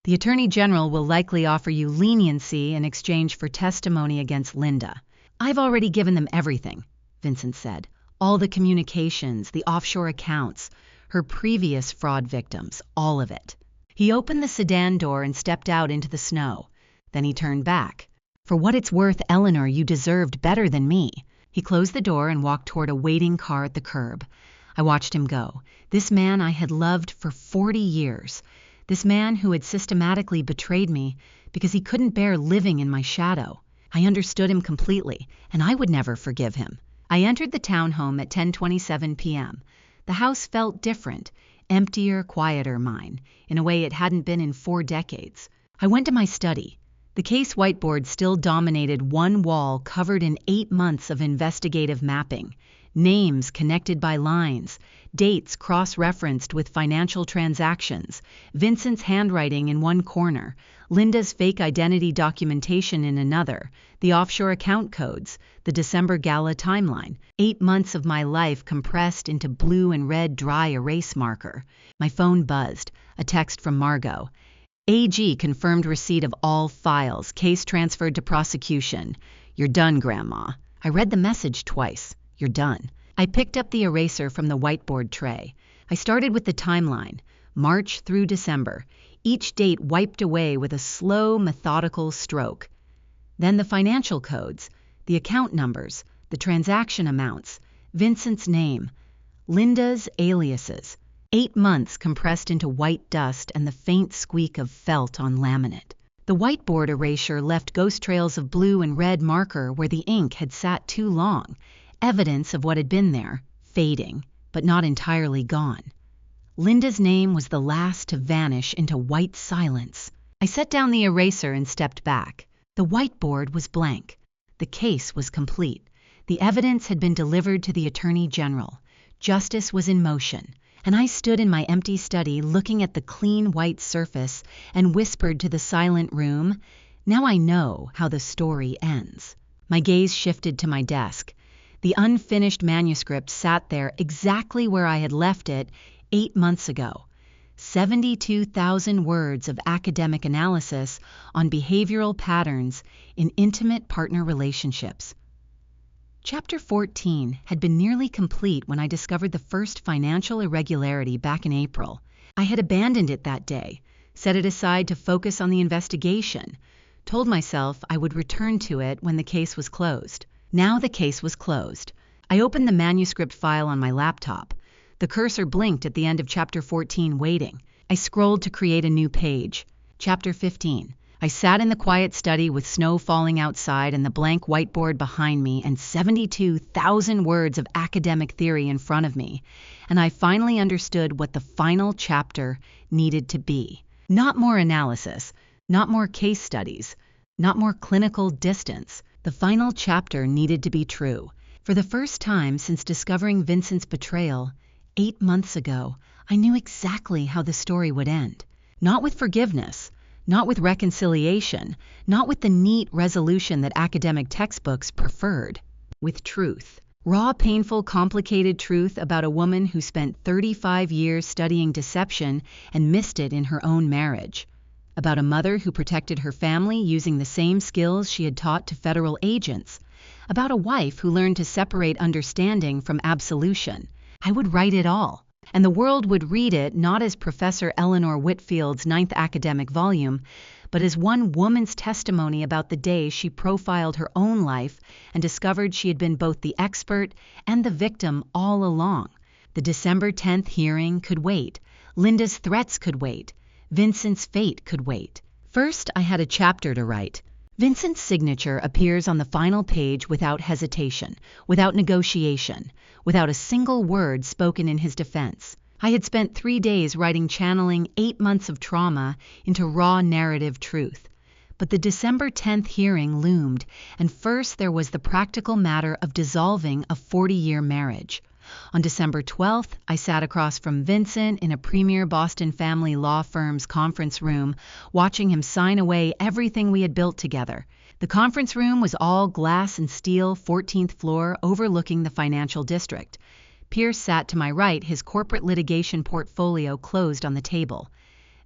"The Attorney General will likely offer you leniency in exchange for testimony against Linda." "I've already given them everything," Vincent said. "All the communications, the offshore accounts, her previous fraud victims, all of it." He opened the sedan door and stepped out into the snow. Then he turned back. "For what it's worth, Eleanor, you deserved better than me," He closed the door and walked toward a waiting car at the curb. I watched him go. This man I had loved for 40 years. This man who had systematically betrayed me because he couldn't bear living in my shadow. I understood him completely, and I would never forgive him. I entered the townhome at 10:27 p.m. The house felt different, emptier, quieter mine, in a way it hadn't been in 4 decades. I went to my study. The case whiteboard still dominated one wall covered in 8 months of investigative mapping. Names connected by lines, dates cross-referenced with financial transactions, Vincent's handwriting in one corner, Linda's fake identity documentation in another, the offshore account codes, the December gala timeline, 8 months of my life compressed into blue and red dry erase marker. My phone buzzed, a text from Margot. AG confirmed receipt of all files, case transferred to prosecution. You're done, Grandma. I read the message twice. You're done. I picked up the eraser from the whiteboard tray. I started with the timeline, March through December, each date wiped away with a slow, methodical stroke. Then the financial codes, the account numbers, the transaction amounts, Vincent's name, Linda's aliases. 8 months compressed into white dust and the faint squeak of felt on laminate. The whiteboard erasure left ghost trails of blue and red marker where the ink had sat too long, evidence of what had been there, fading, but not entirely gone. Linda's name was the last to vanish into white silence. I set down the eraser and stepped back. The whiteboard was blank. The case was complete. The evidence had been delivered to the Attorney General. Justice was in motion, and I stood in my empty study looking at the clean white surface and whispered to the silent room, "Now I know how the story ends." My gaze shifted to my desk. The unfinished manuscript sat there exactly where I had left it 8 months ago. 72,000 words of academic analysis on behavioral patterns in intimate partner relationships. Chapter 14 had been nearly complete when I discovered the first financial irregularity back in April. I had abandoned it that day, set it aside to focus on the investigation, told myself I would return to it when the case was closed. Now the case was closed. I opened the manuscript file on my laptop. The cursor blinked at the end of Chapter 14, waiting. I scrolled to create a new page. Chapter 15. I sat in the quiet study with snow falling outside and the blank whiteboard behind me and 72,000 words of academic theory in front of me, and I finally understood what the final chapter needed to be. Not more analysis, not more case studies, not more clinical distance. The final chapter needed to be true. For the first time since discovering Vincent's betrayal, 8 months ago, I knew exactly how the story would end. Not with forgiveness, not with reconciliation, not with the neat resolution that academic textbooks preferred. With truth. Raw, painful, complicated truth about a woman who spent 35 years studying deception and missed it in her own marriage. About a mother who protected her family using the same skills she had taught to federal agents. About a wife who learned to separate understanding from absolution. I would write it all, and the world would read it not as Professor Eleanor Whitfield's 9th academic volume, but as one woman's testimony about the day she profiled her own life and discovered she had been both the expert and the victim all along. The December 10th hearing could wait. Linda's threats could wait. Vincent's fate could wait. First, I had a chapter to write. Vincent's signature appears on the final page without hesitation, without negotiation, without a single word spoken in his defense. I had spent 3 days channeling 8 months of trauma into raw narrative truth. But the December 10th hearing loomed, and first there was the practical matter of dissolving a 40-year marriage. On December 12th, I sat across from Vincent in a premier Boston family law firm's conference room, watching him sign away everything we had built together. The conference room was all glass and steel, 14th floor, overlooking the financial district. Pierce sat to my right, his corporate litigation portfolio closed on the table.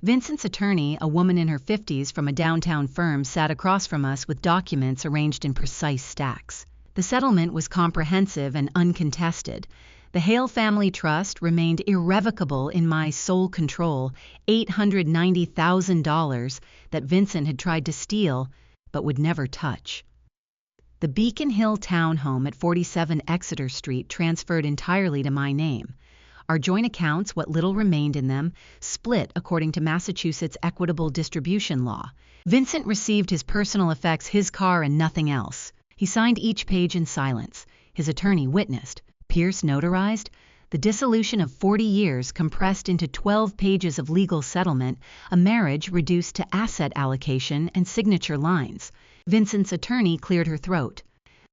Vincent's attorney, a woman in her 50s from a downtown firm, sat across from us with documents arranged in precise stacks. The settlement was comprehensive and uncontested. The Hale Family Trust remained irrevocable in my sole control, $890,000 that Vincent had tried to steal but would never touch. The Beacon Hill townhome at 47 Exeter Street transferred entirely to my name. Our joint accounts, what little remained in them, split according to Massachusetts equitable distribution law. Vincent received his personal effects, his car, and nothing else. He signed each page in silence. His attorney witnessed. Pierce notarized. The dissolution of 40 years compressed into 12 pages of legal settlement, a marriage reduced to asset allocation and signature lines. Vincent's attorney cleared her throat.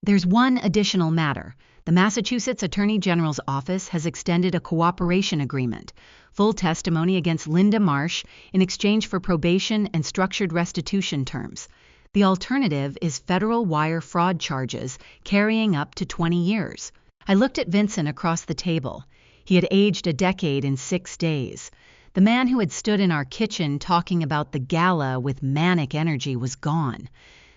There's one additional matter. The Massachusetts Attorney General's office has extended a cooperation agreement, full testimony against Linda Marsh in exchange for probation and structured restitution terms. The alternative is federal wire fraud charges carrying up to 20 years. I looked at Vincent across the table. He had aged a decade in 6 days. The man who had stood in our kitchen talking about the gala with manic energy was gone.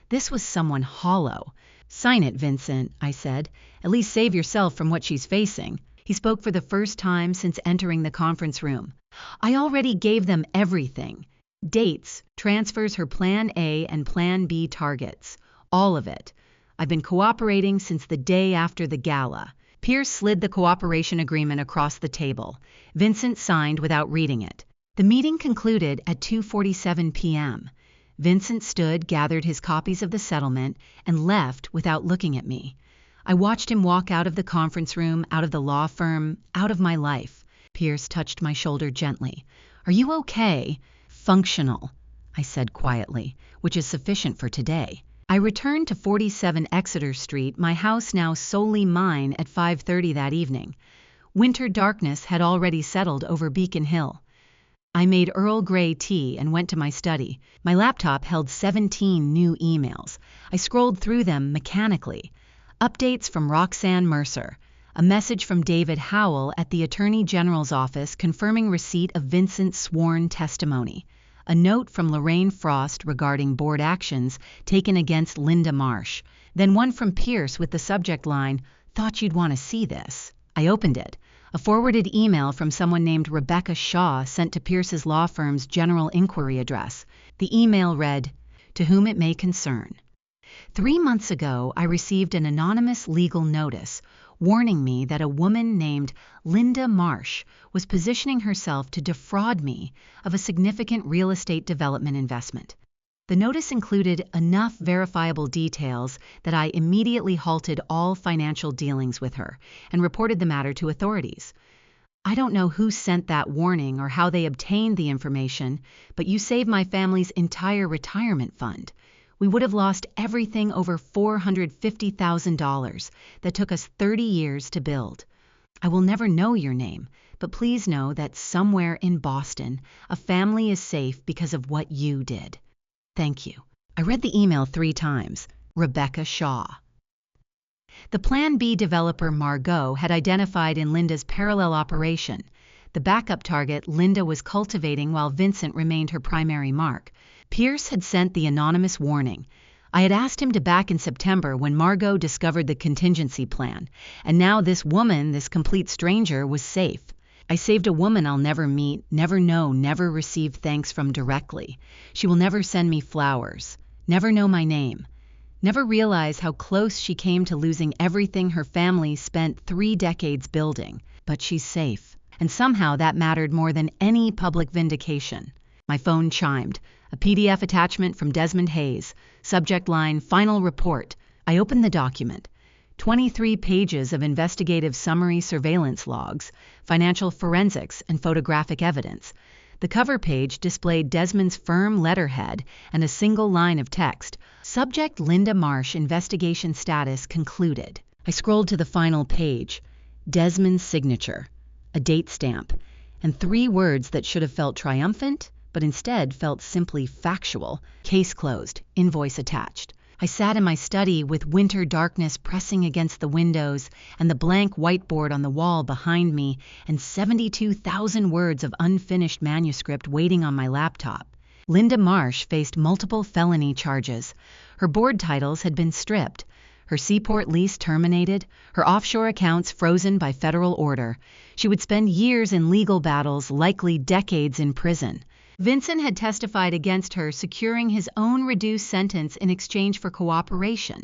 This was someone hollow. "Sign it, Vincent," I said. "At least save yourself from what she's facing." He spoke for the first time since entering the conference room. "I already gave them everything. Dates, transfers, her Plan A and Plan B targets. All of it. I've been cooperating since the day after the gala." Pierce slid the cooperation agreement across the table. Vincent signed without reading it. The meeting concluded at 2:47 p.m. Vincent stood, gathered his copies of the settlement, and left without looking at me. I watched him walk out of the conference room, out of the law firm, out of my life. Pierce touched my shoulder gently. "Are you okay?" "Functional," I said quietly, which is sufficient for today. I returned to 47 Exeter Street, my house now solely mine, at 5:30 that evening. Winter darkness had already settled over Beacon Hill. I made Earl Grey tea and went to my study. My laptop held 17 new emails. I scrolled through them mechanically. Updates from Roxanne Mercer. A message from David Howell at the Attorney General's office confirming receipt of Vincent's sworn testimony. A note from Lorraine Frost regarding board actions taken against Linda Marsh. Then one from Pierce with the subject line, "Thought you'd want to see this." I opened it. A forwarded email from someone named Rebecca Shaw sent to Pierce's law firm's general inquiry address. The email read, "To whom it may concern. 3 months ago, I received an anonymous legal notice warning me that a woman named Linda Marsh was positioning herself to defraud me of a significant real estate development investment. The notice included enough verifiable details that I immediately halted all financial dealings with her and reported the matter to authorities. I don't know who sent that warning or how they obtained the information, but you saved my family's entire retirement fund. We would have lost everything over $450,000 that took us 30 years to build. I will never know your name, but please know that somewhere in Boston, a family is safe because of what you did. Thank you." I read the email 3 times. Rebecca Shaw. The Plan B developer Margot had identified in Linda's parallel operation the backup target Linda was cultivating while Vincent remained her primary mark. Pierce had sent the anonymous warning. I had asked him to back in September when Margot discovered the contingency plan, and now this woman, this complete stranger, was safe. I saved a woman I'll never meet, never know, never receive thanks from directly. She will never send me flowers, never know my name, never realize how close she came to losing everything her family spent 3 decades building. But she's safe, and somehow that mattered more than any public vindication. My phone chimed. A PDF attachment from Desmond Hayes. Subject line, "Final Report." I opened the document. 23 pages of investigative summary surveillance logs, financial forensics, and photographic evidence. The cover page displayed Desmond's firm letterhead and a single line of text. Subject Linda Marsh, investigation status concluded. I scrolled to the final page. Desmond's signature, a date stamp, and 3 words that should have felt triumphant, but instead felt simply factual. Case closed, invoice attached. I sat in my study with winter darkness pressing against the windows and the blank whiteboard on the wall behind me and 72,000 words of unfinished manuscript waiting on my laptop. Linda Marsh faced multiple felony charges. Her board titles had been stripped, her seaport lease terminated, her offshore accounts frozen by federal order. She would spend years in legal battles, likely decades in prison. Vincent had testified against her, securing his own reduced sentence in exchange for cooperation.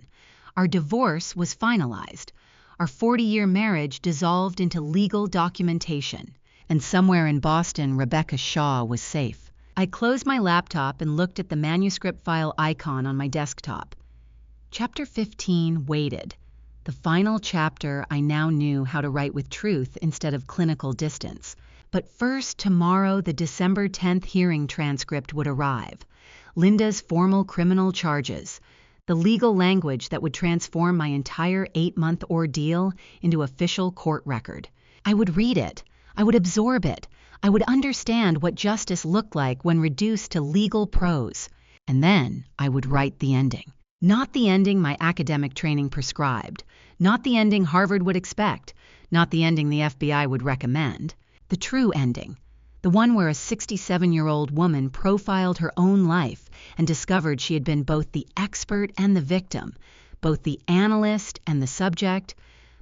Our divorce was finalized. Our 40-year marriage dissolved into legal documentation. And somewhere in Boston, Rebecca Shaw was safe. I closed my laptop and looked at the manuscript file icon on my desktop. Chapter 15 waited. The final chapter I now knew how to write with truth instead of clinical distance. But first, tomorrow, the December 10th hearing transcript would arrive. Linda's formal criminal charges. The legal language that would transform my entire 8-month ordeal into official court record. I would read it. I would absorb it. I would understand what justice looked like when reduced to legal prose. And then I would write the ending. Not the ending my academic training prescribed. Not the ending Harvard would expect. Not the ending the FBI would recommend. The true ending. The one where a 67-year-old woman profiled her own life and discovered she had been both the expert and the victim, both the analyst and the subject,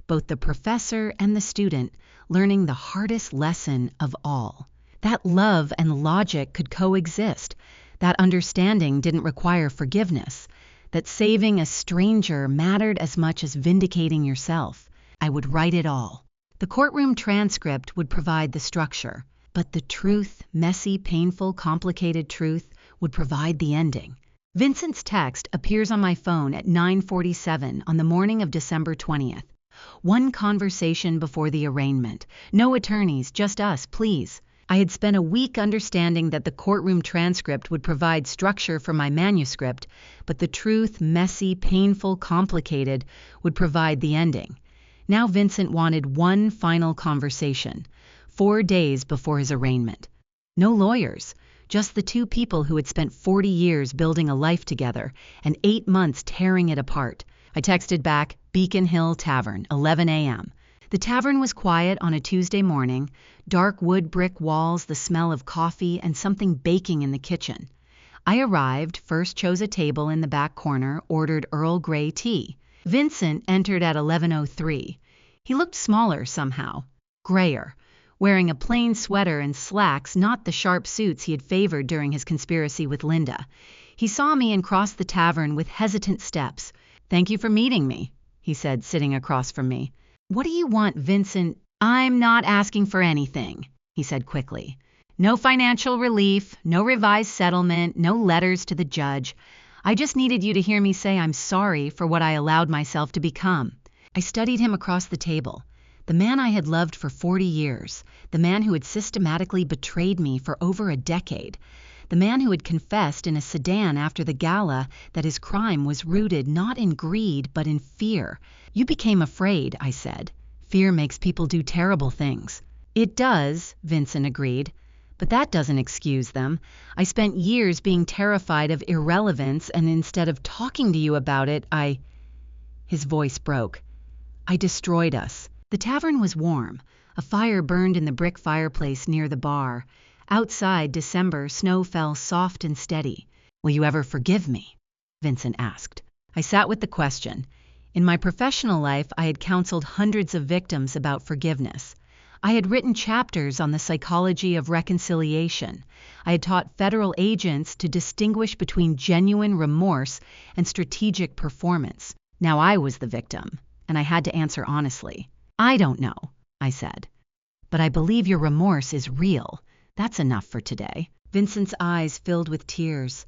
both the professor and the student, learning the hardest lesson of all. That love and logic could coexist. That understanding didn't require forgiveness. That saving a stranger mattered as much as vindicating yourself. I would write it all. The courtroom transcript would provide the structure. But the truth, messy, painful, complicated truth, would provide the ending. Vincent's text appears on my phone at 9:47 on the morning of December 20th. One conversation before the arraignment. No attorneys, just us, please. I had spent a week understanding that the courtroom transcript would provide structure for my manuscript, but the truth, messy, painful, complicated, would provide the ending. Now Vincent wanted one final conversation. 4 days before his arraignment. No lawyers, just the two people who had spent 40 years building a life together and 8 months tearing it apart. I texted back, Beacon Hill Tavern, 11 a.m. The tavern was quiet on a Tuesday morning, dark wood brick walls, the smell of coffee, and something baking in the kitchen. I arrived, first chose a table in the back corner, ordered Earl Grey tea. Vincent entered at 11:03. He looked smaller somehow, grayer, wearing a plain sweater and slacks, not the sharp suits he had favored during his conspiracy with Linda. He saw me and crossed the tavern with hesitant steps. "Thank you for meeting me," he said, sitting across from me. "What do you want, Vincent?" "I'm not asking for anything," he said quickly. "No financial relief, no revised settlement, no letters to the judge. I just needed you to hear me say I'm sorry for what I allowed myself to become." I studied him across the table. The man I had loved for 40 years, the man who had systematically betrayed me for over a decade, the man who had confessed in a sedan after the gala that his crime was rooted not in greed but in fear. "You became afraid," I said. "Fear makes people do terrible things." "It does," Vincent agreed, "but that doesn't excuse them. I spent years being terrified of irrelevance, and instead of talking to you about it, His voice broke. "I destroyed us." The tavern was warm. A fire burned in the brick fireplace near the bar. Outside, December, snow fell soft and steady. "Will you ever forgive me?" Vincent asked. I sat with the question. In my professional life, I had counseled hundreds of victims about forgiveness. I had written chapters on the psychology of reconciliation. I had taught federal agents to distinguish between genuine remorse and strategic performance. Now I was the victim, and I had to answer honestly. "I don't know," I said. "But I believe your remorse is real. That's enough for today." Vincent's eyes filled with tears.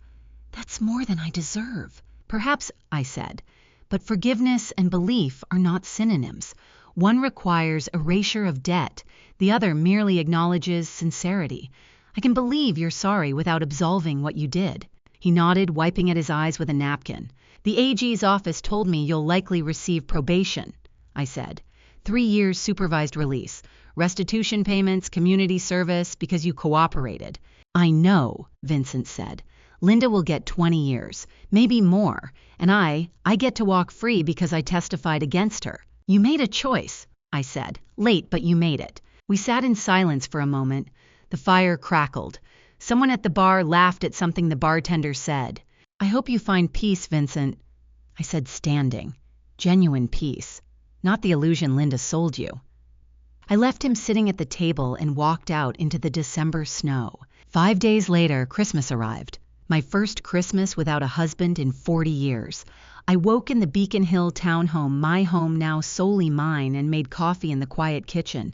"That's more than I deserve." "Perhaps," I said, "but forgiveness and belief are not synonyms. One requires erasure of debt, the other merely acknowledges sincerity. I can believe you're sorry without absolving what you did." He nodded, wiping at his eyes with a napkin. "The AG's office told me you'll likely receive probation," I said. 3 years supervised release, restitution payments, community service, because you cooperated." "I know," Vincent said. "Linda will get 20 years, maybe more, and I get to walk free because I testified against her." "You made a choice," I said. "Late, but you made it." We sat in silence for a moment. The fire crackled. Someone at the bar laughed at something the bartender said. "I hope you find peace, Vincent," I said, standing. "Genuine peace. Not the illusion Linda sold you." I left him sitting at the table and walked out into the December snow. 5 days later, Christmas arrived. My first Christmas without a husband in 40 years. I woke in the Beacon Hill townhome, my home now solely mine, and made coffee in the quiet kitchen.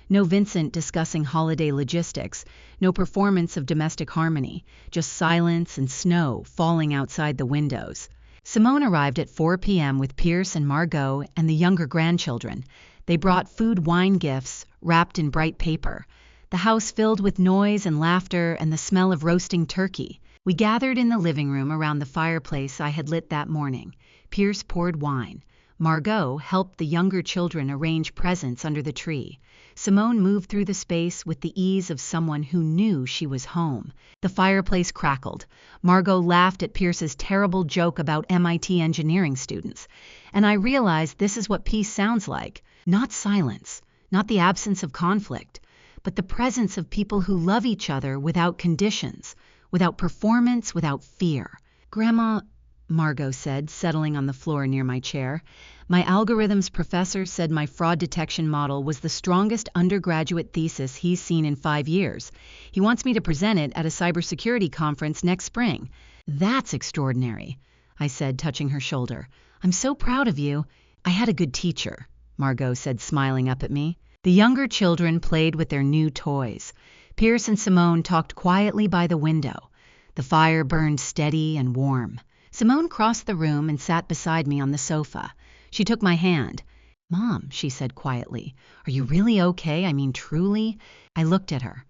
No Vincent discussing holiday logistics, no performance of domestic harmony, just silence and snow falling outside the windows. Simone arrived at 4 p.m. with Pierce and Margot and the younger grandchildren. They brought food wine gifts wrapped in bright paper. The house filled with noise and laughter and the smell of roasting turkey. We gathered in the living room around the fireplace I had lit that morning. Pierce poured wine. Margot helped the younger children arrange presents under the tree. Simone moved through the space with the ease of someone who knew she was home. The fireplace crackled. Margot laughed at Pierce's terrible joke about MIT engineering students. And I realized this is what peace sounds like. Not silence, not the absence of conflict, but the presence of people who love each other without conditions, without performance, without fear. Grandma, Margot said, settling on the floor near my chair, my algorithms professor said my fraud detection model was the strongest undergraduate thesis he's seen in 5 years. He wants me to present it at a cybersecurity conference next spring. That's extraordinary, I said, touching her shoulder. I'm so proud of you. I had a good teacher, Margot said, smiling up at me. The younger children played with their new toys. Pierce and Simone talked quietly by the window. The fire burned steady and warm. Simone crossed the room and sat beside me on the sofa. She took my hand. Mom, she said quietly, are you really okay? I mean, truly? I looked at her.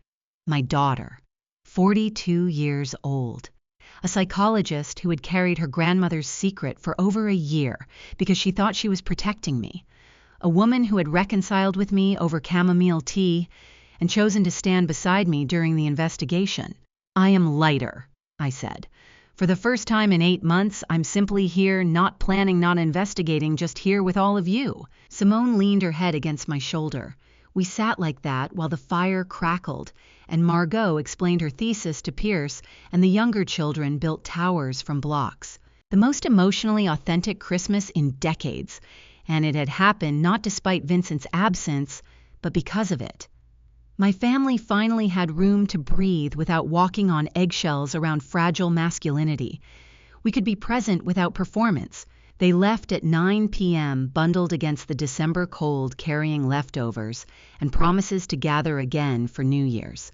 My daughter, 42 years old. A psychologist who had carried her grandmother's secret for over a year because she thought she was protecting me. A woman who had reconciled with me over chamomile tea and chosen to stand beside me during the investigation. I am lighter, I said. For the first time in 8 months, I'm simply here, not planning, not investigating, just here with all of you. Simone leaned her head against my shoulder. We sat like that while the fire crackled, and Margot explained her thesis to Pierce, and the younger children built towers from blocks. The most emotionally authentic Christmas in decades, and it had happened not despite Vincent's absence, but because of it. My family finally had room to breathe without walking on eggshells around fragile masculinity. We could be present without performance. They left at 9 p.m., bundled against the December cold, carrying leftovers and promises to gather again for New Year's.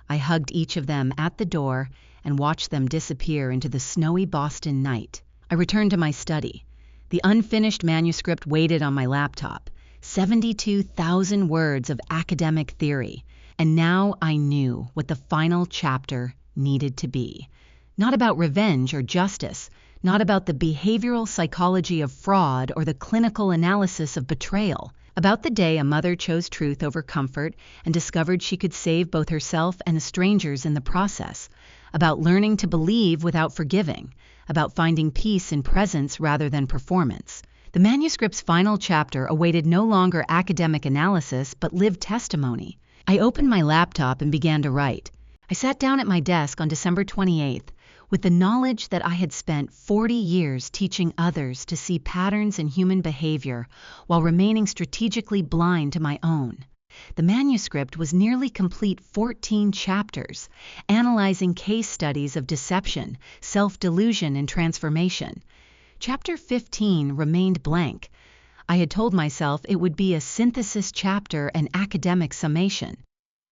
I hugged each of them at the door and watched them disappear into the snowy Boston night. I returned to my study. The unfinished manuscript waited on my laptop. 72,000 words of academic theory, and now I knew what the final chapter needed to be. Not about revenge or justice, not about the behavioral psychology of fraud or the clinical analysis of betrayal, about the day a mother chose truth over comfort and discovered she could save both herself and the strangers in the process, about learning to believe without forgiving, about finding peace in presence rather than performance. The manuscript's final chapter awaited no longer academic analysis but lived testimony. I opened my laptop and began to write. I sat down at my desk on December 28th with the knowledge that I had spent 40 years teaching others to see patterns in human behavior while remaining strategically blind to my own. The manuscript was nearly complete, 14 chapters, analyzing case studies of deception, self-delusion, and transformation. Chapter 15 remained blank. I had told myself it would be a synthesis chapter, an academic summation.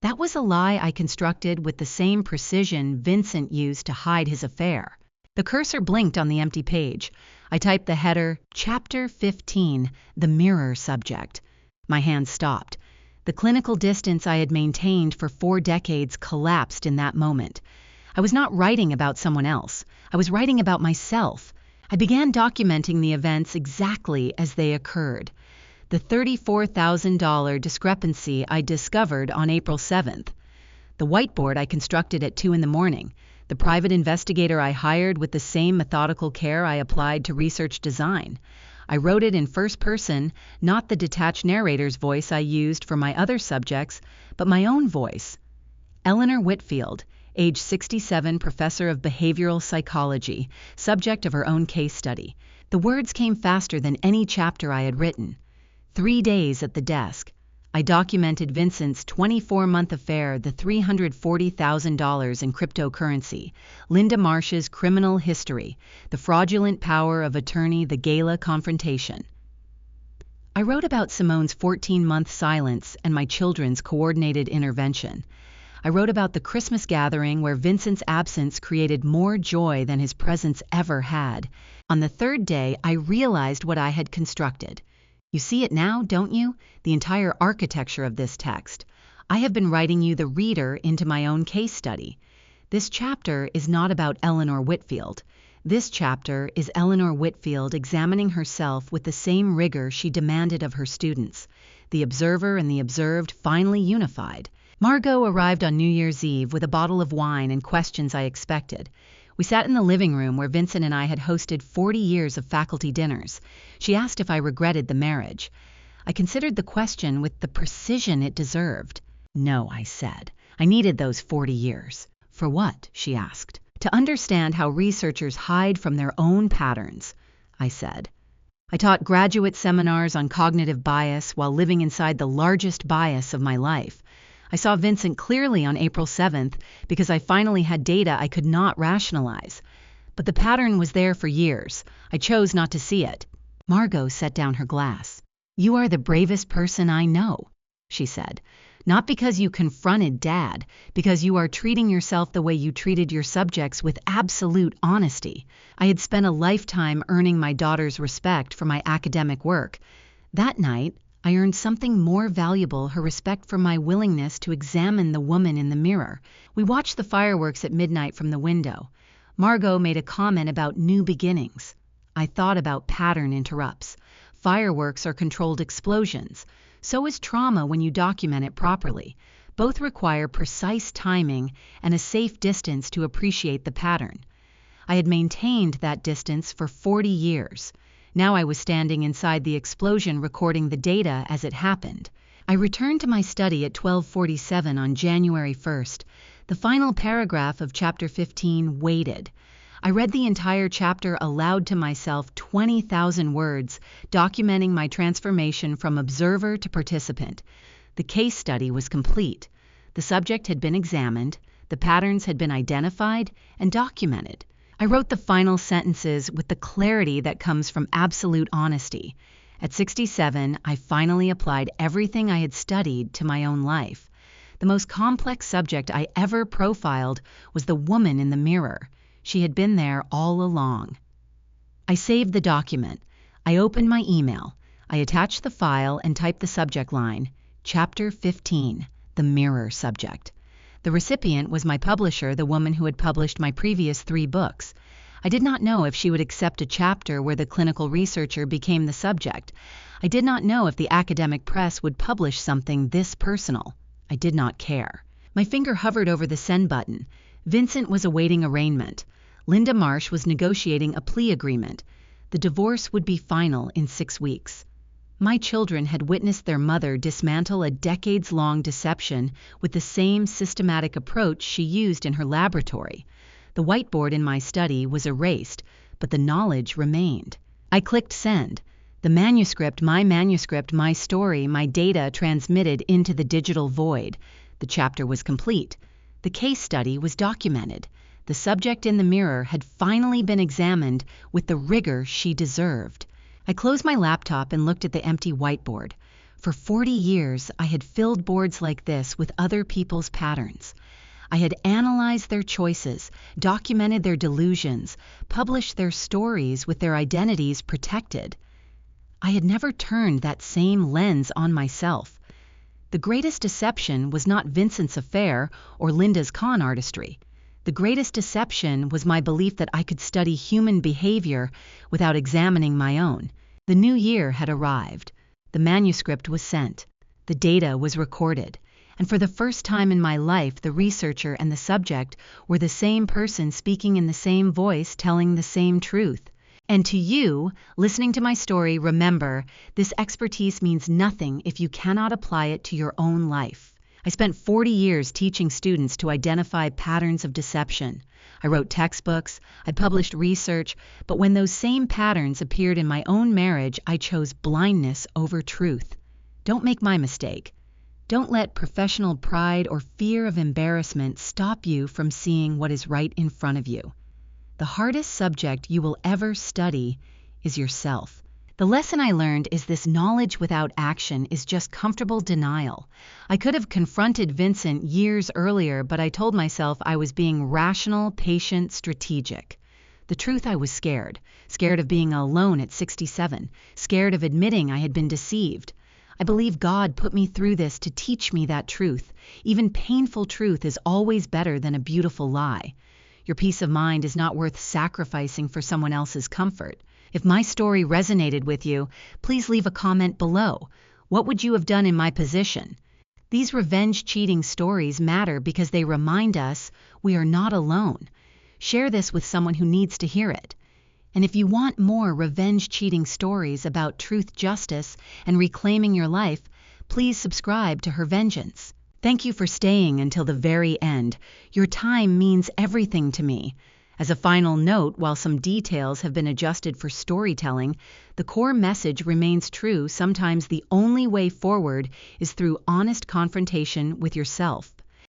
That was a lie I constructed with the same precision Vincent used to hide his affair. The cursor blinked on the empty page. I typed the header, Chapter 15, the mirror subject. My hand stopped. The clinical distance I had maintained for 4 decades collapsed in that moment. I was not writing about someone else. I was writing about myself. I began documenting the events exactly as they occurred. The $34,000 discrepancy I discovered on April 7th. The whiteboard I constructed at 2 in the morning. The private investigator I hired with the same methodical care I applied to research design. I wrote it in first person, not the detached narrator's voice I used for my other subjects, but my own voice. Eleanor Whitfield, age 67, professor of behavioral psychology, subject of her own case study. The words came faster than any chapter I had written. 3 days at the desk. I documented Vincent's 24-month affair, the $340,000 in cryptocurrency, Linda Marsh's criminal history, the fraudulent power of attorney, the gala confrontation. I wrote about Simone's 14-month silence and my children's coordinated intervention. I wrote about the Christmas gathering where Vincent's absence created more joy than his presence ever had. On the third day, I realized what I had constructed. You see it now, don't you? The entire architecture of this text. I have been writing you, the reader, into my own case study. This chapter is not about Eleanor Whitfield. This chapter is Eleanor Whitfield examining herself with the same rigor she demanded of her students. The observer and the observed finally unified. Margot arrived on New Year's Eve with a bottle of wine and questions I expected. We sat in the living room where Vincent and I had hosted 40 years of faculty dinners. She asked if I regretted the marriage. I considered the question with the precision it deserved. No, I said. I needed those 40 years. For what? She asked. To understand how researchers hide from their own patterns, I said. I taught graduate seminars on cognitive bias while living inside the largest bias of my life. I saw Vincent clearly on April 7th because I finally had data I could not rationalize. But the pattern was there for years. I chose not to see it. Margot set down her glass. You are the bravest person I know, she said. Not because you confronted Dad, because you are treating yourself the way you treated your subjects with absolute honesty. I had spent a lifetime earning my daughter's respect for my academic work. That night, I earned something more valuable, her respect for my willingness to examine the woman in the mirror. We watched the fireworks at midnight from the window. Margot made a comment about new beginnings. I thought about pattern interrupts. Fireworks are controlled explosions. So is trauma when you document it properly. Both require precise timing and a safe distance to appreciate the pattern. I had maintained that distance for 40 years. Now I was standing inside the explosion recording the data as it happened. I returned to my study at 12:47 on January 1st. The final paragraph of Chapter 15 waited. I read the entire chapter aloud to myself, 20,000 words, documenting my transformation from observer to participant. The case study was complete. The subject had been examined, the patterns had been identified and documented. I wrote the final sentences with the clarity that comes from absolute honesty. At 67, I finally applied everything I had studied to my own life. The most complex subject I ever profiled was the woman in the mirror. She had been there all along. I saved the document. I opened my email. I attached the file and typed the subject line, Chapter 15, the mirror subject. The recipient was my publisher, the woman who had published my previous 3 books. I did not know if she would accept a chapter where the clinical researcher became the subject. I did not know if the academic press would publish something this personal. I did not care. My finger hovered over the send button. Vincent was awaiting arraignment. Linda Marsh was negotiating a plea agreement. The divorce would be final in 6 weeks. My children had witnessed their mother dismantle a decades-long deception with the same systematic approach she used in her laboratory. The whiteboard in my study was erased, but the knowledge remained. I clicked send. The manuscript, my story, my data transmitted into the digital void. The chapter was complete. The case study was documented. The subject in the mirror had finally been examined with the rigor she deserved. I closed my laptop and looked at the empty whiteboard. For 40 years, I had filled boards like this with other people's patterns. I had analyzed their choices, documented their delusions, published their stories with their identities protected. I had never turned that same lens on myself. The greatest deception was not Vincent's affair or Linda's con artistry. The greatest deception was my belief that I could study human behavior without examining my own. The new year had arrived. The manuscript was sent. The data was recorded. And for the first time in my life, the researcher and the subject were the same person speaking in the same voice, telling the same truth. And to you, listening to my story, remember, this expertise means nothing if you cannot apply it to your own life. I spent 40 years teaching students to identify patterns of deception. I wrote textbooks, I published research, but when those same patterns appeared in my own marriage, I chose blindness over truth. Don't make my mistake. Don't let professional pride or fear of embarrassment stop you from seeing what is right in front of you. The hardest subject you will ever study is yourself. The lesson I learned is this: knowledge without action is just comfortable denial. I could have confronted Vincent years earlier, but I told myself I was being rational, patient, strategic. The truth, I was scared. Scared of being alone at 67. Scared of admitting I had been deceived. I believe God put me through this to teach me that truth. Even painful truth is always better than a beautiful lie. Your peace of mind is not worth sacrificing for someone else's comfort. If my story resonated with you, please leave a comment below. What would you have done in my position? These revenge cheating stories matter because they remind us we are not alone. Share this with someone who needs to hear it. And if you want more revenge cheating stories about truth, justice, and reclaiming your life, please subscribe to Her Vengeance. Thank you for staying until the very end. Your time means everything to me. As a final note, while some details have been adjusted for storytelling, the core message remains true. Sometimes the only way forward is through honest confrontation with yourself.